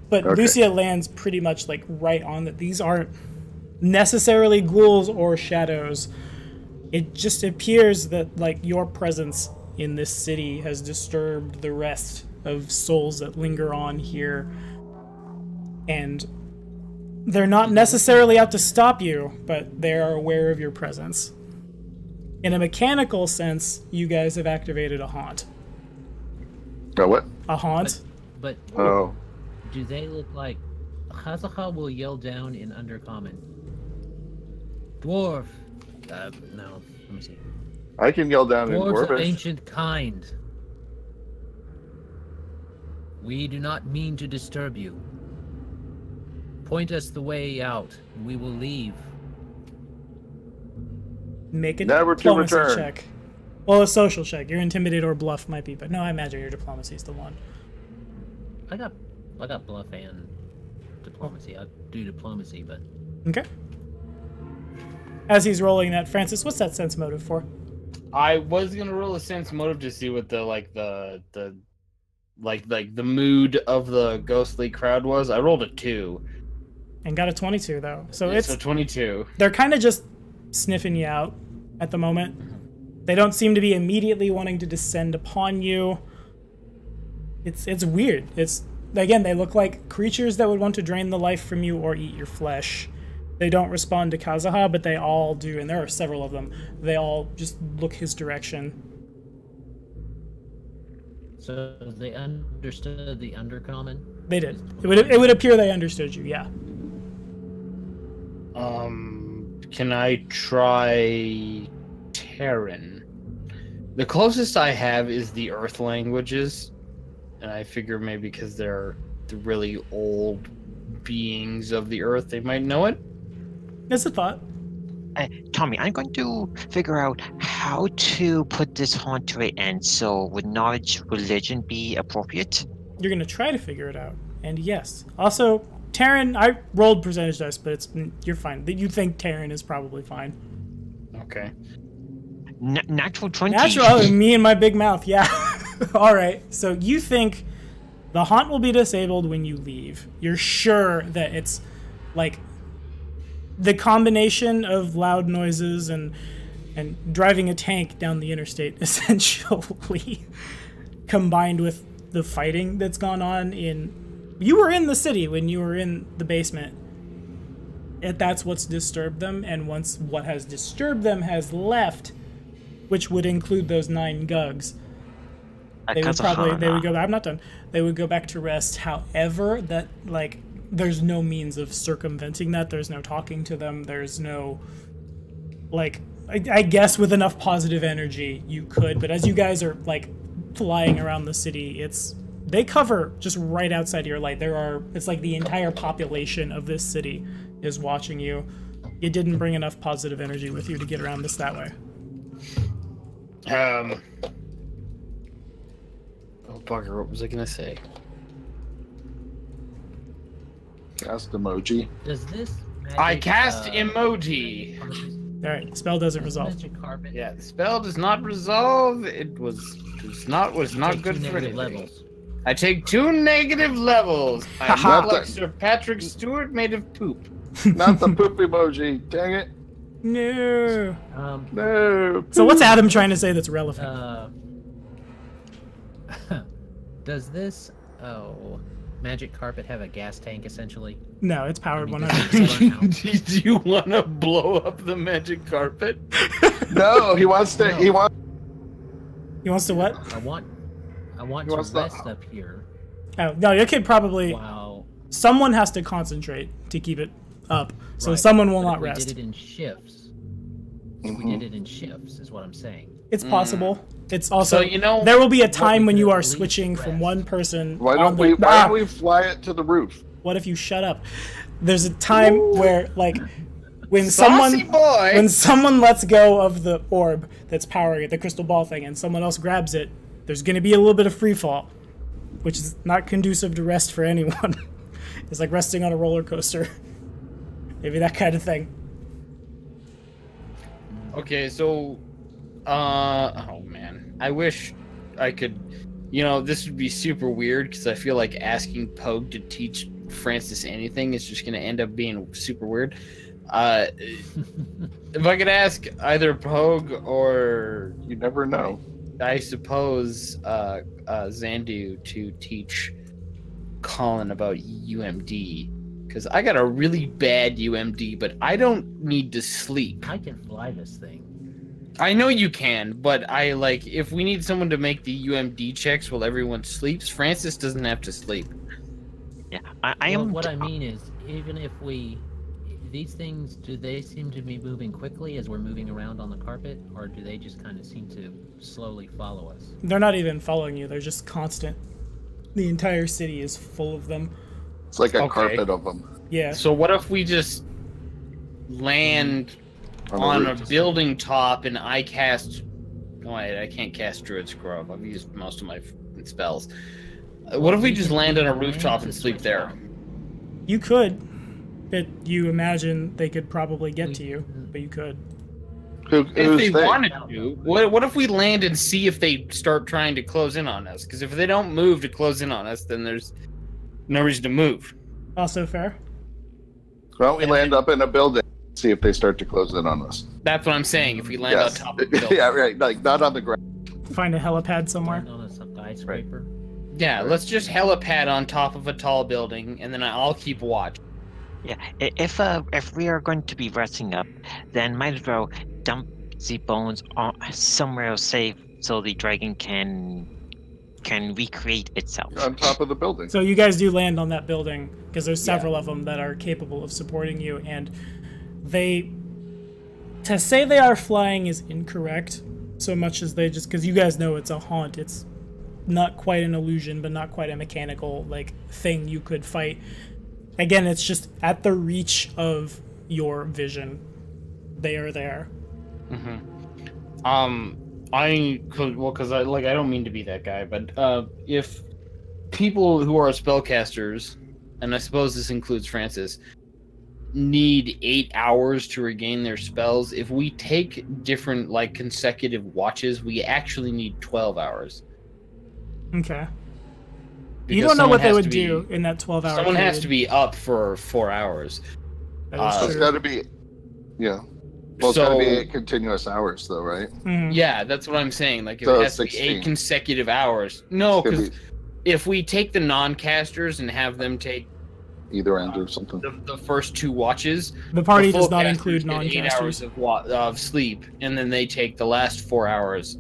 but Okay. Lucia lands pretty much like right on that. These aren't necessarily ghouls or shadows. It just appears that like your presence in this city has disturbed the rest of souls that linger on here, and they're not necessarily out to stop you, but they are aware of your presence. In a mechanical sense, you guys have activated a haunt. Oh, what? A haunt? But Oh. do they look like Kazaha will yell down in Undercommon? Dwarf. No. Let me see. I can yell down in Dwarves of Dwarvish. ancient kind. We do not mean to disturb you. Point us the way out. We will leave. Make a Never to diplomacy return. check. Well, a social check. Your intimidate or bluff might be, but no, I imagine your diplomacy is the one. I got bluff and diplomacy. I'll do diplomacy, but Okay. As he's rolling that, Francis, what's that sense motive for? I was gonna roll a sense motive to see what the mood of the ghostly crowd was. I rolled a 2. And got a 22 though. So Yeah, it's so 22. they're kind of just sniffing you out at the moment. They don't seem to be immediately wanting to descend upon you. It's weird. It's, again, they look like creatures that would want to drain the life from you or eat your flesh. They don't respond to Kazuha, but they all do, and there are several of them. They all just look his direction. So they understood the undercommon? They did. It would appear they understood you, yeah. Can I try Terran? The closest I have is the Earth languages, and I figure maybe because they're the really old beings of the Earth, they might know it. That's a thought. Tommy, I'm going to figure out how to put this haunt to an end. So would knowledge religion be appropriate? You're going to try to figure it out, and yes. Also, Terran, I rolled percentage dice, but you're fine. You think Terran is probably fine. Okay. Natural 20. Natural, me and my big mouth, yeah. All right, so you think the haunt will be disabled when you leave. You're sure that it's, like, the combination of loud noises and driving a tank down the interstate, essentially, combined with the fighting that's gone on in... You were in the city when you were in the basement. That's what's disturbed them, and once what has disturbed them has left, which would include those 9 gugs, they would go back. I'm not done. They would go back to rest. However, that, like, there's no means of circumventing that. There's no talking to them. There's no, like, I guess with enough positive energy you could, but as you guys are, like, flying around the city, they cover just right outside of your light. It's like the entire population of this city is watching you. You didn't bring enough positive energy with you to get around this that way. Oh, bugger, what was I gonna say? Cast emoji. Does this magic, I cast emoji! Alright, spell doesn't resolve. Magic carpet? Yeah, the spell does not resolve. It was not good for anything. Levels. I take 2 negative levels. I'm like Sir Patrick Stewart made of poop. Not the poop emoji. Dang it. No. No. So what's Adam trying to say that's relevant? Does this magic carpet have a gas tank essentially? No, it's powered 100%. Do you want to blow up the magic carpet? No, he wants to. No. He wants to what? I want to rest up here. Oh no, your kid probably. Wow. Someone has to concentrate to keep it up, so Right. someone will But not if we rest. did it in shifts. If we did it in shifts, is what I'm saying. It's possible. It's also, So, there will be a time when you are at least switching from rest. one person. Why don't we fly it to the roof? What if you shut up? There's a time where, like, when Saucy boy! when someone lets go of the orb that's powering it, the crystal ball thing, and someone else grabs it, there's going to be a little bit of free fall, which is not conducive to rest for anyone. It's like resting on a roller coaster. Maybe that kind of thing. Okay, so, oh man, I wish I could, this would be super weird because I feel like asking Pogue to teach Francis anything is just going to end up being super weird. If I could ask either Pogue or... You never know. I suppose Zandu to teach Colin about UMD. Because I got a really bad UMD, but I don't need to sleep. I can fly this thing. I know you can, but if we need someone to make the UMD checks while everyone sleeps, Francis doesn't have to sleep. Yeah, What I mean is, even if these things, do they seem to be moving quickly as we're moving around on the carpet, or do they just kind of seem to slowly follow us? They're not even following you. They're just constant. The entire city is full of them. It's like a carpet of them. Yeah. So what if we just land on a building top and I cast... No, I can't cast Druid's Grove. I've used most of my spells. What if we just land on a rooftop and sleep there? You could. But you imagine they could probably get to you, but you could. If they wanted to. What if we land and see if they start trying to close in on us? Because if they don't move to close in on us, then there's no reason to move. Also fair. Why don't we land up in a building and see if they start to close in on us? That's what I'm saying. If we land on top of the building. Yeah, right. Like, not on the ground. Find a helipad somewhere. On a skyscraper. Yeah, let's just helipad on top of a tall building, and then I'll keep watch. Yeah, if we are going to be resting up, then might as well dump the bones somewhere safe so the dragon can recreate itself. On top of the building. So you guys do land on that building, because there's several of them that are capable of supporting you, and to say they are flying is incorrect, so much as they just, because you guys know it's a haunt, it's not quite an illusion, but not quite a mechanical, like, thing you could fight. Again, it's just at the reach of your vision. They are there. Because I don't mean to be that guy, but if people who are spellcasters, and I suppose this includes Francis, need 8 hours to regain their spells, if we take different, like, consecutive watches, we actually need 12 hours. Okay. Because you don't know what they would do in that 12-hour Someone period. has to be up for 4 hours. It's got to be, yeah. Well, it's got to be 8 continuous hours, though, right? Mm-hmm. Yeah, that's what I'm saying. Like, So it has to be 16. 8 consecutive hours. No, because if we take the non-casters and have them take Either end or something. the first 2 watches, The party the does not full include casters get 8 hours non-casters. of sleep, and then they take the last 4 hours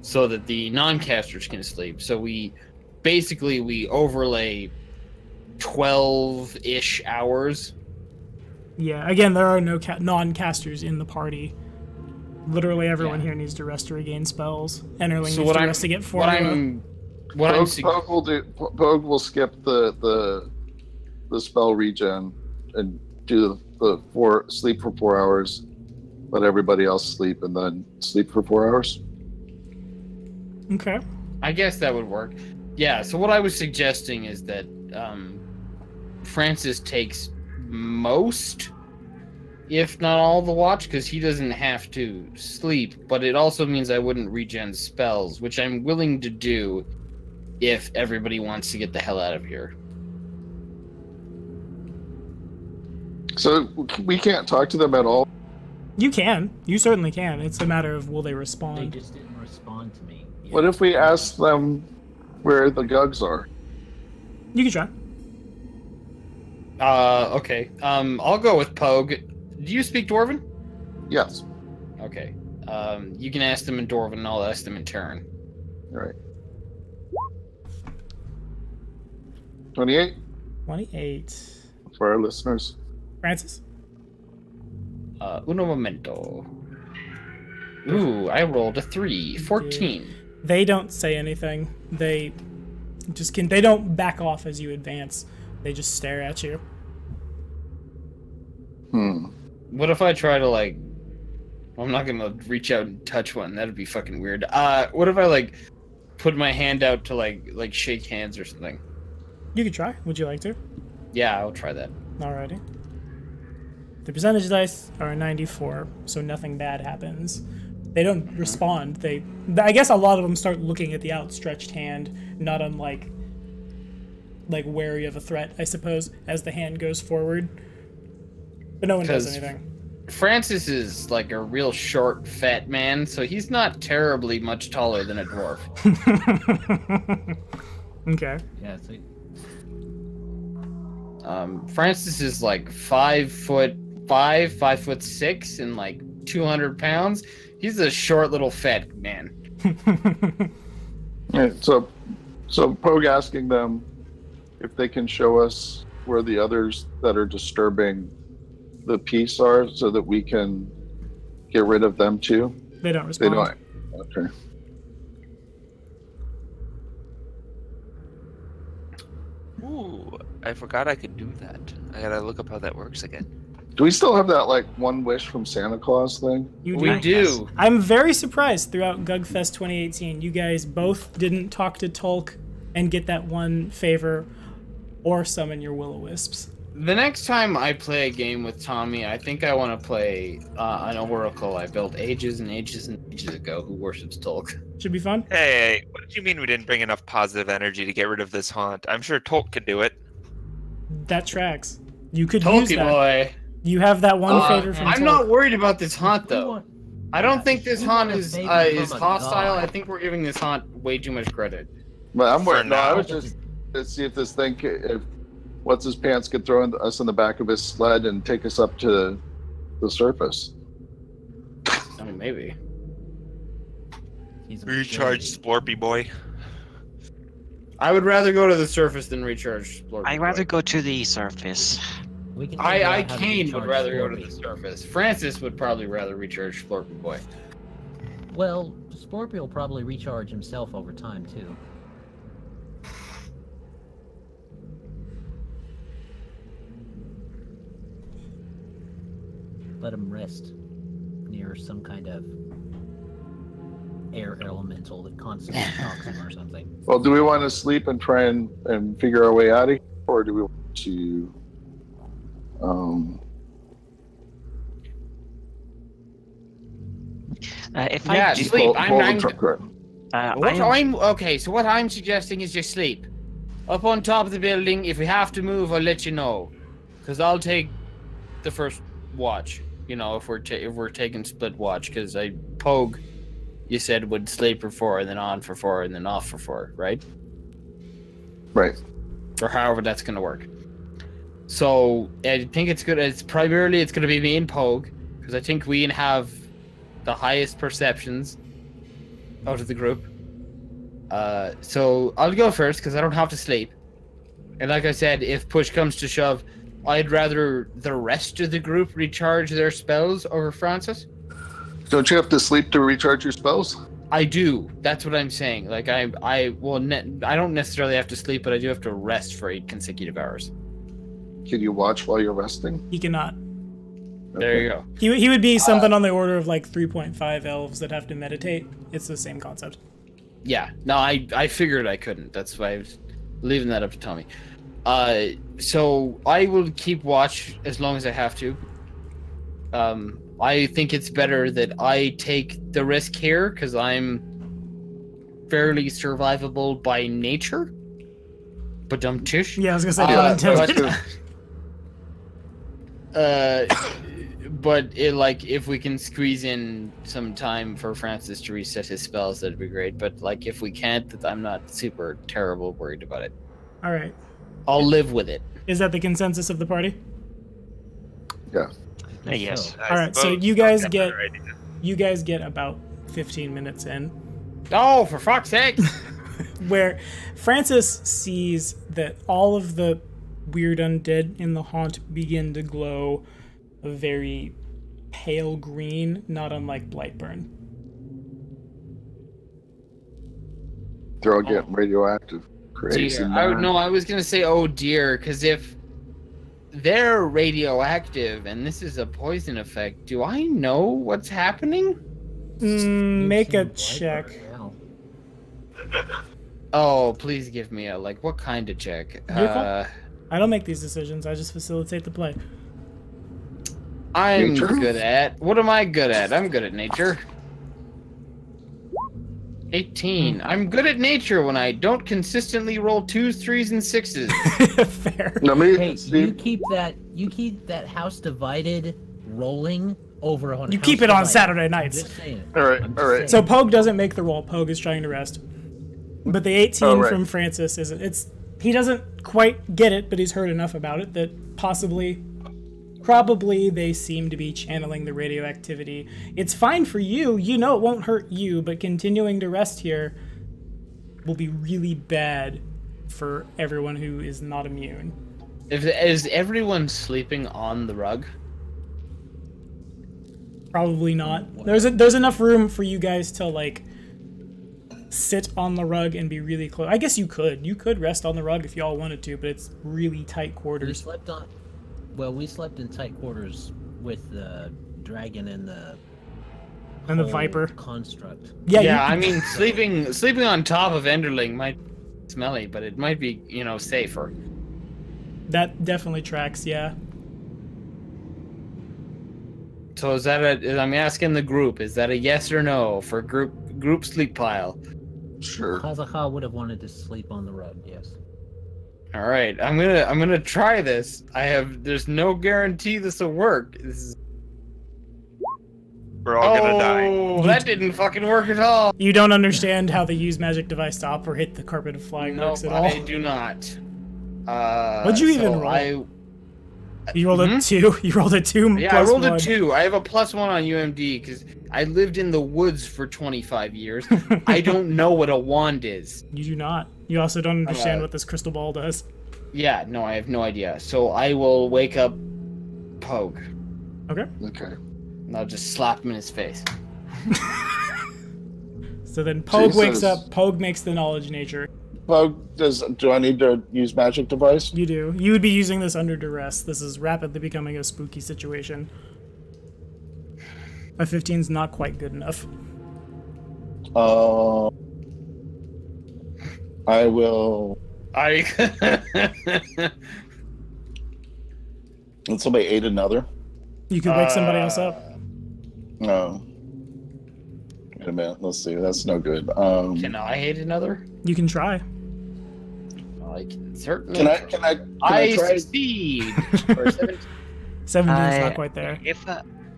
so that the non-casters can sleep. So we overlay 12-ish hours. Yeah, again, there are no non-casters in the party. Literally everyone here needs to rest to regain spells. Enterling needs to rest to get 4. Pogue will skip the spell regen and do the 4 sleep for 4 hours, let everybody else sleep, and then sleep for 4 hours. Okay. I guess that would work. Yeah, so what I was suggesting is that Francis takes most, if not all, the watch, because he doesn't have to sleep, but it also means I wouldn't regen spells, which I'm willing to do if everybody wants to get the hell out of here. So we can't talk to them at all? You can. You certainly can. It's a matter of will they respond. They just didn't respond to me. Yeah. What if we ask them where the Gugs are? You can try. Okay. I'll go with Pogue. Do you speak Dwarven? Yes. Okay. You can ask them in Dwarven, and I'll ask them in turn. All right. 28? 28. For our listeners. Francis? Uno momento. Ooh, I rolled a 3. 14. They don't say anything. They don't back off as you advance. They just stare at you. What if I try to, like... I'm not gonna reach out and touch one. That'd be fucking weird. What if I, like, put my hand out to, like shake hands or something? You could try. Would you like to? Yeah, I'll try that. Alrighty. The percentage dice are a 94, so nothing bad happens. They don't respond. I guess a lot of them start looking at the outstretched hand, not unlike wary of a threat, I suppose, as the hand goes forward. But no one does anything. Francis is like a real short, fat man, so he's not terribly much taller than a dwarf. Okay. Yeah, so... Francis is like 5'5", 5'6", and like 200 pounds. He's a short little fat man. Yeah, so Pogue asking them if they can show us where the others that are disturbing the peace are, so that we can get rid of them too. They don't respond. They don't. Okay. Ooh, I forgot I could do that. I gotta look up how that works again. Do we still have that, like, one wish from Santa Claus thing? We do. I'm very surprised throughout Gunfest 2018, you guys both didn't talk to Tolk and get that one favor or summon your will-o-wisps. The next time I play a game with Tommy, I think I want to play an oracle I built ages and ages and ages ago who worships Tolk. Should be fun. Hey, what did you mean we didn't bring enough positive energy to get rid of this haunt? I'm sure Tolk could do it. That tracks. You could Tolky use that. boy. You have that one favor from I'm Tolk. not worried about this haunt, though. I don't think this haunt is hostile. God. I think we're giving this haunt way too much credit. But I'm For worried. No, I now. was just to see if this thing, if what's his pants could throw us in the back of his sled and take us up to the surface. I mean, maybe. Recharge Spore Be boy. I would rather go to the surface than recharge Spore Be I'd boy. rather go to the surface. We can figure I out how to Kane would recharge rather go Spore to Be. the surface. Francis would probably rather recharge Spore Be boy. Well, Spore Be will probably recharge himself over time too. Let him rest near some kind of air elemental that constantly shocks him or something. Well, do we want to sleep and try and figure our way out of here, or do we want to? If Yeah, I do, sleep. I'm Okay, so what I'm suggesting is just sleep. Up on top of the building. If we have to move, I'll let you know. Because I'll take the first watch. You know, if we're taking split watch. Because Pogue, you said, would sleep for 4, and then on for 4, and then off for 4, right? Right. Or however that's going to work. So I think it's good. It's going to be me and Pogue. Because I think we have the highest perceptions out of the group. So I'll go first because I don't have to sleep. And like I said, if push comes to shove, I'd rather the rest of the group recharge their spells over Francis. Don't you have to sleep to recharge your spells? I do. That's what I'm saying. Like I don't necessarily have to sleep, but I do have to rest for 8 consecutive hours. Can you watch while you're resting? He cannot. There you go. He would be something on the order of like 3.5 elves that have to meditate. It's the same concept. Yeah. No, I figured I couldn't. That's why I was leaving that up to Tommy. So I will keep watch as long as I have to. I think it's better that I take the risk here because I'm fairly survivable by nature. But tish. Yeah, I was gonna say unintended. But if we can squeeze in some time for Francis to reset his spells, that'd be great. But like if we can't, I'm not super terrible worried about it. All right. I'll live with it. Is that the consensus of the party? Yeah. yes. All right. So you guys get about 15 minutes in. Oh, for fuck's sake! Where Francis sees that all of the weird undead in the haunt begin to glow a very pale green, not unlike Blightburn. They're all getting radioactive. Crazy. Dear. I was gonna say, oh dear, because if they're radioactive and this is a poison effect, do I know what's happening? Make a check. Oh, please give me a what kind of check? I don't make these decisions. I just facilitate the play. I'm Nature? good at. What am I good at? I'm good at nature. 18. I'm good at nature when I don't consistently roll 2s, 3s, and 6s. Fair. No, Hey, you keep that house divided rolling over on. You keep it on Saturday nights. Just saying. All right. So Pogue doesn't make the roll. Pogue is trying to rest. But the 18 right. from Francis isn't. He doesn't quite get it, but he's heard enough about it that probably they seem to be channeling the radioactivity. It's fine for you. You know it won't hurt you, but continuing to rest here will be really bad for everyone who is not immune. Is everyone sleeping on the rug? Probably not. There's enough room for you guys to sit on the rug and be really close. I guess you could rest on the rug if y'all wanted to, but it's really tight quarters. We slept in tight quarters with the dragon and the Viper construct. Yeah, I mean sleeping on top of Enderling might be smelly, but it might be safer. That definitely tracks. Yeah. So I'm asking the group, is that a yes or no for group sleep pile? Sure. Kazaha would have wanted to sleep on the rug, yes. All right, I'm gonna try this. There's no guarantee this will work. We're all gonna die. Oh, that didn't fucking work at all. You don't understand how the use magic device to operate the carpet of flying works at all. I do not. What'd you even roll? You rolled a 2? You rolled a 2 Yeah, plus I rolled 1. a 2. I have a +1 on UMD because I lived in the woods for 25 years. I don't know what a wand is. You do not. You also don't understand what this crystal ball does. Yeah, no, I have no idea. So I will wake up Pogue. Okay. Okay. And I'll just slap him in his face. So then Pogue wakes Jesus. up. Pogue makes the knowledge nature. Pogue, do I need to use magic device? You do. You would be using this under duress. This is rapidly becoming a spooky situation. A 15's not quite good enough. I will. Can somebody aid another? You could wake somebody else up. No. Wait a minute. Let's see. That's no good. Can I hate another? You can try. I can certainly. Can I try? Succeed. For 17. 17's not quite there.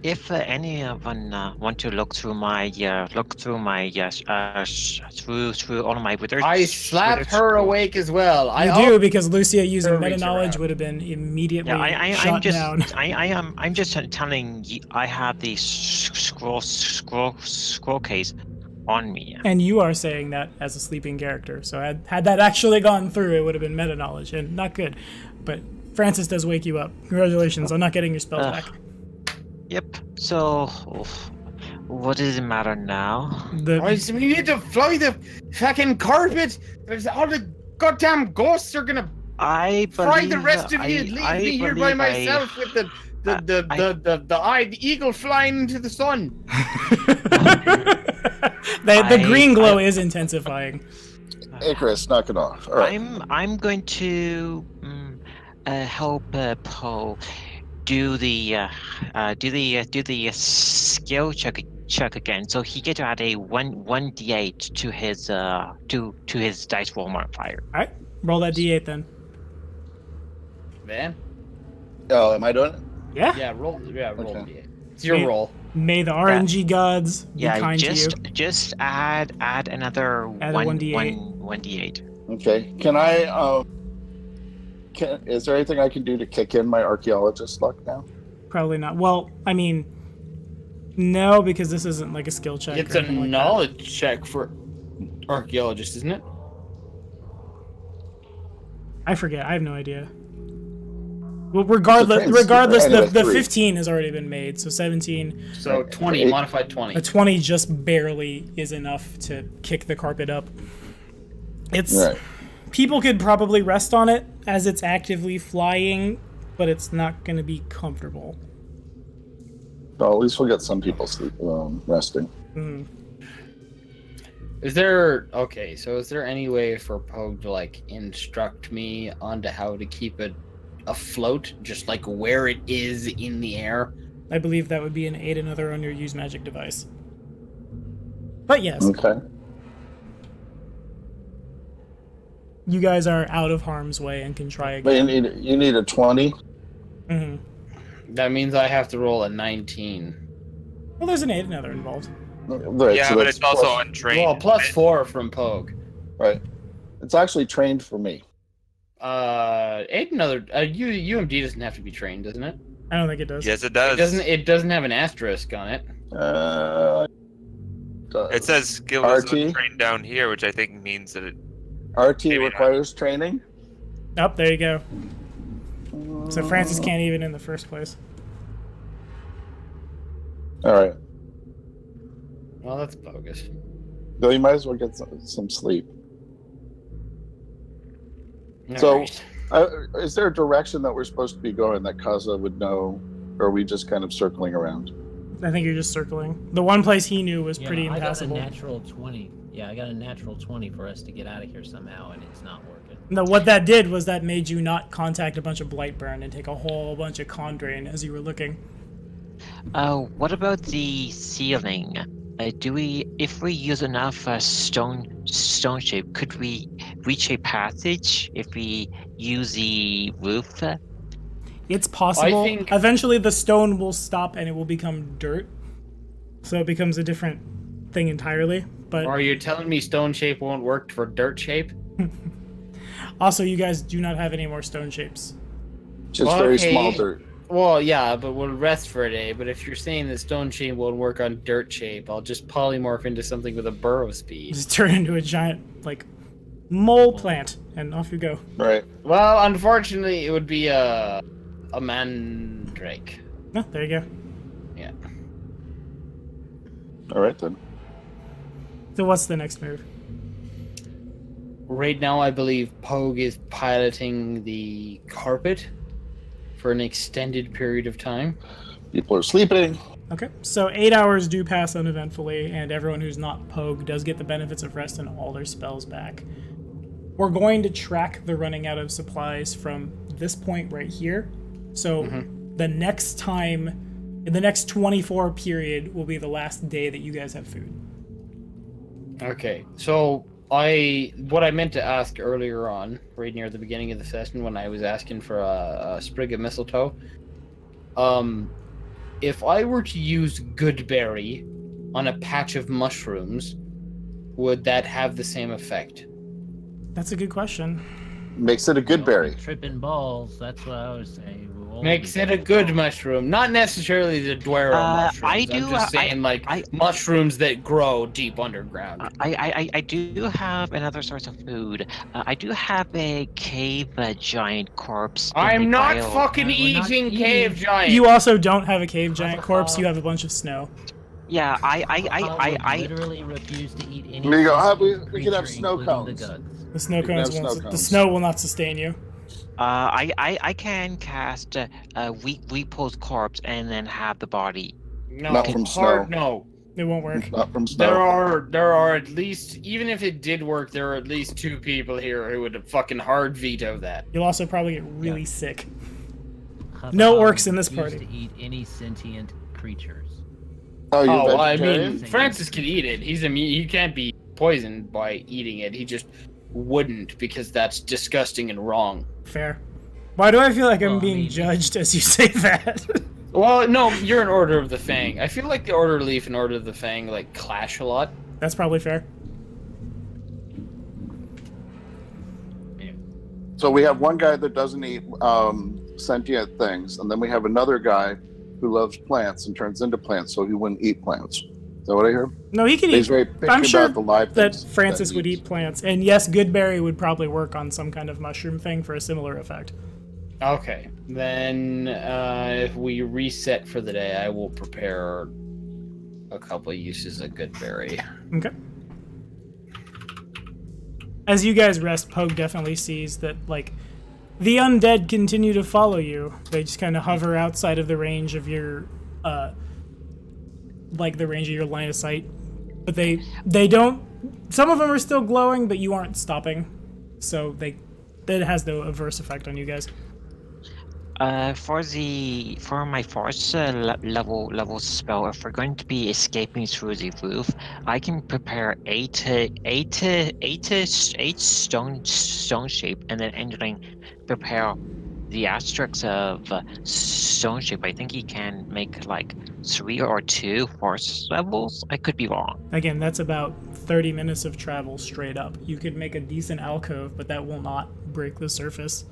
If anyone want to look through my through all of my withers, I slap her awake as well. You do, because Lucia using Her meta reach knowledge around. would have been immediately I'm shot just down. I'm just telling you, I have the scroll case on me. And you are saying that as a sleeping character. So had that actually gone through, it would have been meta knowledge and not good. But Francis does wake you up. Congratulations on not getting your spells back. Yep. So, what does it matter now? We need to fly the fucking carpet. There's all the goddamn ghosts are gonna fry the rest of you and leave me here by myself with the eagle flying into the sun. The green glow is intensifying. Icarus, knock it off. All right. I'm going to help Poe do the skill check again. So he get to add a 1d8 to his dice roll modifier. All right, roll that d8 then. Man. Oh, am I doing it? Yeah. Yeah, roll. Yeah, roll. Okay. It's your roll. May the RNG gods be kind to you. Just add another Add a 1d8. 1d8. Okay. Can I? Is there anything I can do to kick in my archaeologist luck now? Probably not. Well, I mean, no, because this isn't like a skill check. It's or a anything like knowledge check for archaeologist, isn't it? I forget. I have no idea. Well, regardless, the 15 has already been made, so 17. So 20, modified 20. A 20 just barely is enough to kick the carpet up. It's Right. People could probably rest on it as it's actively flying, but it's not going to be comfortable. Well, at least we'll get some people sleep resting. Is there any way for Pogue to like instruct me onto how to keep it afloat, just like where it is in the air? I believe that would be an aid another on your use magic device. But yes. Okay. You guys are out of harm's way and can try But again. you need a 20. Mm-hmm. That means I have to roll a 19. Well, there's an aid another involved. Right, Yeah, so but that's it's also plus- untrained. Well, plus 4 from Pogue. Right. It's actually trained for me. Aid another. UMD doesn't have to be trained, doesn't it? I don't think it does. Yes, it does. It doesn't have an asterisk on it. It says skill is untrained down here, which I think means that it. RT Maybe requires training. Oh, there you go. So Francis can't even in the first place. All right. Well, that's bogus. Bill, you might as well get some sleep. So, is there a direction that we're supposed to be going that Kaza would know, or are we just kind of circling around? I think you're just circling. The one place he knew was pretty impassable. I got a natural 20. Yeah, I got a natural 20 for us to get out of here somehow, and it's not working. No, what that did was that made you not contact a bunch of Blightburn and take a whole bunch of con drain as you were looking. What about the ceiling? If we use enough stone shape, could we reach a passage if we use the roof? It's possible. I think- Eventually the stone will stop and it will become dirt. so it becomes a different thing entirely. But Are you telling me stone shape won't work for dirt shape? also, you guys do not have any more stone shapes. Just very small dirt. Well, yeah, but we'll rest for a day. But if you're saying that stone shape won't work on dirt shape, I'll just polymorph into something with a burrow speed. Just turn into a giant, like, mole plant, and off you go. Right. Well, unfortunately, it would be a mandrake. Oh, there you go. Yeah. All right, then. So what's the next move? Right now, I believe Pogue is piloting the carpet for an extended period of time. People are sleeping. Okay, so 8 hours do pass uneventfully, and everyone who's not Pogue does get the benefits of rest and all their spells back. We're going to track the running out of supplies from this point right here. So the next time, in the next 24 period, will be the last day that you guys have food. Okay, so what I meant to ask earlier on, right near the beginning of the session when I was asking for a sprig of mistletoe, if I were to use Goodberry on a patch of mushrooms, would that have the same effect? That's a good question. Makes it a good berry. Tripping balls, that's what I was saying. Makes it a good mushroom, not necessarily the Dwarven mushrooms. I'm just saying, mushrooms that grow deep underground. I do have another source of food. I do have a cave giant corpse. I'm not fucking eating cave giant. You also don't have a cave giant corpse. You have a bunch of snow. Yeah, I literally refuse to eat any. There you go. We can have snow cones. The snow cones won't. The snow will not sustain you. I can cast Weepo's corpse and then have the body. No, not from snow. No, it won't work. Not from snow. There are at least, even if it did work, there are at least 2 people here who would fucking hard veto that. You'll also probably get really sick. No orcs in this party. To eat any sentient creatures. Oh, I mean, Francis can eat it. He can't be poisoned by eating it. He just wouldn't, because that's disgusting and wrong. Fair. Why do I feel like I'm being judged as you say that? Well, no, you're an Order of the Fang. I feel like the Order of Leaf and Order of the Fang like clash a lot. That's probably fair. So we have one guy that doesn't eat sentient things, and then we have another guy who loves plants and turns into plants, so he wouldn't eat plants. Is that what I hear? No, he can eat. I'm sure that Francis would eat plants, and yes, Goodberry would probably work on some kind of mushroom thing for a similar effect. Okay, then if we reset for the day, I will prepare a couple of uses of Goodberry. Okay. As you guys rest, Pogue definitely sees that, like, the undead continue to follow you. They just kind of hover outside of the range of your, the range of your line of sight. But they don't, some of them are still glowing, but you aren't stopping. So that has no adverse effect on you guys. For my force level spell, if we're going to be escaping through the roof, I can prepare eight stone shape, and then entering prepare the asterisks of stone shape. I think he can make like 3 or 2 force levels. I could be wrong. Again, that's about 30 minutes of travel straight up. You could make a decent alcove, but that will not break the surface.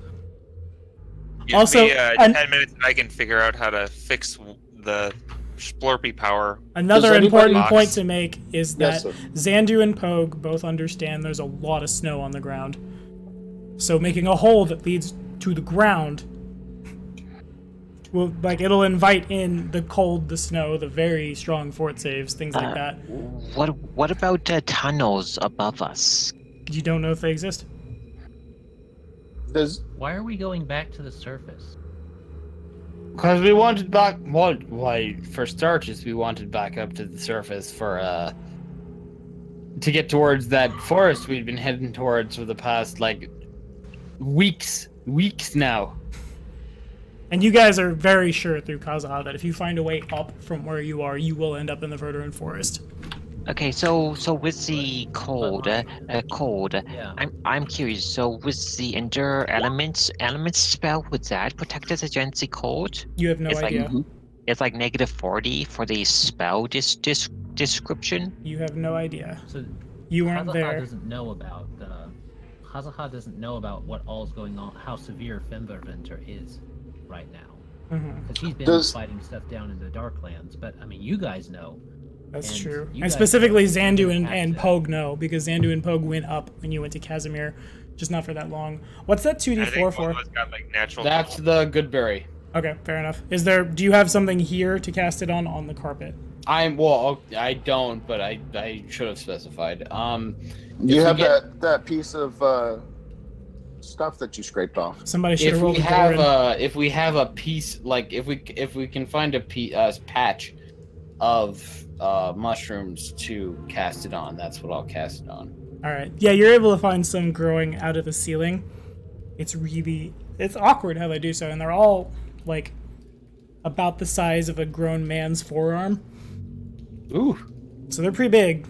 Give me 10 minutes and I can figure out how to fix the Spore Be power. Another important point to make is that Xandu and Pogue both understand there's a lot of snow on the ground. So making a hole that leads to the ground will, it'll invite in the cold, the snow, the very strong fort saves, things like that. What about tunnels above us? You don't know if they exist? Why are we going back to the surface? Because we wanted back. Well, for starters, we wanted back up to the surface for to get towards that forest we've been heading towards for the past weeks now. And you guys are very sure through Kazaha that if you find a way up from where you are, you will end up in the Verduran Forest. Okay, so with the cold, yeah. I'm curious. So with the endure elements spell, would that protect us against the cold? You have no idea. it's like -40 for the spell description. You have no idea. So You weren't Hazaha there. doesn't know about Hazaha doesn't know about what all's going on, how severe Femvervinter is right now. Because he's been fighting stuff down in the Darklands. But I mean, you guys know. That's And true. you And guys specifically know Zandu the and accent. Pogue know, because Zandu and Pogue went up when you went to Casimir, just not for that long. What's that I 2d4 think one for? of us got like natural. That's the Goodberry. Okay, fair enough. Do you have something here to cast it on the carpet? I don't, but I should have specified. You have that piece of stuff that you scraped off. Somebody should If have rolled we a have door in. if we have a piece, like if we can find a patch of mushrooms to cast it on, that's what I'll cast it on. Alright. Yeah, you're able to find some growing out of the ceiling. It's awkward how they do so, and they're all, like, about the size of a grown man's forearm. Ooh. So they're pretty big.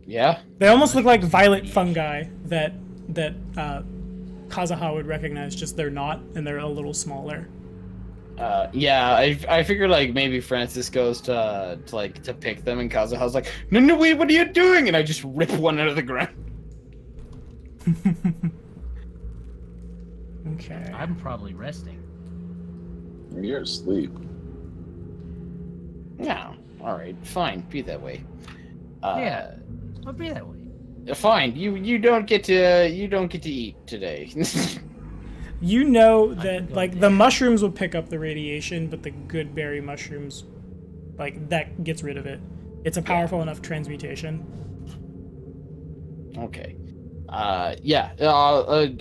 Yeah. They almost look like violet fungi that Kazaha would recognize, just they're not, and they're a little smaller. Yeah, I figured like maybe Francis goes to pick them, and Kazuha's like, no, wait, what are you doing? And I just rip one out of the ground. Okay. I'm probably resting. You're asleep. Yeah. All right. Fine. Be that way. Yeah, I'll be that way. Fine. You don't get to eat today. You know that, like, the mushrooms will pick up the radiation, but the good berry mushrooms, like, that gets rid of it. It's a powerful enough transmutation. Okay. Yeah.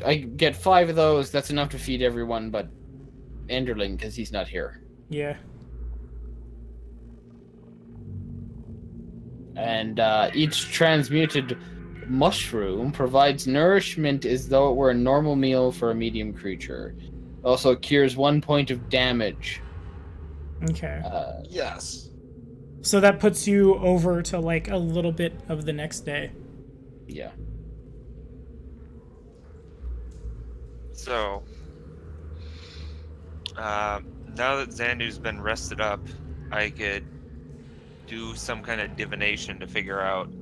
I get 5 of those. That's enough to feed everyone, but Enderling, because he's not here. Yeah. And each transmuted mushroom provides nourishment as though it were a normal meal for a medium creature. Also cures 1 point of damage. Okay. Yes. So that puts you over to, like, a little bit of the next day. Yeah. So, now that Zandu's been rested up, I could do some kind of divination to figure out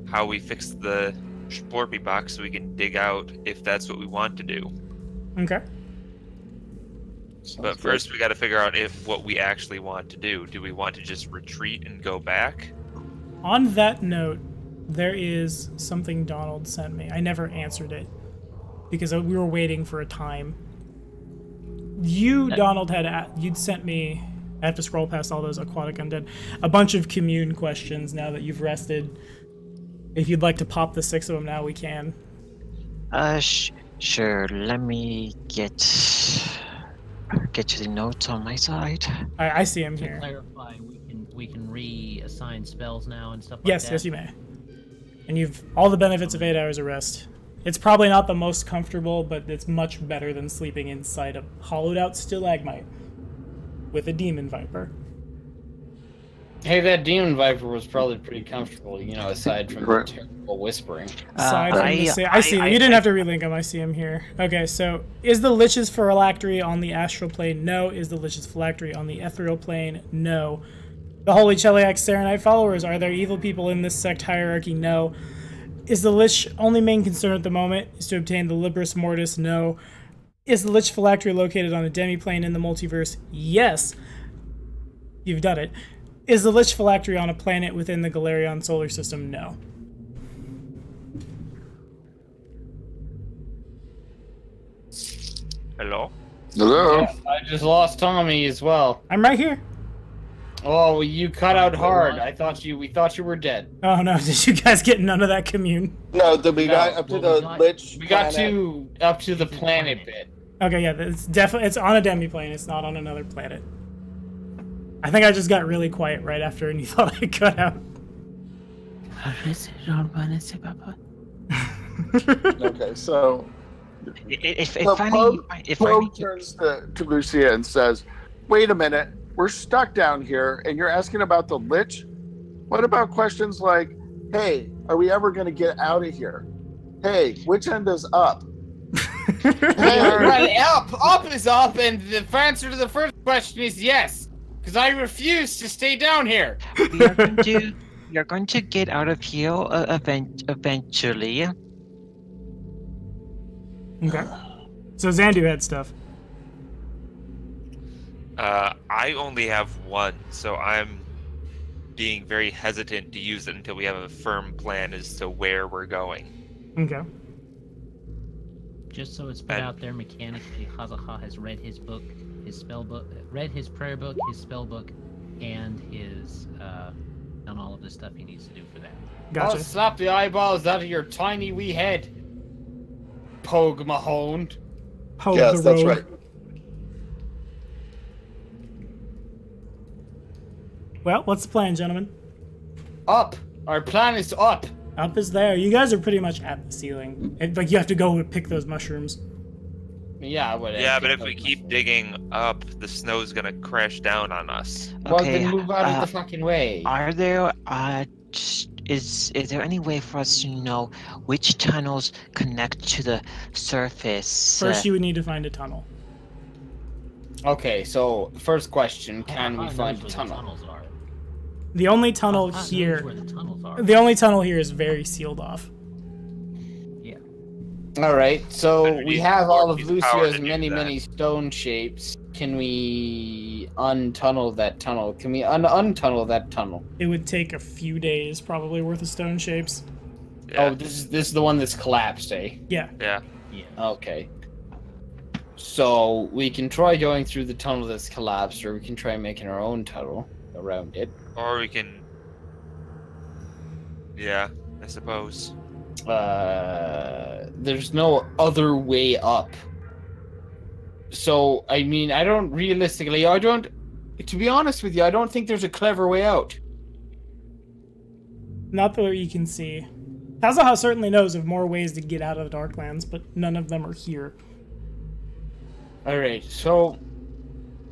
how we fix the Spore Be box so we can dig out if that's what we want to do. Okay. But first we got to figure out if what we actually want to do. Do we want to just retreat and go back? On that note, there is something Donald sent me. I never answered it because we were waiting for a time. Donald, you'd sent me, I have to scroll past all those aquatic undead, a bunch of commune questions now that you've rested. If you'd like to pop the 6 of them now, we can. Sure. Let me get you the notes on my side. I see him To here. clarify, we can reassign spells now and stuff like Yes, that. yes, you may. And you've all the benefits of 8 hours of rest. It's probably not the most comfortable, but it's much better than sleeping inside a hollowed out stalagmite with a demon viper. Hey, that demon viper was probably pretty comfortable, aside from the terrible whispering. Aside from I see him. You didn't have to relink him. I see him here. Okay, so is the Lich's phylactery on the astral plane? No. Is the Lich's phylactery on the ethereal plane? No. The Holy Cheliac Serenite followers, are there evil people in this sect hierarchy? No. Is the Lich only main concern at the moment is to obtain the Libris Mortis? No. Is the Lich phylactery located on a demiplane in the multiverse? Yes. You've done it. Is the Lich phylactery on a planet within the Galarian solar system? No. Hello? Hello. Yeah, I just lost Tommy as well. I'm right here. Oh, you cut out hard. We thought you were dead. Oh no, did you guys get none of that commune? No, we got up to the Lich. We got up to the planet bit. Okay, yeah, it's on a demiplane, it's not on another planet. I think I just got really quiet right after and you thought I cut out. Okay, so If Poe turns to Lucia and says, "Wait a minute, we're stuck down here, and you're asking about the Lich? What about questions like, hey, are we ever going to get out of here? Hey, which end is up? Right, up is up, and the answer to the first question is yes. Because I refuse to stay down here. You're going to get out of here eventually. Okay. So Xandu had stuff. I only have one, so I'm being very hesitant to use it until we have a firm plan as to where we're going. Okay. Just so it's put out there, mechanically, Hazaha has read his book, his spell book, read his prayer book, his spell book, and his done all of the stuff he needs to do for that. Gotcha. I'll slap the eyeballs out of your tiny wee head, Pogue Mahone. Pogue yes, the that's rogue. right. Well, what's the plan, gentlemen? Up. Our plan is up. Up is there. You guys are pretty much at the ceiling. Like, you have to go and pick those mushrooms. Yeah, Yeah, but if we keep digging up, the snow's gonna crash down on us. Well, Okay, then move out of the fucking way. Are there is there any way for us to know which tunnels connect to the surface? First, you would need to find a tunnel. Okay, so first question: can we Hazaha find knows a where the tunnel? tunnels are. The only tunnel Hazaha knows here... where the tunnels are. The only tunnel here is very sealed off. Yeah. All right, so Then we we need have all of Morpheus' power Lucia's to do many, that. many stone shapes. Can we untunnel that tunnel? Can we untunnel that tunnel? It would take a few days, probably, worth of stone shapes. Yeah. Oh, this is the one that's collapsed, eh? Yeah. Yeah. Yeah. Okay. So we can try going through the tunnel that's collapsed, or we can try making our own tunnel around it. Or we can... Yeah, I suppose. There's no other way up. So, I mean, to be honest with you, I don't think there's a clever way out. Not that you can see. Hazaha certainly knows of more ways to get out of the Darklands, but none of them are here. Alright, so,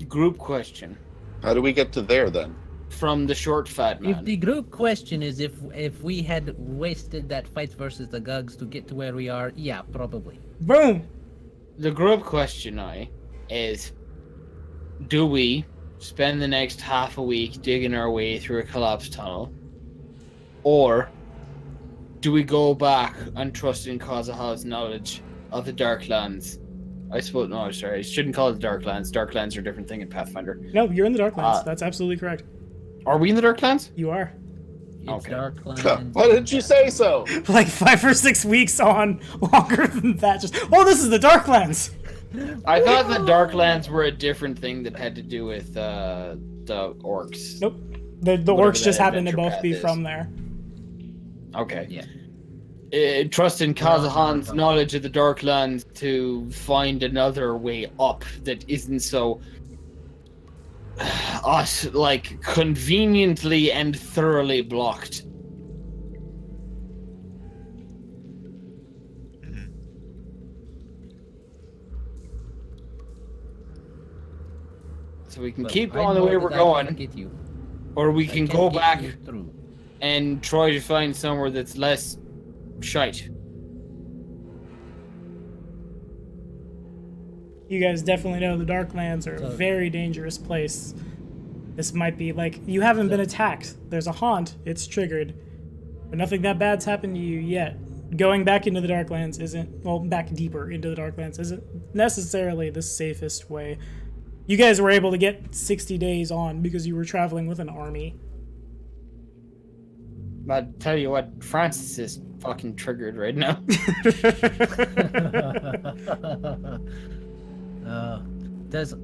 group question. How do we get to there then? From the short fat man. If the group question is if we had wasted that fight versus the Gugs to get to where we are, yeah, probably. Boom! The group question is, do we spend the next half a week digging our way through a collapsed tunnel, or do we go back and trust in Kazaha's knowledge of the Darklands? I suppose, no, sorry, I shouldn't call it the Darklands. Darklands are a different thing in Pathfinder. No, you're in the Darklands. That's absolutely correct. Are we in the Darklands? You are. It's Okay. Darklands. Why didn't you say so? Like 5 or 6 weeks on, longer than that. Just, oh, this is the Darklands! I thought the Darklands were a different thing that had to do with the orcs. Nope. The Whatever orcs just that happen to adventure both path be is. from there. Okay. Yeah. Trust in Kazahan's knowledge of the Darklands to find another way up that isn't so like conveniently and thoroughly blocked. So we can Well, keep I going the know way that we're I can going, get you. or we I can can go get back you through. and try to find somewhere that's less shite. You guys definitely know the Darklands are a So- very dangerous place. This might be like, you haven't been attacked. There's a haunt, it's triggered. But nothing that bad's happened to you yet. Going back into the Darklands isn't, well, back deeper into the Darklands isn't necessarily the safest way. You guys were able to get 60 days on because you were traveling with an army. I tell you what, Francis is fucking triggered right now. Does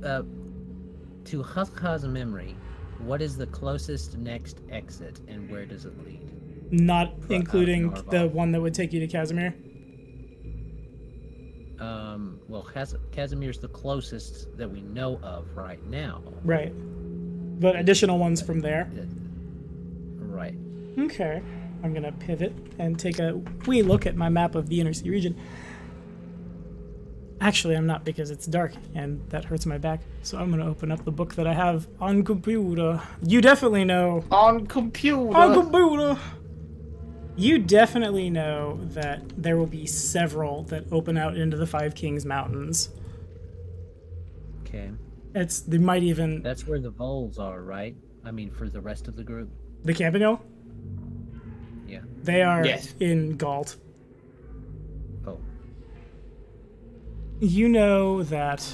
to Hazaha's memory, what is the closest next exit, and where does it lead? Not including Norval. the one that would take you to Casimir. Well, Casimir's the closest that we know of right now. Right. But additional ones from there. Right. Okay. I'm gonna pivot and take a wee look at my map of the Inner Sea region. Actually, I'm not, because it's dark and that hurts my back. So I'm gonna open up the book that I have on computer. You definitely know. On computer. On computer! You definitely know that there will be several that open out into the Five Kings Mountains. Okay. They might even... That's where the voles are, right? I mean, for the rest of the group. The Campanile? Yeah. They are in Galt. Oh. You know that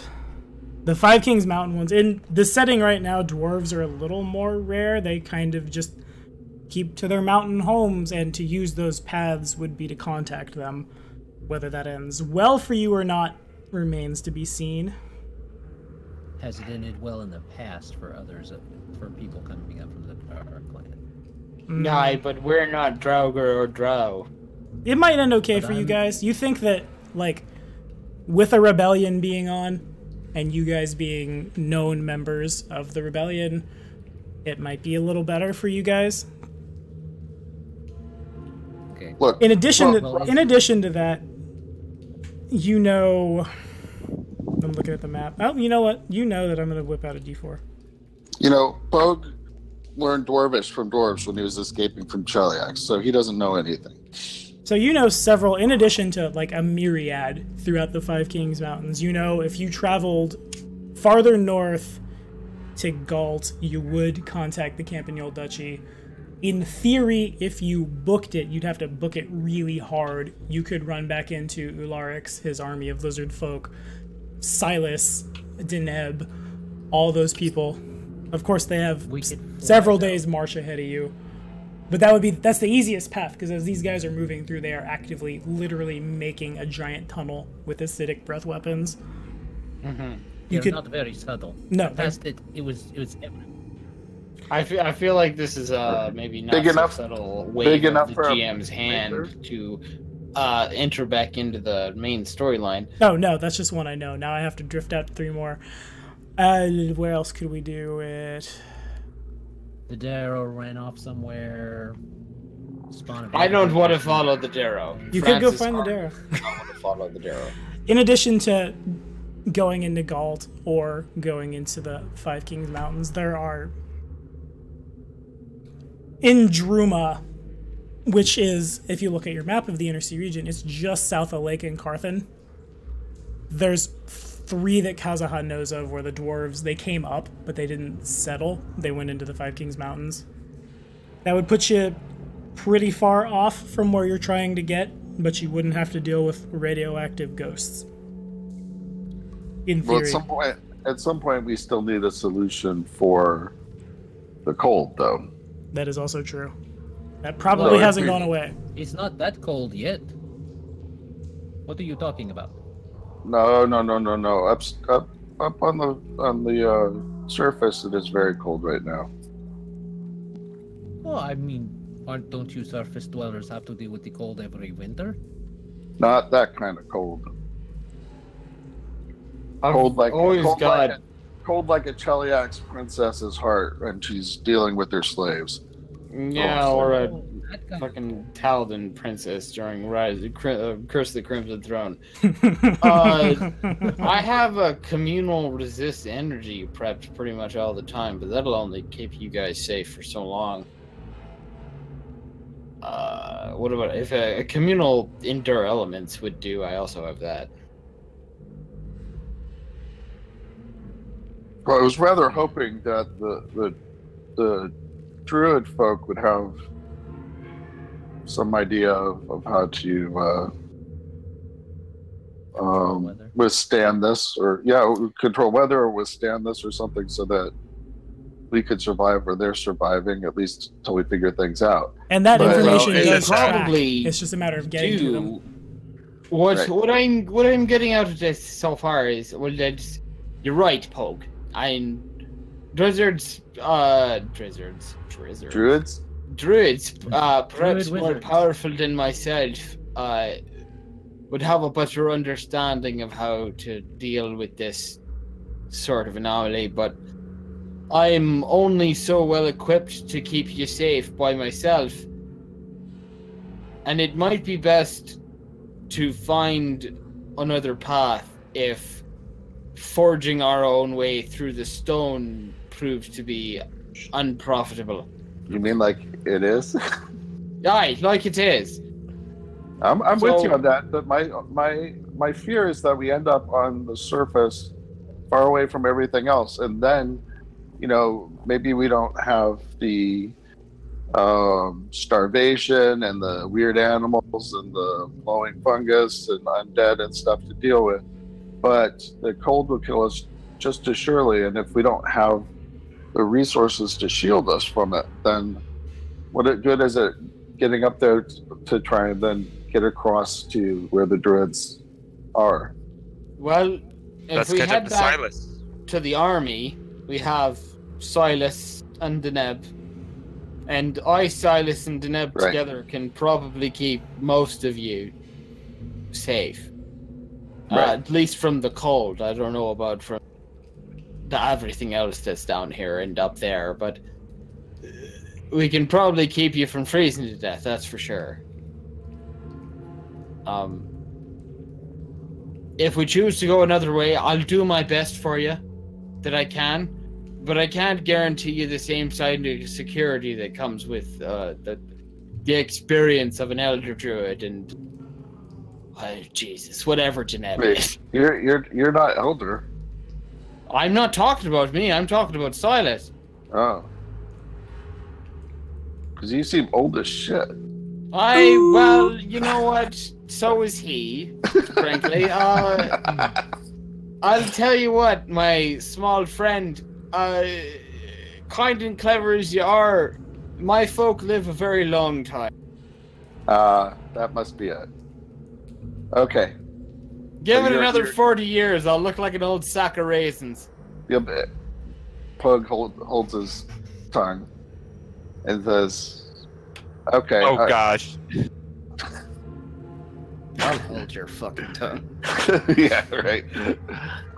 the Five Kings Mountain ones, in the setting right now, dwarves are a little more rare. They kind of just keep to their mountain homes, and to use those paths would be to contact them. Whether that ends well for you or not remains to be seen. Has it ended well in the past for others, for people coming up from the Dark Clan? No, but we're not Draugr or Drow. It might end okay for you guys. You think that, like, with a rebellion being on, and you guys being known members of the rebellion, it might be a little better for you guys. Okay. Look, in addition to that, you know, I'm looking at the map. Oh, you know what? You know that I'm going to whip out a D4. You know, Bogue learned Dwarvish from dwarves when he was escaping from Cheliax, so he doesn't know anything. So you know several, in addition to like a myriad throughout the Five Kings Mountains, you know if you traveled farther north to Galt, you would contact the Campanile Duchy. In theory, if you booked it, you'd have to book it really hard. You could run back into Ularix, his army of lizard folk, Silas, Deneb, all those people. Of course, they have several days march ahead of you. But that's the easiest path, because as these guys are moving through, they are actively, literally making a giant tunnel with acidic breath weapons. Mm-hmm. They're not very subtle. No, it was evident. I feel like this is maybe not so subtle wave of the GM's hand to enter back into the main storyline. Oh no, that's just one I know. Now I have to drift out to 3 more. Where else could we do it? The Darrow ran off somewhere. I don't want to follow the Darrow. You could go find the Darrow. I don't want to follow the Darrow. In addition to going into Galt or going into the Five Kings Mountains, there are in Druma, which is, if you look at your map of the Inner Sea region, it's just south of Lake Carthen. There's 3 that Kazaha knows of where the dwarves, they came up, but they didn't settle. They went into the Five Kings Mountains. That would put you pretty far off from where you're trying to get, but you wouldn't have to deal with radioactive ghosts. In theory. Well, at some point, we still need a solution for the cold, though. That is also true. That probably hasn't gone away. It's not that cold yet. What are you talking about? No. Up on the surface, it is very cold right now. Well, I mean, don't you surface dwellers have to deal with the cold every winter? Not that kind of cold. Cold like a Cheliax princess's heart when she's dealing with her slaves. Yeah, or a fucking Taldan princess during Curse of the Crimson Throne. I have a communal resist energy prepped pretty much all the time, but that'll only keep you guys safe for so long. What about if a communal endure elements would do? I also have that. Well, I was rather hoping that the druid folk would have some idea of how to withstand this, or control weather or withstand this or something, so that we could survive or they're surviving, at least until we figure things out. And that information does probably track. It's just a matter of getting to them. What I'm getting out of this so far is, well, you're right, Pogue. Druids, perhaps more powerful than myself, would have a better understanding of how to deal with this sort of anomaly, but I'm only so well equipped to keep you safe by myself, and it might be best to find another path if forging our own way through the stone proves to be unprofitable. You mean like it is? Aye, like it is. I'm with you on that, but my fear is that we end up on the surface far away from everything else, and then, you know, maybe we don't have the starvation and the weird animals and the glowing fungus and undead and stuff to deal with, but the cold will kill us just as surely. And if we don't have the resources to shield us from it, then what good is it getting up there to try and then get across to where the druids are? Well, if Let's we catch head up to back Silas. to the army, we have Silas and Deneb. And Silas, and Deneb Right. together can probably keep most of you safe. Right. At least from the cold. I don't know about from everything else that's down here and up there, but we can probably keep you from freezing to death, that's for sure. If we choose to go another way, I'll do my best for you that I can, but I can't guarantee you the same side of security that comes with the experience of an elder druid and Jesus, whatever Deneb is. You're not elder. I'm not talking about me, I'm talking about Silas. Oh. Because you seem old as shit. Well, you know what? So is he, frankly. I'll tell you what, my small friend, kind and clever as you are, my folk live a very long time. That must be it. Okay. Give So it another 40 years, I'll look like an old sack of raisins. Yep. Pug holds his tongue and says, okay. Oh gosh. I'll hold your fucking tongue. Yeah, right.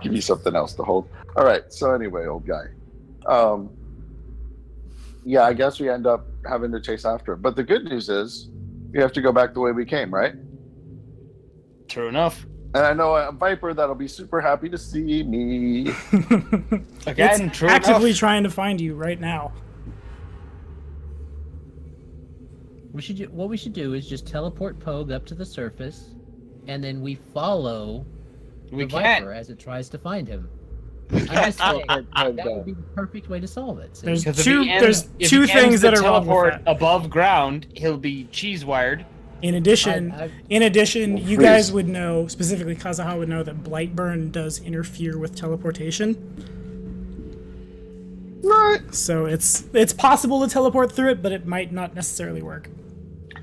Give me something else to hold. All right. So anyway, old guy. Yeah, I guess we end up having to chase after him. But the good news is, we have to go back the way we came, right? True enough. And I know a Viper that'll be super happy to see me. Again, it's true actively enough. trying to find you right now. What we should do is just teleport Pogue up to the surface, and then we follow We the can't. Viper as it tries to find him. can't I'm just saying, teleport Pogue that down. would be the perfect way to solve it. See? There's Because if two. he ends- There's if two he ends things the that are wrong teleport with that. above ground, he'll be cheese wired. In addition, I- you guys would know, specifically Kazuha would know, that Blightburn does interfere with teleportation. Right. So it's possible to teleport through it, but it might not necessarily work.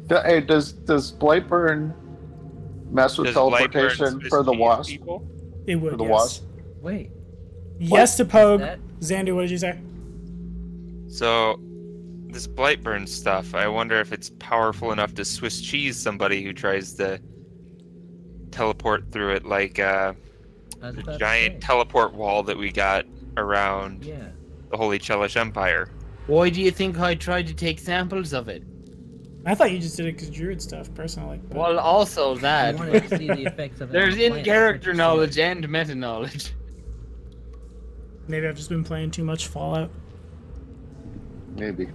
Hey, does Blightburn mess with Does teleportation Blightburn for the mislead wasp? people? It would. For the yes. wasp? Wait, Yes to Pogue. that? Zandu, what did you say? So, this Blightburn stuff, I wonder if it's powerful enough to Swiss cheese somebody who tries to teleport through it, like I was about to giant say. teleport wall that we got around Yeah. the Holy Chelish Empire. Why do you think I tried to take samples of it? I thought you just did it because Druid stuff, personally. But Well, also I that. wanted to see the effects of it. There's on plants, in-character which- knowledge and meta-knowledge. maybe I've just been playing too much Fallout. Maybe.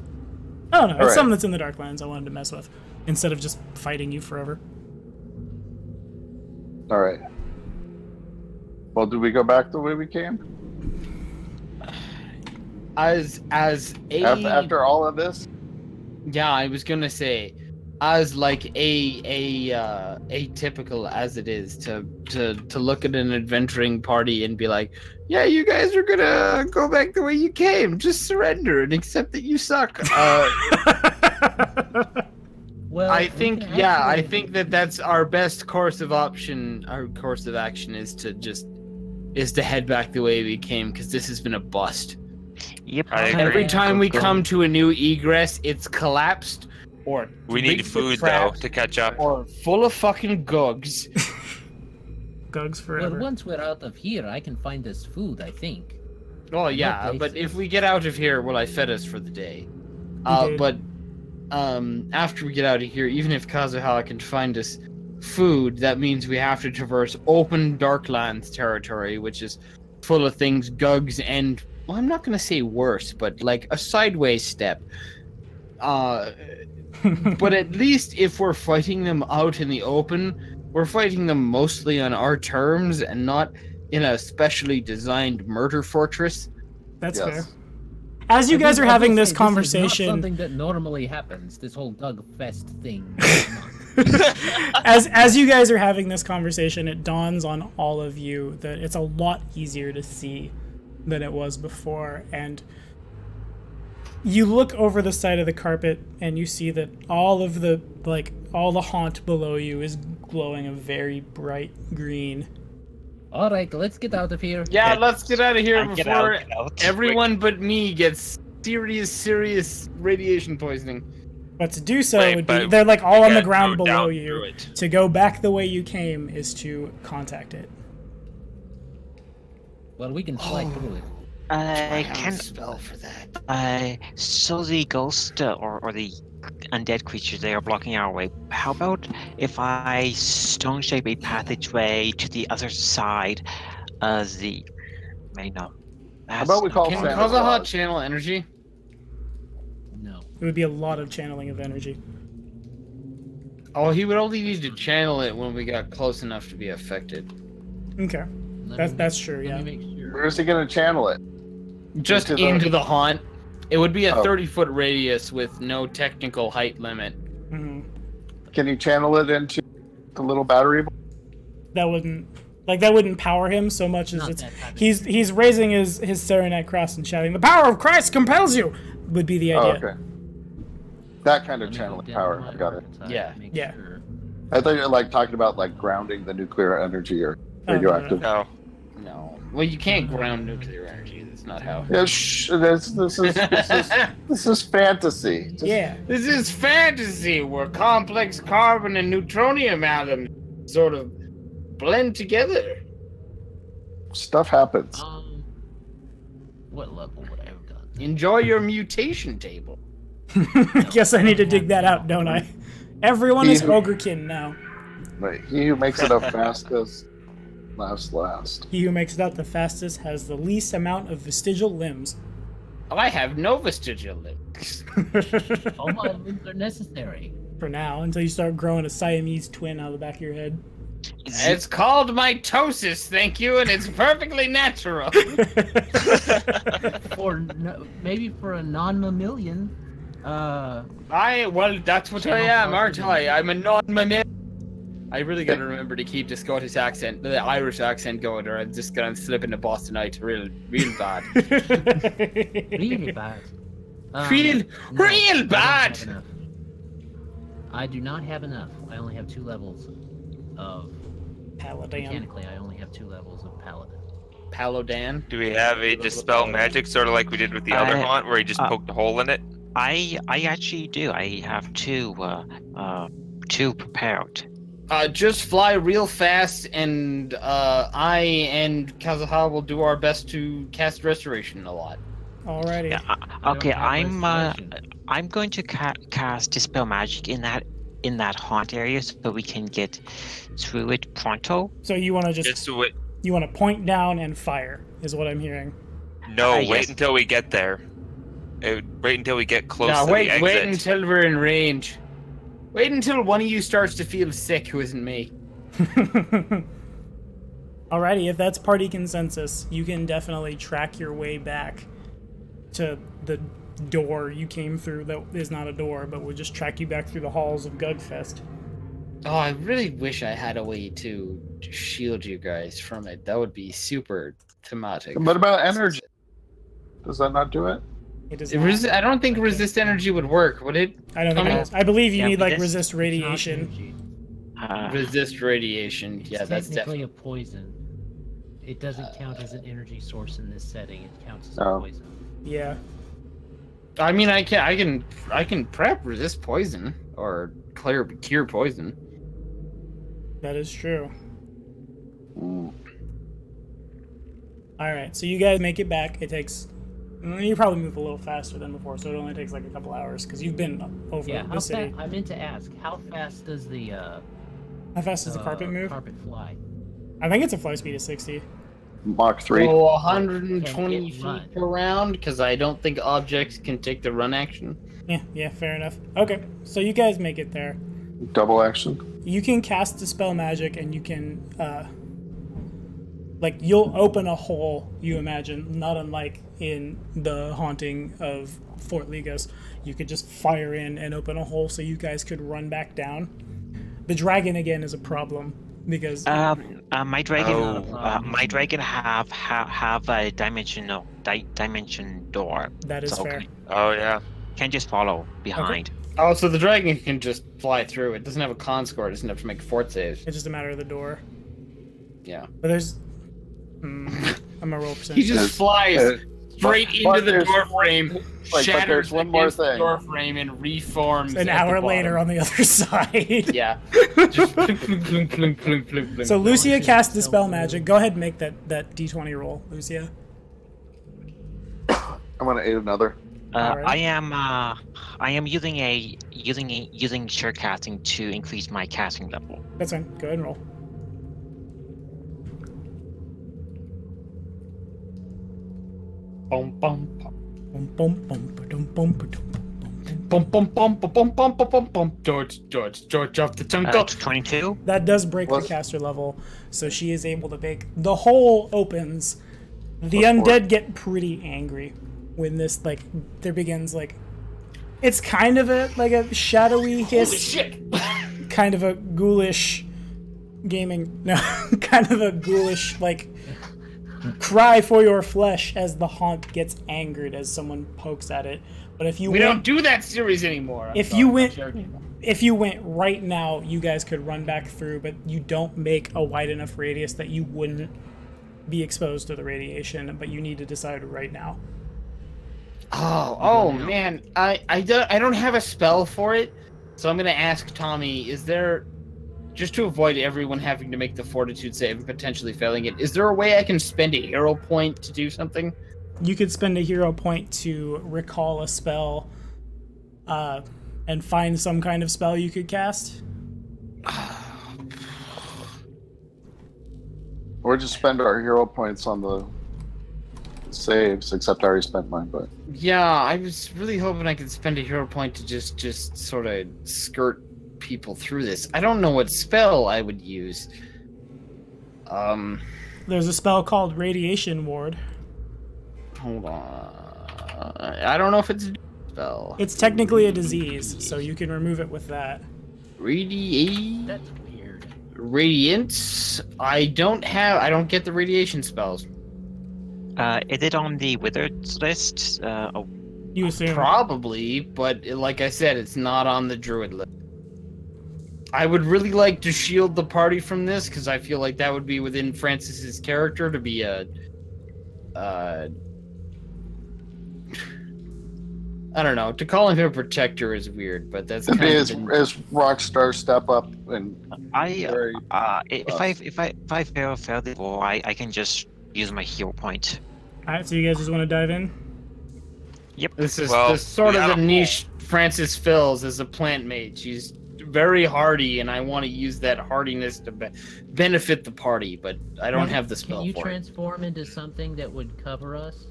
I don't know. It's Alright. something that's in the Darklands I wanted to mess with, instead of just fighting you forever. All right. Well, do we go back the way we came? As a After all of this? yeah, I was gonna say, as like atypical as it is to look at an adventuring party and be like, yeah, you guys are gonna go back the way you came, just surrender and accept that you suck. Well, I we think can yeah, I actually- think that's our best course of option. Our course of action is to head back the way we came, because this has been a bust. Yep. I agree. Every time we Go. come to a new egress, it's collapsed, or We need Bigfoot food, though, traps, to catch up. or full of fucking gugs. Gugs Well, forever. once we're out of here, I can find us food, I think. Oh yeah, Okay. but if we get out of here, well, I fed us for the day. did. But after we get out of here, even if Kazuha can find us food, that means we have to traverse open Darklands territory, which is full of things, gugs, and, well, I'm not gonna say worse, but like a sideways step. But at least if we're fighting them out in the open, we're fighting them mostly on our terms and not in a specially designed murder fortress. That's Yes. fair. As you guys are having this This conversation, is not something that normally happens. This whole Gunfest thing. as you guys are having this conversation, it dawns on all of you that it's a lot easier to see than it was before, and you look over the side of the carpet and you see that all the haunt below you is glowing a very bright green. All right, let's get out of here. Yeah, let's get out of here Get before out. everyone but me gets serious radiation poisoning. But to do so, Wait, would be, but they're like all we on the gotta ground go below down you. through it. To go back the way you came is to contact it. Well, we can slide through it. I have a can spell for that. so the ghost or the undead creatures, they are blocking our way. How about if I stone shape a passageway to the other side of the no. How about we call Can Santa Kazaha Claus? channel energy? No. It would be a lot of channeling of energy. Oh, he would only need to channel it when we got close enough to be affected. Okay, that's true. Yeah. Let me make sure. Where is he going to channel it? Just Into the- into the haunt. It would be a Oh. 30-foot radius with no technical height limit. hmm Can you channel it into the little battery? That wouldn't power him so much as Not it's that type of- he's raising his Serenite cross and shouting, "The power of Christ compels you!" would be the Oh, idea. okay. That kind Let of me go channeling down power. my Got it. archetype, Yeah. make Yeah. sure. I thought you were like talking about like grounding the nuclear energy or Oh, no, radioactive. No. No. Well, you can't ground nuclear energy. That's not how. Yeah, shh, this is fantasy. Just- Yeah. This is fantasy where complex carbon and neutronium atoms sort of blend together. Stuff happens. What level would I have done? Enjoy your mutation table. Guess I need to dig that out, don't I? Everyone is ogrekin now. But he who makes it up fastest laughs last. He who makes it out the fastest has the least amount of vestigial limbs. I have no vestigial limbs. All my limbs are necessary. For now, until you start growing a Siamese twin out of the back of your head. It's called mitosis, thank you, and it's perfectly natural. Maybe for a non-mammalian. Well, that's what I am, aren't I? I'm a non-mammalian. I really gotta remember to keep the Scottish accent, the Irish accent going, or I'm just gonna slip into Bostonite real bad. Really bad. Real I don't bad! have enough. I do not have enough. I only have 2 levels of... Paladin. Mechanically, I only have 2 levels of Paladin. Paladin. Do we have a dispel magic, sort of like we did with the other haunt, where he just poked a hole in it? I actually do. I have two prepared. Just fly real fast, and I and Kazuha will do our best to cast Restoration a lot. Alrighty. Yeah, don't okay, have I'm going to cast dispel magic in that haunt area so we can get through it pronto. So you want to Just do it. you want to point down and fire, is what I'm hearing. No, wait yes. until we get there. Wait until we get close Now to wait the exit. wait until we're in range. Wait until one of you starts to feel sick who isn't me. Alrighty, if that's party consensus, you can definitely track your way back to the door you came through that is not a door, but would just track you back through the halls of Gunfest. Oh, I really wish I had a way to shield you guys from it. That would be super thematic. What about energy? Does that not do it? It is not, I don't think resist energy would work, would it? I don't think it is. I believe you Yeah, need like resist- resist radiation. Resist radiation. It's Yeah, that's technically definitely. a poison. It doesn't count as an energy source in this setting. It counts as Oh. a poison. Yeah. I mean, I can prep resist poison or cure poison. That is true. Mm. Alright, so you guys make it back. It takes... You probably move a little faster than before, so it only takes like a couple hours, because you've been over Yeah, the city. I meant to ask, how fast does the How fast does the carpet move? Carpet fly. I think it's a fly speed of 60. Mach 3. So 120 Can't feet run. per round, because I don't think objects can take the run action. Yeah, fair enough. Okay, so you guys make it there. Double action. You can cast Dispel Magic, and you can Like, you'll open a hole, you imagine, not unlike in the haunting of Fort Legos. You could just fire in and open a hole so you guys could run back down. The dragon, again, is a problem, because... my dragon have a dimension door. That is fair. Oh, yeah. Can just follow behind. Okay. Oh, so the dragon can just fly through. It doesn't have a con score. It doesn't have to make fort saves. It's just a matter of the door. Yeah. But there's... I'm gonna roll percentage. He just flies straight into the door frame, shatters one more thing. the door frame, and reforms. An hour later on the other side. Yeah. Just plunk, plunk, plunk, plunk, plunk, plunk. So Lucia cast Dispel Magic. Go ahead and make that D20 roll, Lucia. I'm gonna aid another. Right. I am using share casting to increase my casting level. That's fine. Go ahead and roll. Bum, bum, bum. Bum, bum, bum, ba-dum, bum, ba-dum, Bum, bum, bum, bum, bum, bum, bum, bum, bum. George off the tongue. 22. That does break the caster level, so she is able to make... The hole opens. The undead get pretty angry when this, like, there begins, like... It's kind of a shadowy hiss. Holy shit! Kind of a ghoulish gaming... No, kind of a ghoulish, like... cry for your flesh as the haunt gets angered as someone pokes at it. But if you don't do that series anymore. If you went right now, you guys could run back through, but you don't make a wide enough radius that you wouldn't be exposed to the radiation. But you need to decide right now. Oh man, I don't have a spell for it, so I'm gonna ask Tommy. Is there, just to avoid everyone having to make the fortitude save and potentially failing it, is there a way I can spend a hero point to do something? You could spend a hero point to recall a spell, and find some kind of spell you could cast. Or just spend our hero points on the saves, except I already spent mine, but... Yeah, I was really hoping I could spend a hero point to just sort of skirt people through this. I don't know what spell I would use. There's a spell called Radiation Ward. Hold on. I don't know if it's a spell. It's technically a disease, so you can remove it with that. Radiate? That's weird. Radiance? I don't get the radiation spells. Is it on the Wizards list? You assume. Probably, but like I said, it's not on the Druid list. I would really like to shield the party from this, because I feel like that would be within Francis's character to be a... I don't know. To call him a protector is weird, but that's kind of as Rockstar step up and if I fail the roll, I can just use my hero point. Alright, so you guys just want to dive in? Yep. This is sort of the niche Francis fills as a plant mage. She's very hardy, and I want to use that hardiness to benefit the party, but I don't have the spell for it. Can you transform into something that would cover us?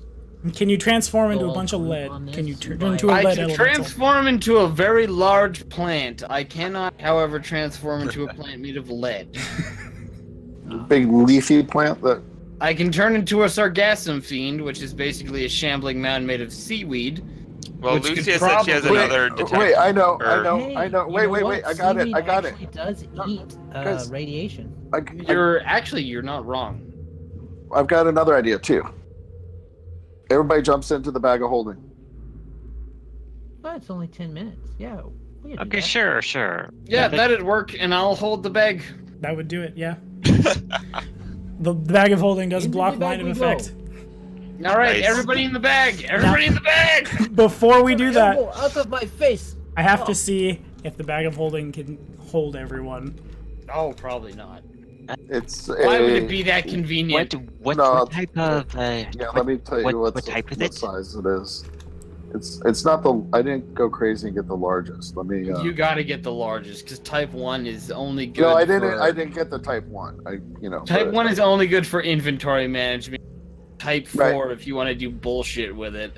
Can you transform into a bunch of lead? Can you turn into a lead elemental? I can transform into a very large plant. I cannot, however, transform into a plant made of lead. big leafy plant that... I can turn into a Sargassum Fiend, which is basically a shambling mound made of seaweed. Well, Lucia said she has another detector. Wait, I know. Wait, I got it. It does eat radiation. You're not wrong. I've got another idea, too. Everybody jumps into the bag of holding. But it's only 10 minutes. Yeah. Okay, sure. Yeah, that'd work, and I'll hold the bag. That would do it, yeah. The bag of holding does block line of effect. All right, Nice. Everybody in the bag! Everybody in the bag! Before we do that, Out of my face! I have to see if the bag of holding can hold everyone. Oh, probably not. It's Why would it be that convenient? What type of? Yeah, let me tell you what type is what it? size it is. It's not the. I didn't go crazy and get the largest. Let me. You gotta get the largest, because Type 1 is only good. No, I didn't. I didn't get the Type 1. Type 1 is only good for inventory management. Type 4 Right. if you want to do bullshit with it.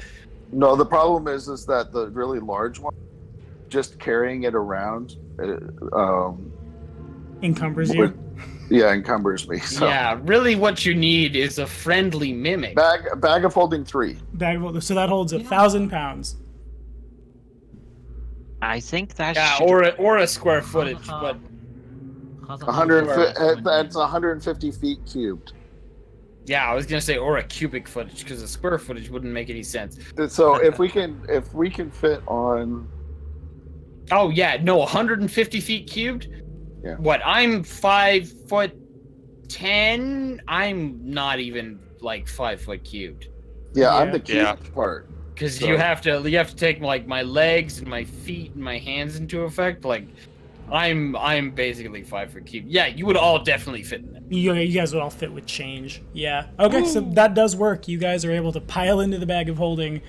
No, the problem is that the really large one, just carrying it around, Encumbers you. Yeah, encumbers me. So. Yeah, really what you need is a friendly mimic. Bag of holding 3. So that holds 1,000 pounds. I think that or a square footage, but 100. That's 150 feet cubed. yeah, I was gonna say or a cubic footage because a square footage wouldn't make any sense. So if we can fit on. Oh yeah, no, 150 feet cubed. Yeah. What? I'm 5'10". I'm not even like 5 foot cubed. Yeah, I'm the cubed part. Because you have to take like my legs and my feet and my hands into effect. Like, I'm basically 5 foot cubed. Yeah, you would all definitely fit in there. You guys would all fit with change. Yeah. Okay, so that does work. You guys are able to pile into the bag of holding.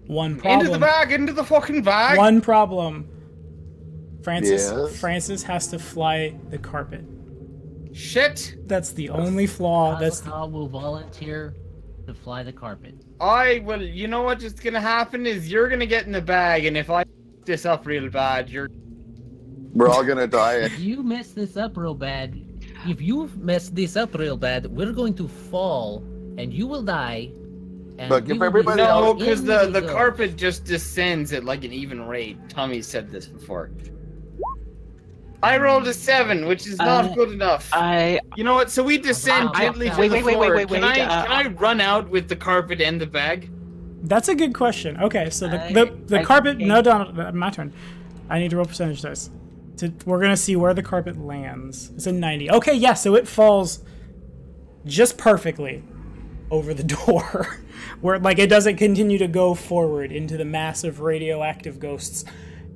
One problem. Into the fucking bag. One problem. Francis has to fly the carpet. Shit. That's the only flaw. Kazaha will volunteer to fly the carpet. You know what's gonna happen is you're gonna get in the bag, and if I this up real bad, we're all gonna die. If you mess this up real bad, we're going to fall, and you will die. And Look, if everybody no, because the carpet just descends at like an even rate. Tommy said this before. I rolled a 7, which is not good enough. You know what? So we descend gently to the floor. Wait. Can I run out with the carpet and the bag? That's a good question. Okay, so the carpet. No, Donald, my turn. I need to roll percentage dice. We're gonna see where the carpet lands. It's a 90. Okay, yeah. So it falls just perfectly over the door, where like it doesn't continue to go forward into the massive radioactive ghosts.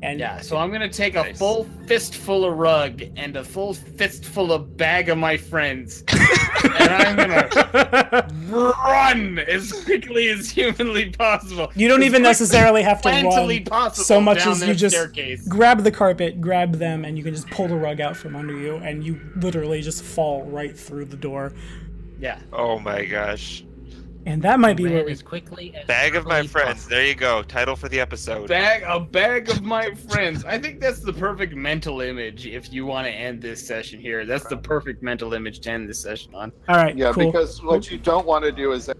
And yeah, so I'm gonna take a full fistful of rug and a full fistful of bag of my friends, and I'm gonna run as quickly as humanly possible. You don't even necessarily have to run so much as you just grab the carpet, grab them, and you can just pull the rug out from under you, and you literally just fall right through the door. Yeah. Oh my gosh. And that might be where we... Bag of my friends. There you go. Title for the episode. A bag of my friends. I think that's the perfect mental image if you want to end this session here. That's the perfect mental image to end this session on. All right, yeah, cool. Because what you don't want to do is that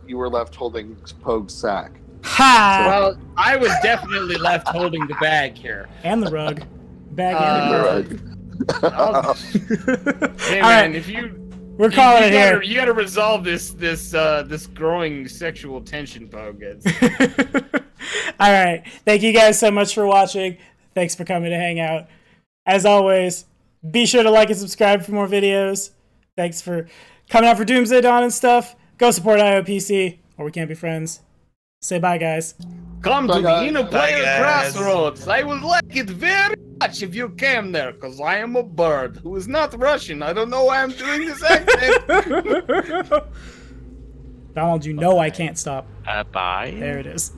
you were left holding Pogue's sack. Ha! Well, I was definitely left holding the bag here. And the rug. Bag and the rug. Hey man, if you... We're calling it here. You gotta resolve this growing sexual tension, Pogue. All right. Thank you guys so much for watching. Thanks for coming to hang out. As always, be sure to like and subscribe for more videos. Thanks for coming out for Doomsday Dawn and stuff. Go support IOPC, or we can't be friends. Say bye, guys. Come to the Inner Player Crossroads. I would like it very much if you came there, because I am a bird who is not Russian. I don't know why I'm doing this accent. Donald, you know I can't stop. Bye. There it is.